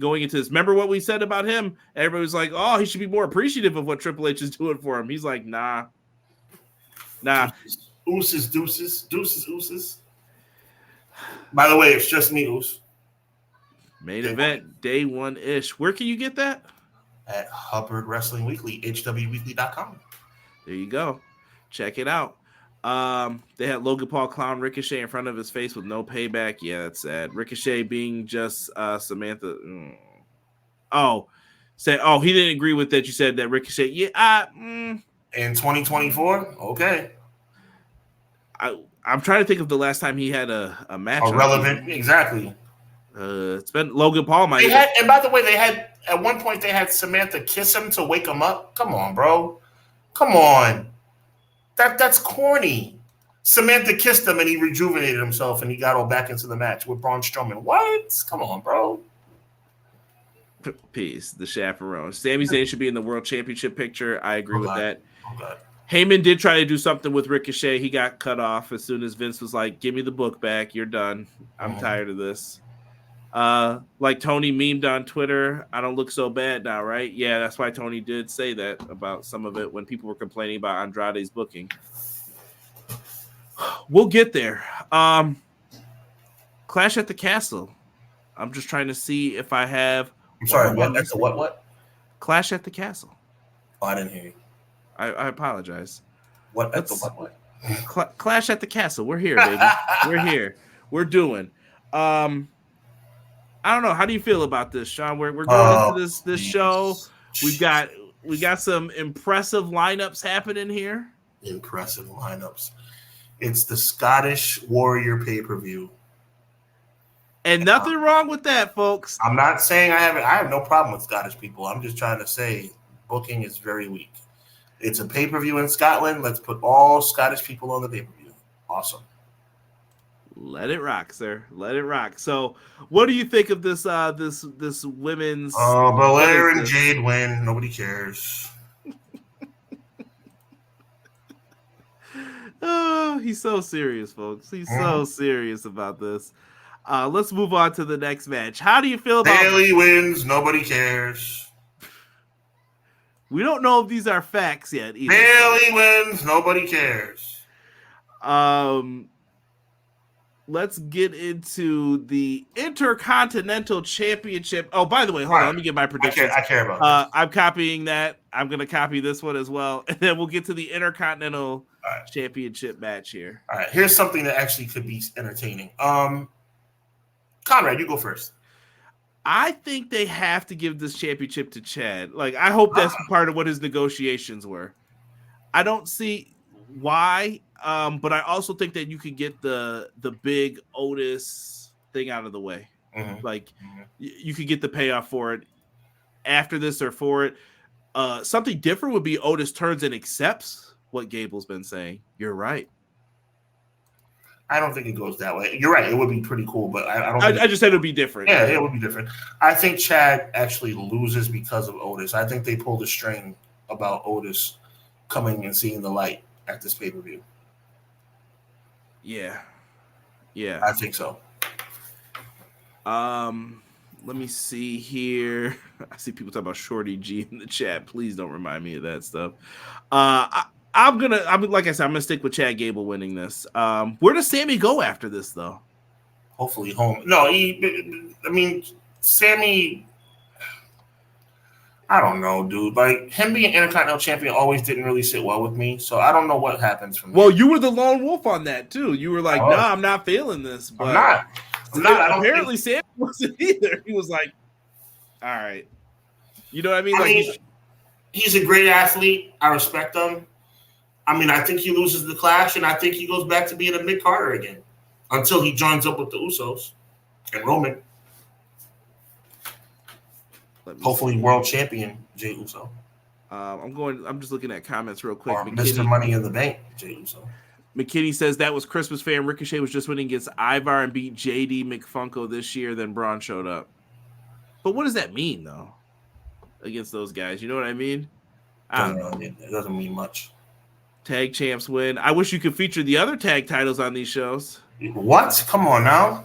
going into this? Remember what we said about him? Everybody was like, oh, he should be more appreciative of what Triple H is doing for him. He's like, nah. Ooses, deuces. By the way, it's just me, Oos. Main event, day one-ish. Where can you get that? At Hubbard Wrestling Weekly, hwweekly.com. There you go. Check it out. They had Logan Paul clown Ricochet in front of his face with no payback. Yeah, that's sad. Ricochet being just Samantha. He didn't agree with that. You said that Ricochet. Yeah, in 2024. Okay. I'm trying to think of the last time he had a match. Relevant, exactly. It's been Logan Paul. And by the way, they had at one point they had Samantha kiss him to wake him up. Come on, bro. Come on. That's corny. Samantha kissed him and he rejuvenated himself and he got all back into the match with Braun Strowman. What? Come on, bro. Peace. The chaperone. Sami Zayn should be in the World Championship picture. I agree with that. Okay. Heyman did try to do something with Ricochet. He got cut off as soon as Vince was like, "Give me the book back. You're done. I'm tired of this." Like Tony memed on Twitter, "I don't look so bad now, right?" Yeah, that's why Tony did say that about some of it when people were complaining about Andrade's booking. We'll get there. Clash at the Castle. I'm just trying to see if I have. I'm sorry. What? At the what? Clash at the Castle. Oh, I didn't hear you. I apologize. What at the what? Clash at the Castle. We're here, baby. We're here. We're doing. I don't know. How do you feel about this, Sean? We're going into this show. We got some impressive lineups happening here. Impressive lineups. It's the Scottish Warrior pay-per-view. And nothing wrong with that, folks. I'm not saying I have no problem with Scottish people. I'm just trying to say booking is very weak. It's a pay-per-view in Scotland. Let's put all Scottish people on the pay-per-view. Awesome. Let it rock, sir. Let it rock. So, what do you think of this this women's? Belair and Jade win. Nobody cares. Oh, he's so serious, folks. He's so serious about this. Let's move on to the next match. How do you feel about Bayley wins? Nobody cares. We don't know if these are facts yet either. Bayley wins. Nobody cares. Let's get into the Intercontinental Championship. Oh, by the way, hold on. Let me get my predictions. I care about this. I'm copying that. I'm going to copy this one as well. And then we'll get to the Intercontinental Championship match here. All right. Here's something that actually could be entertaining. Conrad, you go first. I think they have to give this championship to Chad. Like, I hope that's part of what his negotiations were. I don't see why, but I also think that you could get the big Otis thing out of the way. Like, you could get the payoff for it after this or for it. Something different would be Otis turns and accepts what Gable's been saying. You're right. I don't think it goes that way. You're right. It would be pretty cool, but I don't. I just said it would be different. Yeah, it would be different. I think Chad actually loses because of Otis. I think they pulled a string about Otis coming and seeing the light at this pay-per-view. Yeah. I think so. Let me see here. I see people talking about Shorty G in the chat. Please don't remind me of that stuff. I'm like I said, I'm gonna stick with Chad Gable winning this. Where does Sammy go after this, though? Hopefully home. No, Sammy. I don't know, dude. Like, him being Intercontinental Champion always didn't really sit well with me, so I don't know what happens from there. Well, you were the lone wolf on that too. You were like, "Nah, I'm not feeling this." But I'm not. Apparently, Sammy wasn't either. He was like, "All right," you know what I mean? He's a great athlete. I respect him. I think he loses the Clash, and I think he goes back to being a mid-carder again until he joins up with the Usos and Roman. Hopefully, world champion Jey Uso. I'm just looking at comments real quick. Or Mr. Money in the Bank, Jey Uso. McKinney says that was Christmas fan. Ricochet was just winning against Ivar and beat JD McFunko this year. Then Braun showed up. But what does that mean, though? Against those guys, you know what I mean? I don't know. It doesn't mean much. Tag champs win. I wish you could feature the other tag titles on these shows. What? Come on now.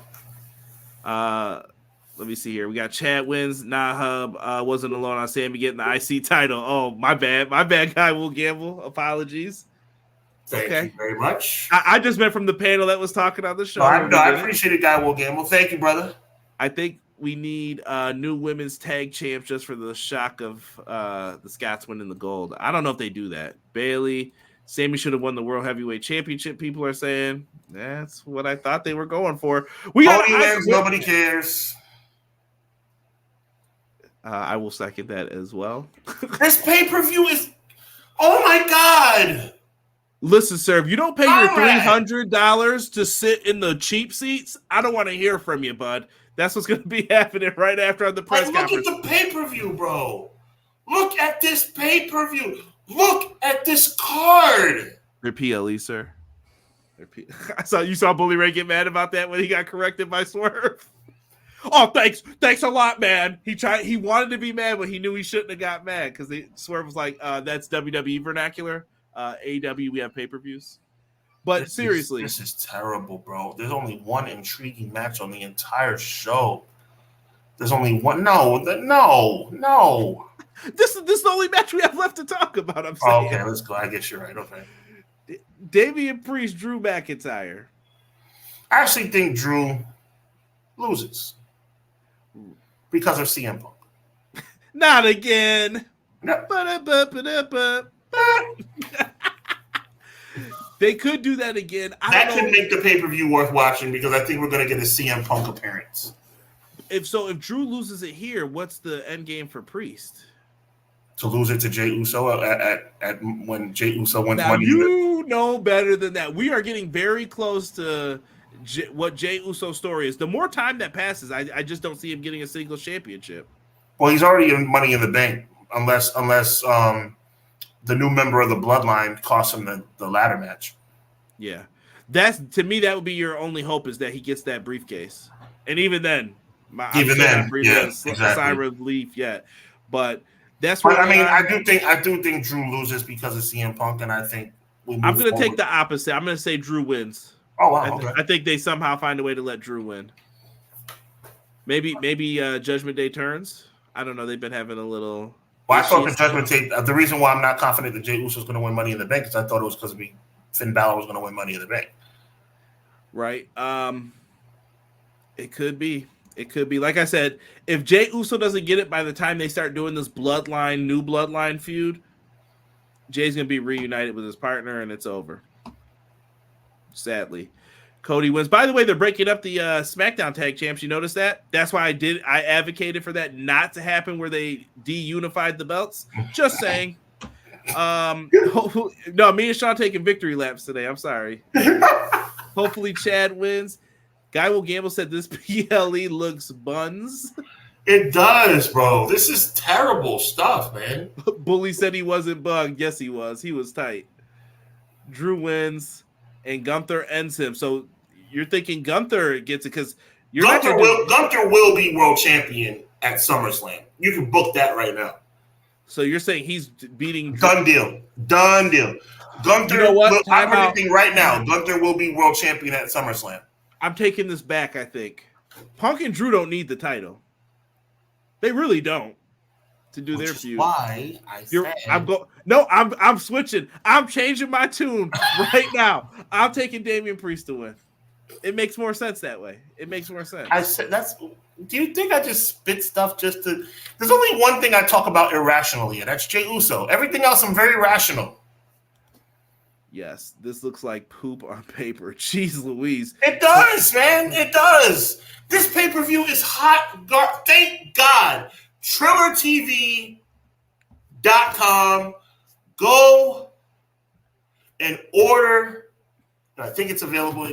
Let me see here. We got Chad wins. Hub wasn't alone on Sammy getting the IC title. Oh, my bad. My bad, guy. Will Gamble. Apologies. Thank you very much. I just meant from the panel that was talking on the show. I appreciate it, Guy Will Gamble. Thank you, brother. I think we need new women's tag champs just for the shock of the Scots winning the gold. I don't know if they do that. Bailey, Sammy should have won the World Heavyweight Championship, people are saying. That's what I thought they were going for. Cody wins, nobody cares. I will second that as well. This pay-per-view is... Oh, my God. Listen, sir, if you don't pay your $300 to sit in the cheap seats, I don't want to hear from you, bud. That's what's going to be happening right after the press conference. Look at the pay-per-view, bro. Look at this pay-per-view. Look at this card. They're PLE, sir. You saw Bully Ray get mad about that when he got corrected by Swerve. Oh, thanks a lot, man. He wanted to be mad, but he knew he shouldn't have got mad because Swerve was like, "That's WWE vernacular. AEW, we have pay-per-views." But seriously, this is terrible, bro. There's only one intriguing match on the entire show. There's only one. No. This is the only match we have left to talk about. I'm saying. Okay, let's go. I guess you're right. Okay. Damian Priest, Drew McIntyre. I actually think Drew loses because of CM Punk. Not again. No. They could do that again. That could make the pay-per-view worth watching because I think we're going to get a CM Punk appearance. If Drew loses it here, what's the end game for Priest? To lose it to Jey Uso at when Jey Uso wins money. You know better than that. We are getting very close to what Jey Uso's story is. The more time that passes, I just don't see him getting a single championship. Well, he's already in Money in the Bank, unless the new member of the Bloodline costs him the ladder match. Yeah, to me that would be your only hope is that he gets that briefcase, and even then, exactly. Sign relief yet, but. That's what I do think Drew loses because of CM Punk, and I think I'm going to take the opposite. I'm going to say Drew wins. Oh wow! I think they somehow find a way to let Drew win. Maybe Judgment Day turns. I don't know. They've been having a little. Well, I thought the Judgment Day. The reason why I'm not confident that Jey Uso is going to win Money in the Bank is I thought it was because Finn Balor was going to win Money in the Bank. Right. It could be. It could be. Like I said, if Jey Uso doesn't get it by the time they start doing this new bloodline feud, Jay's going to be reunited with his partner, and it's over. Sadly. Cody wins. By the way, they're breaking up the SmackDown Tag Champs. You notice that? That's why I advocated for that not to happen where they de-unified the belts. Just saying. No, me and Sean taking victory laps today. I'm sorry. Hopefully Chad wins. Guy Will Gamble said this PLE looks buns. It does, bro. This is terrible stuff, man. Bully said he wasn't bugged. Yes, he was. He was tight. Drew wins, and Gunther ends him. So you're thinking Gunther gets it because Gunther will be world champion at SummerSlam. You can book that right now. So you're saying he's beating Drew. Done deal. Gunther, you know what? I'm predicting right now, Gunther will be world champion at SummerSlam. I'm taking this back, I think. Punk and Drew don't need the title. They really don't to do their feud. Why I'm switching. I'm changing my tune right now. I'm taking Damian Priest to win. It makes more sense that way. It makes more sense. Do you think I just spit stuff just to... There's only one thing I talk about irrationally, and that's Jey Uso. Everything else, I'm very rational. Yes, this looks like poop on paper. Jeez Louise. It does, man. It does. This pay-per-view is hot. Thank God. TrillerTV.com. Go and order. I think it's available.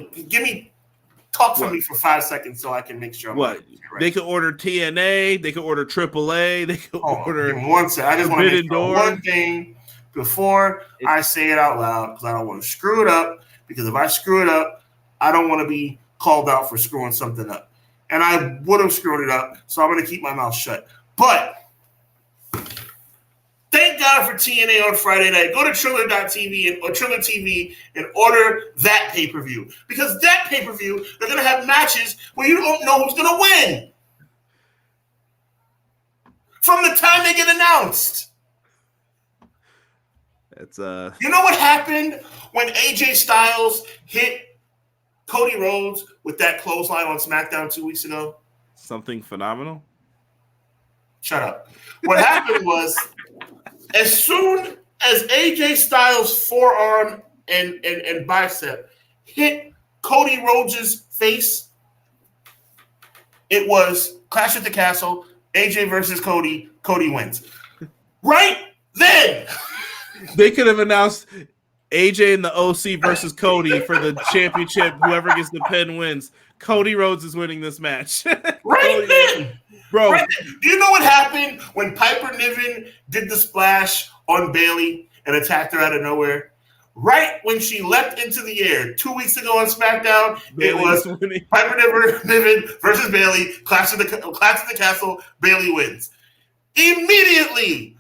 Talk for me for 5 seconds so I can make sure. Right. They could order TNA. They could order AAA. They could order. Give me one second. I just want to make sure one thing before I say it out loud because I don't want to screw it up. Because if I screw it up, I don't want to be called out for screwing something up. And I would have screwed it up, so I'm going to keep my mouth shut. But thank God for TNA on Friday night. Go to Triller.tv or Triller TV and order that pay-per-view. Because that pay-per-view, they're going to have matches where you don't know who's going to win. From the time they get announced. It's You know what happened when AJ Styles hit Cody Rhodes with that clothesline on SmackDown 2 weeks ago? something phenomenal. Shut up. What happened was, as soon as AJ Styles' forearm and bicep hit Cody Rhodes' face, it was Clash at the Castle, AJ versus Cody. Cody wins. Right then. They could have announced AJ and the OC versus Cody for the championship. Whoever gets the pin wins. Cody Rhodes is winning this match. Right then. Bro. Right then. Do you know what happened when Piper Niven did the splash on Bayley and attacked her out of nowhere? Right when she leapt into the air 2 weeks ago on SmackDown, Bayley, it was Piper Niven versus Bayley, Clash of the Castle, Bayley wins. Immediately,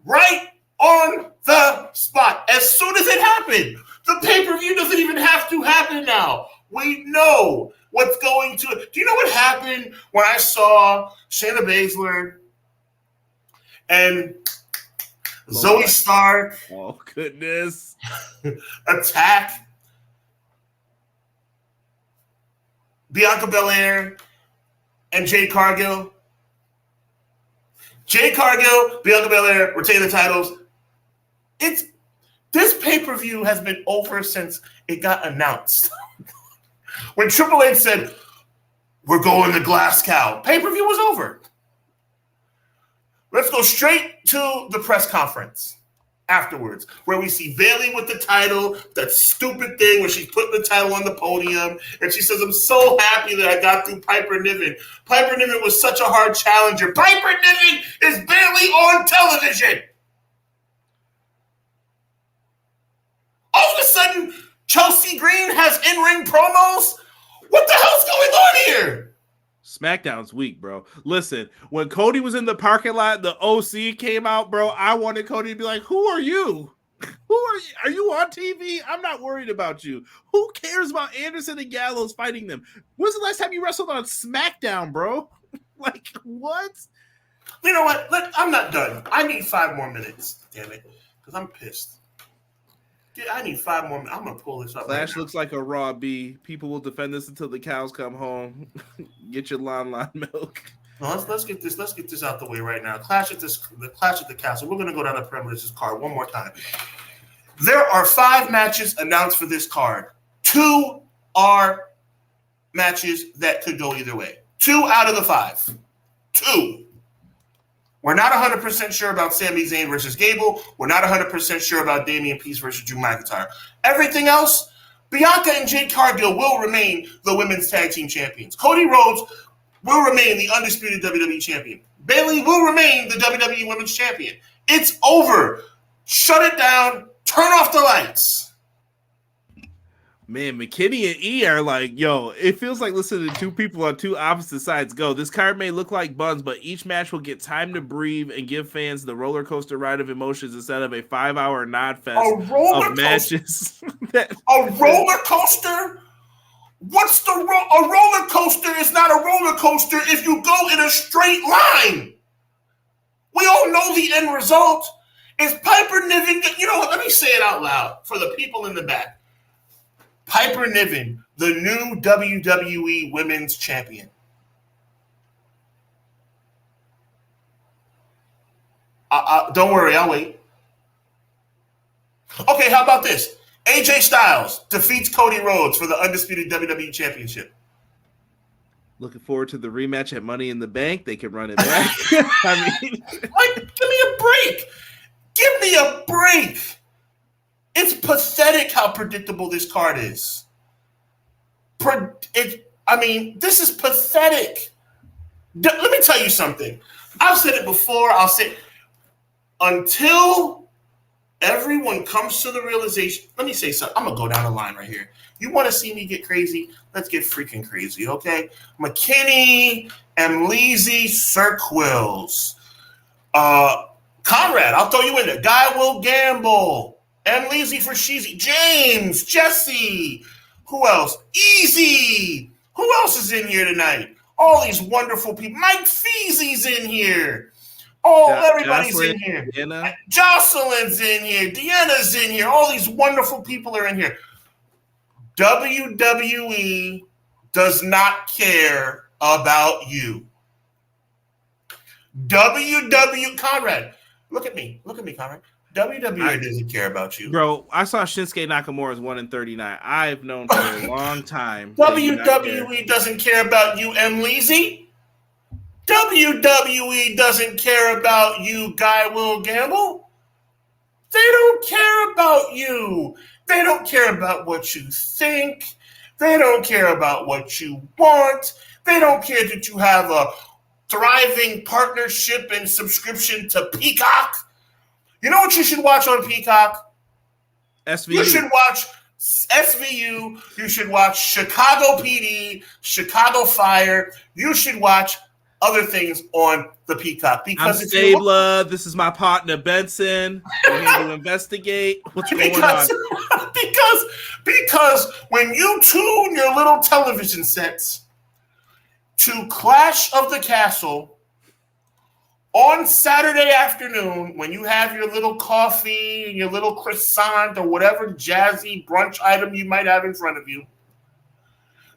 right on the spot, as soon as it happened. The pay-per-view doesn't even have to happen now. We know what's going to. Do you know what happened when I saw Shayna Baszler and Zoe Stark? Oh, goodness. Attack Bianca Belair and Jade Cargill. Jade Cargill, Bianca Belair retain the titles. This pay-per-view has been over since it got announced. When Triple H said, we're going to Glass Cow, pay-per-view was over. Let's go straight to the press conference afterwards, where we see Bayley with the title, that stupid thing where she's putting the title on the podium, and she says, I'm so happy that I got through Piper Niven. Piper Niven was such a hard challenger. Piper Niven is barely on television. All of a sudden, Chelsea Green has in-ring promos? What the hell's going on here? SmackDown's weak, bro. Listen, when Cody was in the parking lot, the OC came out, bro. I wanted Cody to be like, who are you? Who are you? Are you on TV? I'm not worried about you. Who cares about Anderson and Gallows fighting them? When's the last time you wrestled on SmackDown, bro? Like, what? You know what? I'm not done. I need 5 more minutes, damn it, because I'm pissed. Yeah, I need 5 more minutes. I'm going to pull this up. Clash right looks like a raw B. People will defend this until the cows come home. Get your Lon milk. No, let's get this out the way right now. The Clash at the Castle. We're going to go down the perimeter card one more time. There are 5 matches announced for this card. 2 are matches that could go either way. 2 out of the 5. 2. We're not 100% sure about Sami Zayn versus Gable. We're not 100% sure about Damian Priest versus Drew McIntyre. Everything else, Bianca and Jade Cargill will remain the women's tag team champions. Cody Rhodes will remain the undisputed WWE champion. Bayley will remain the WWE women's champion. It's over. Shut it down. Turn off the lights. Man, McKinney and E are like, yo, it feels like listening to 2 people on 2 opposite sides go. This card may look like buns, but each match will get time to breathe and give fans the roller coaster ride of emotions instead of a 5-hour nod fest of matches. A roller coaster? What's a roller coaster is not a roller coaster if you go in a straight line. We all know the end result. Is Piper Niven, you know what, let me say it out loud for the people in the back. Piper Niven, the new WWE Women's Champion. Don't worry, I'll wait. Okay, how about this? AJ Styles defeats Cody Rhodes for the undisputed WWE Championship. Looking forward to the rematch at Money in the Bank. They can run it back. I mean, like, give me a break. Give me a break. It's pathetic how predictable this card is. This is pathetic. Let me tell you something. I've said it before. I'll say it. Until everyone comes to the realization. Let me say something. I'm going to go down the line right here. You want to see me get crazy? Let's get freaking crazy, okay? McKinney, Mleezy, Sir Quills. Conrad, I'll throw you in there. Guy Will Gamble. Mleezy for Sheezy. James, Jesse. Who else? Easy. Who else is in here tonight? All these wonderful people. Mike Feezy's in here. Oh, everybody's in here. Deanna. Jocelyn's in here. Deanna's in here. All these wonderful people are in here. WWE does not care about you. Conrad, look at me, Conrad. WWE doesn't care about you. Bro, I saw Shinsuke Nakamura's 1-39. I've known for a long time. WWE doesn't care about you, M. Leezy. WWE doesn't care about you, Guy Will Gamble. They don't care about you. They don't care about what you think. They don't care about what you want. They don't care that you have a thriving partnership and subscription to Peacock. You know what you should watch on Peacock? SVU. You should watch SVU. You should watch Chicago PD, Chicago Fire. You should watch other things on the Peacock. Because I'm Stabler. This is my partner, Benson. We're here to investigate what's going on. Because when you tune your little television sets to Clash of the Castle on Saturday afternoon, when you have your little coffee and your little croissant or whatever jazzy brunch item you might have in front of you,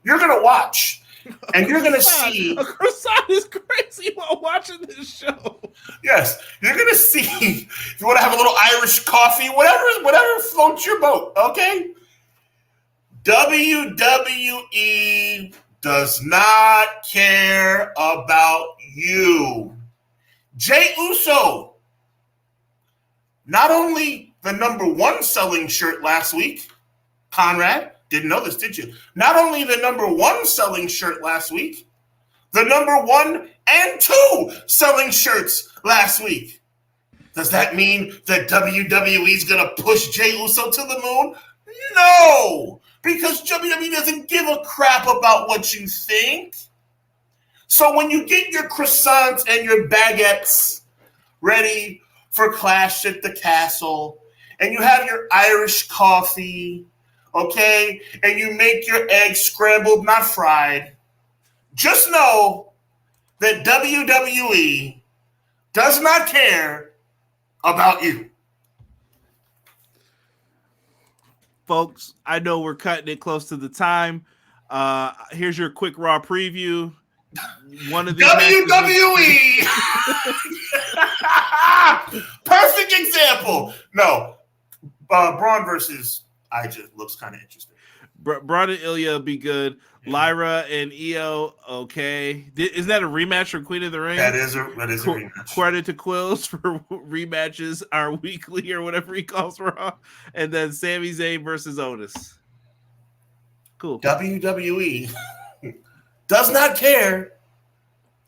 you're going to watch. And you're going to see... A croissant is crazy while watching this show. Yes. You're going to see... If you want to have a little Irish coffee, whatever floats your boat, okay? WWE does not care about you. Jey Uso, not only the number one selling shirt last week, Conrad, didn't know this, did you? Not only the number one selling shirt last week, the number 1 and 2 selling shirts last week. Does that mean that WWE is going to push Jey Uso to the moon? No, because WWE doesn't give a crap about what you think. So when you get your croissants and your baguettes ready for Clash at the Castle, and you have your Irish coffee, okay, and you make your eggs scrambled, not fried, just know that WWE does not care about you. Folks, I know we're cutting it close to the time. Here's your quick Raw preview. One of these WWE. Perfect example. No, Braun versus Ija looks kind of interesting. Braun and Ilya will be good. Lyra and Io, okay. Isn't that a rematch for Queen of the Ring? That is a rematch. Credit to Quills for rematches are weekly or whatever he calls Raw. And then Sami Zayn versus Otis. Cool. WWE does not care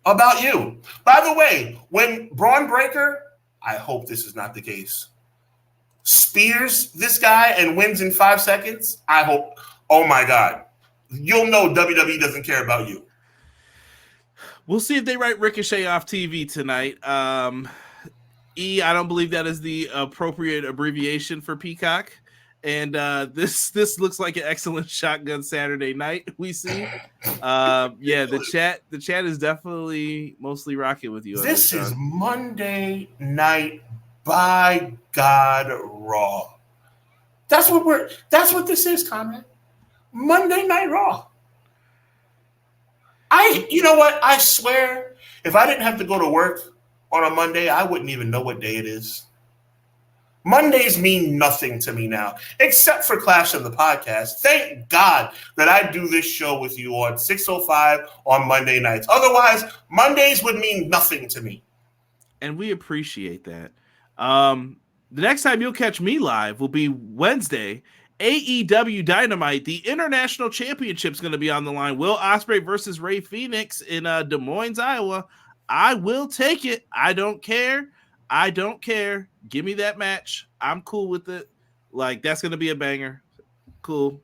about you. By the way, when Braun Breaker, I hope this is not the case, spears this guy and wins in 5 seconds, I hope, oh my God, you'll know WWE doesn't care about you. We'll see if they write Ricochet off TV tonight. I don't believe that is the appropriate abbreviation for Peacock. And this looks like an excellent Shotgun Saturday night. We see, the chat is definitely mostly rocking with you. This is Monday Night by God Raw. That's what this is, Conrad. Monday Night Raw. You know what? I swear, if I didn't have to go to work on a Monday, I wouldn't even know what day it is. Mondays mean nothing to me now, except for Clash of the Podcast. Thank God that I do this show with you on 6:05 on Monday nights. Otherwise, Mondays would mean nothing to me. And we appreciate that. The next time you'll catch me live will be Wednesday. AEW Dynamite, the International Championship is going to be on the line. Will Ospreay versus Rey Fenix in Des Moines, Iowa. I will take it. I don't care. Give me that match. I'm cool with it. Like, that's going to be a banger. Cool.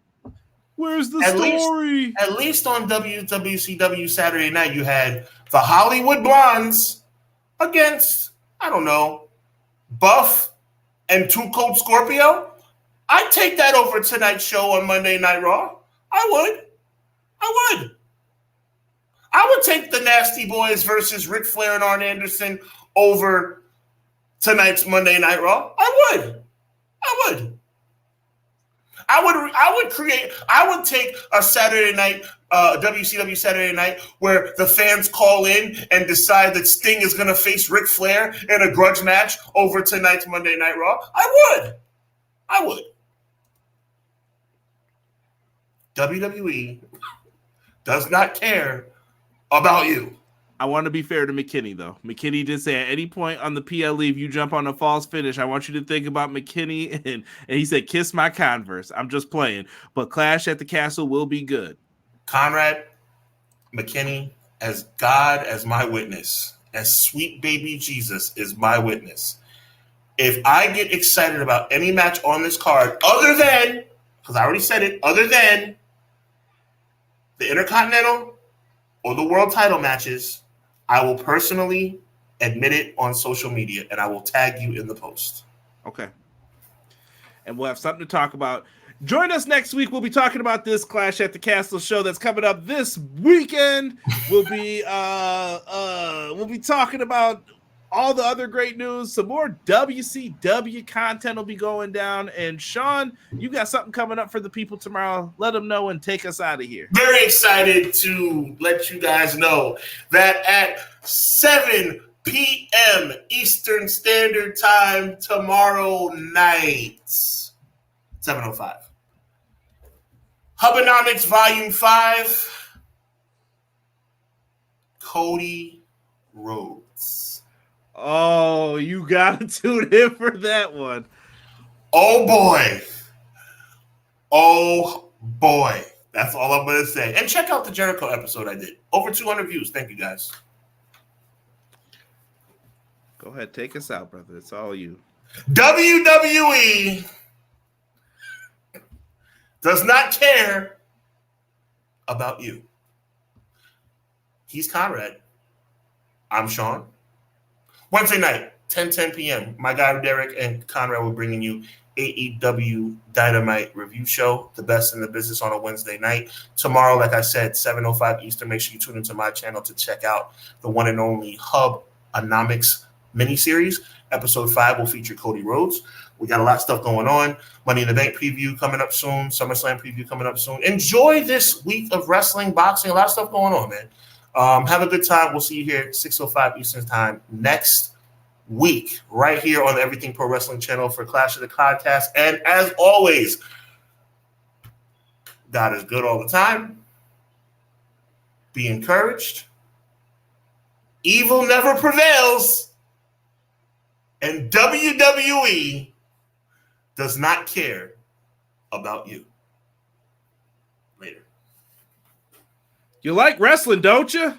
Where's the story? At least on WCW Saturday night, you had the Hollywood Blondes against, I don't know, Buff and Two Cold Scorpio. I'd take that over tonight's show on Monday Night Raw. I would take the Nasty Boys versus Ric Flair and Arn Anderson over tonight's Monday Night Raw? I would. I would take a Saturday night, WCW Saturday night, where the fans call in and decide that Sting is going to face Ric Flair in a grudge match over tonight's Monday Night Raw. I would. WWE does not care about you. I want to be fair to McKinney, though. McKinney did say at any point on the PLE, if you jump on a false finish, I want you to think about McKinney. And he said, kiss my Converse. I'm just playing. But Clash at the Castle will be good. Conrad, McKinney, as God as my witness, as sweet baby Jesus is my witness. If I get excited about any match on this card, other than, because I already said it, other than the Intercontinental or the World title matches, I will personally admit it on social media, and I will tag you in the post. Okay. And we'll have something to talk about. Join us next week. We'll be talking about this Clash at the Castle show that's coming up this weekend. We'll be talking about all the other great news. Some more WCW content will be going down. And Sean, you got something coming up for the people tomorrow. Let them know and take us out of here. Very excited to let you guys know that at 7 p.m. Eastern Standard Time tomorrow night, 7:05. Hubbonomics Volume 5, Cody Rhodes. Oh, you got to tune in for that one. Oh, boy. That's all I'm going to say. And check out the Jericho episode I did. Over 200 views. Thank you, guys. Go ahead. Take us out, brother. It's all you. WWE does not care about you. He's Conrad. I'm Sean. Wednesday night, 10 p.m. My guy Derek and Conrad will bringing you AEW Dynamite review show, the best in the business on a Wednesday night. Tomorrow, like I said, 7:05 Eastern. Make sure you tune into my channel to check out the one and only Hubbonomics miniseries. Episode 5 will feature Cody Rhodes. We got a lot of stuff going on. Money in the Bank preview coming up soon. SummerSlam preview coming up soon. Enjoy this week of wrestling, boxing, a lot of stuff going on, man. Have a good time. We'll see you here at 6:05 Eastern Time next week, right here on the Everything Pro Wrestling channel for Clash of the Podcast. And as always, God is good all the time. Be encouraged. Evil never prevails. And WWE does not care about you. Later. You like wrestling, don't you?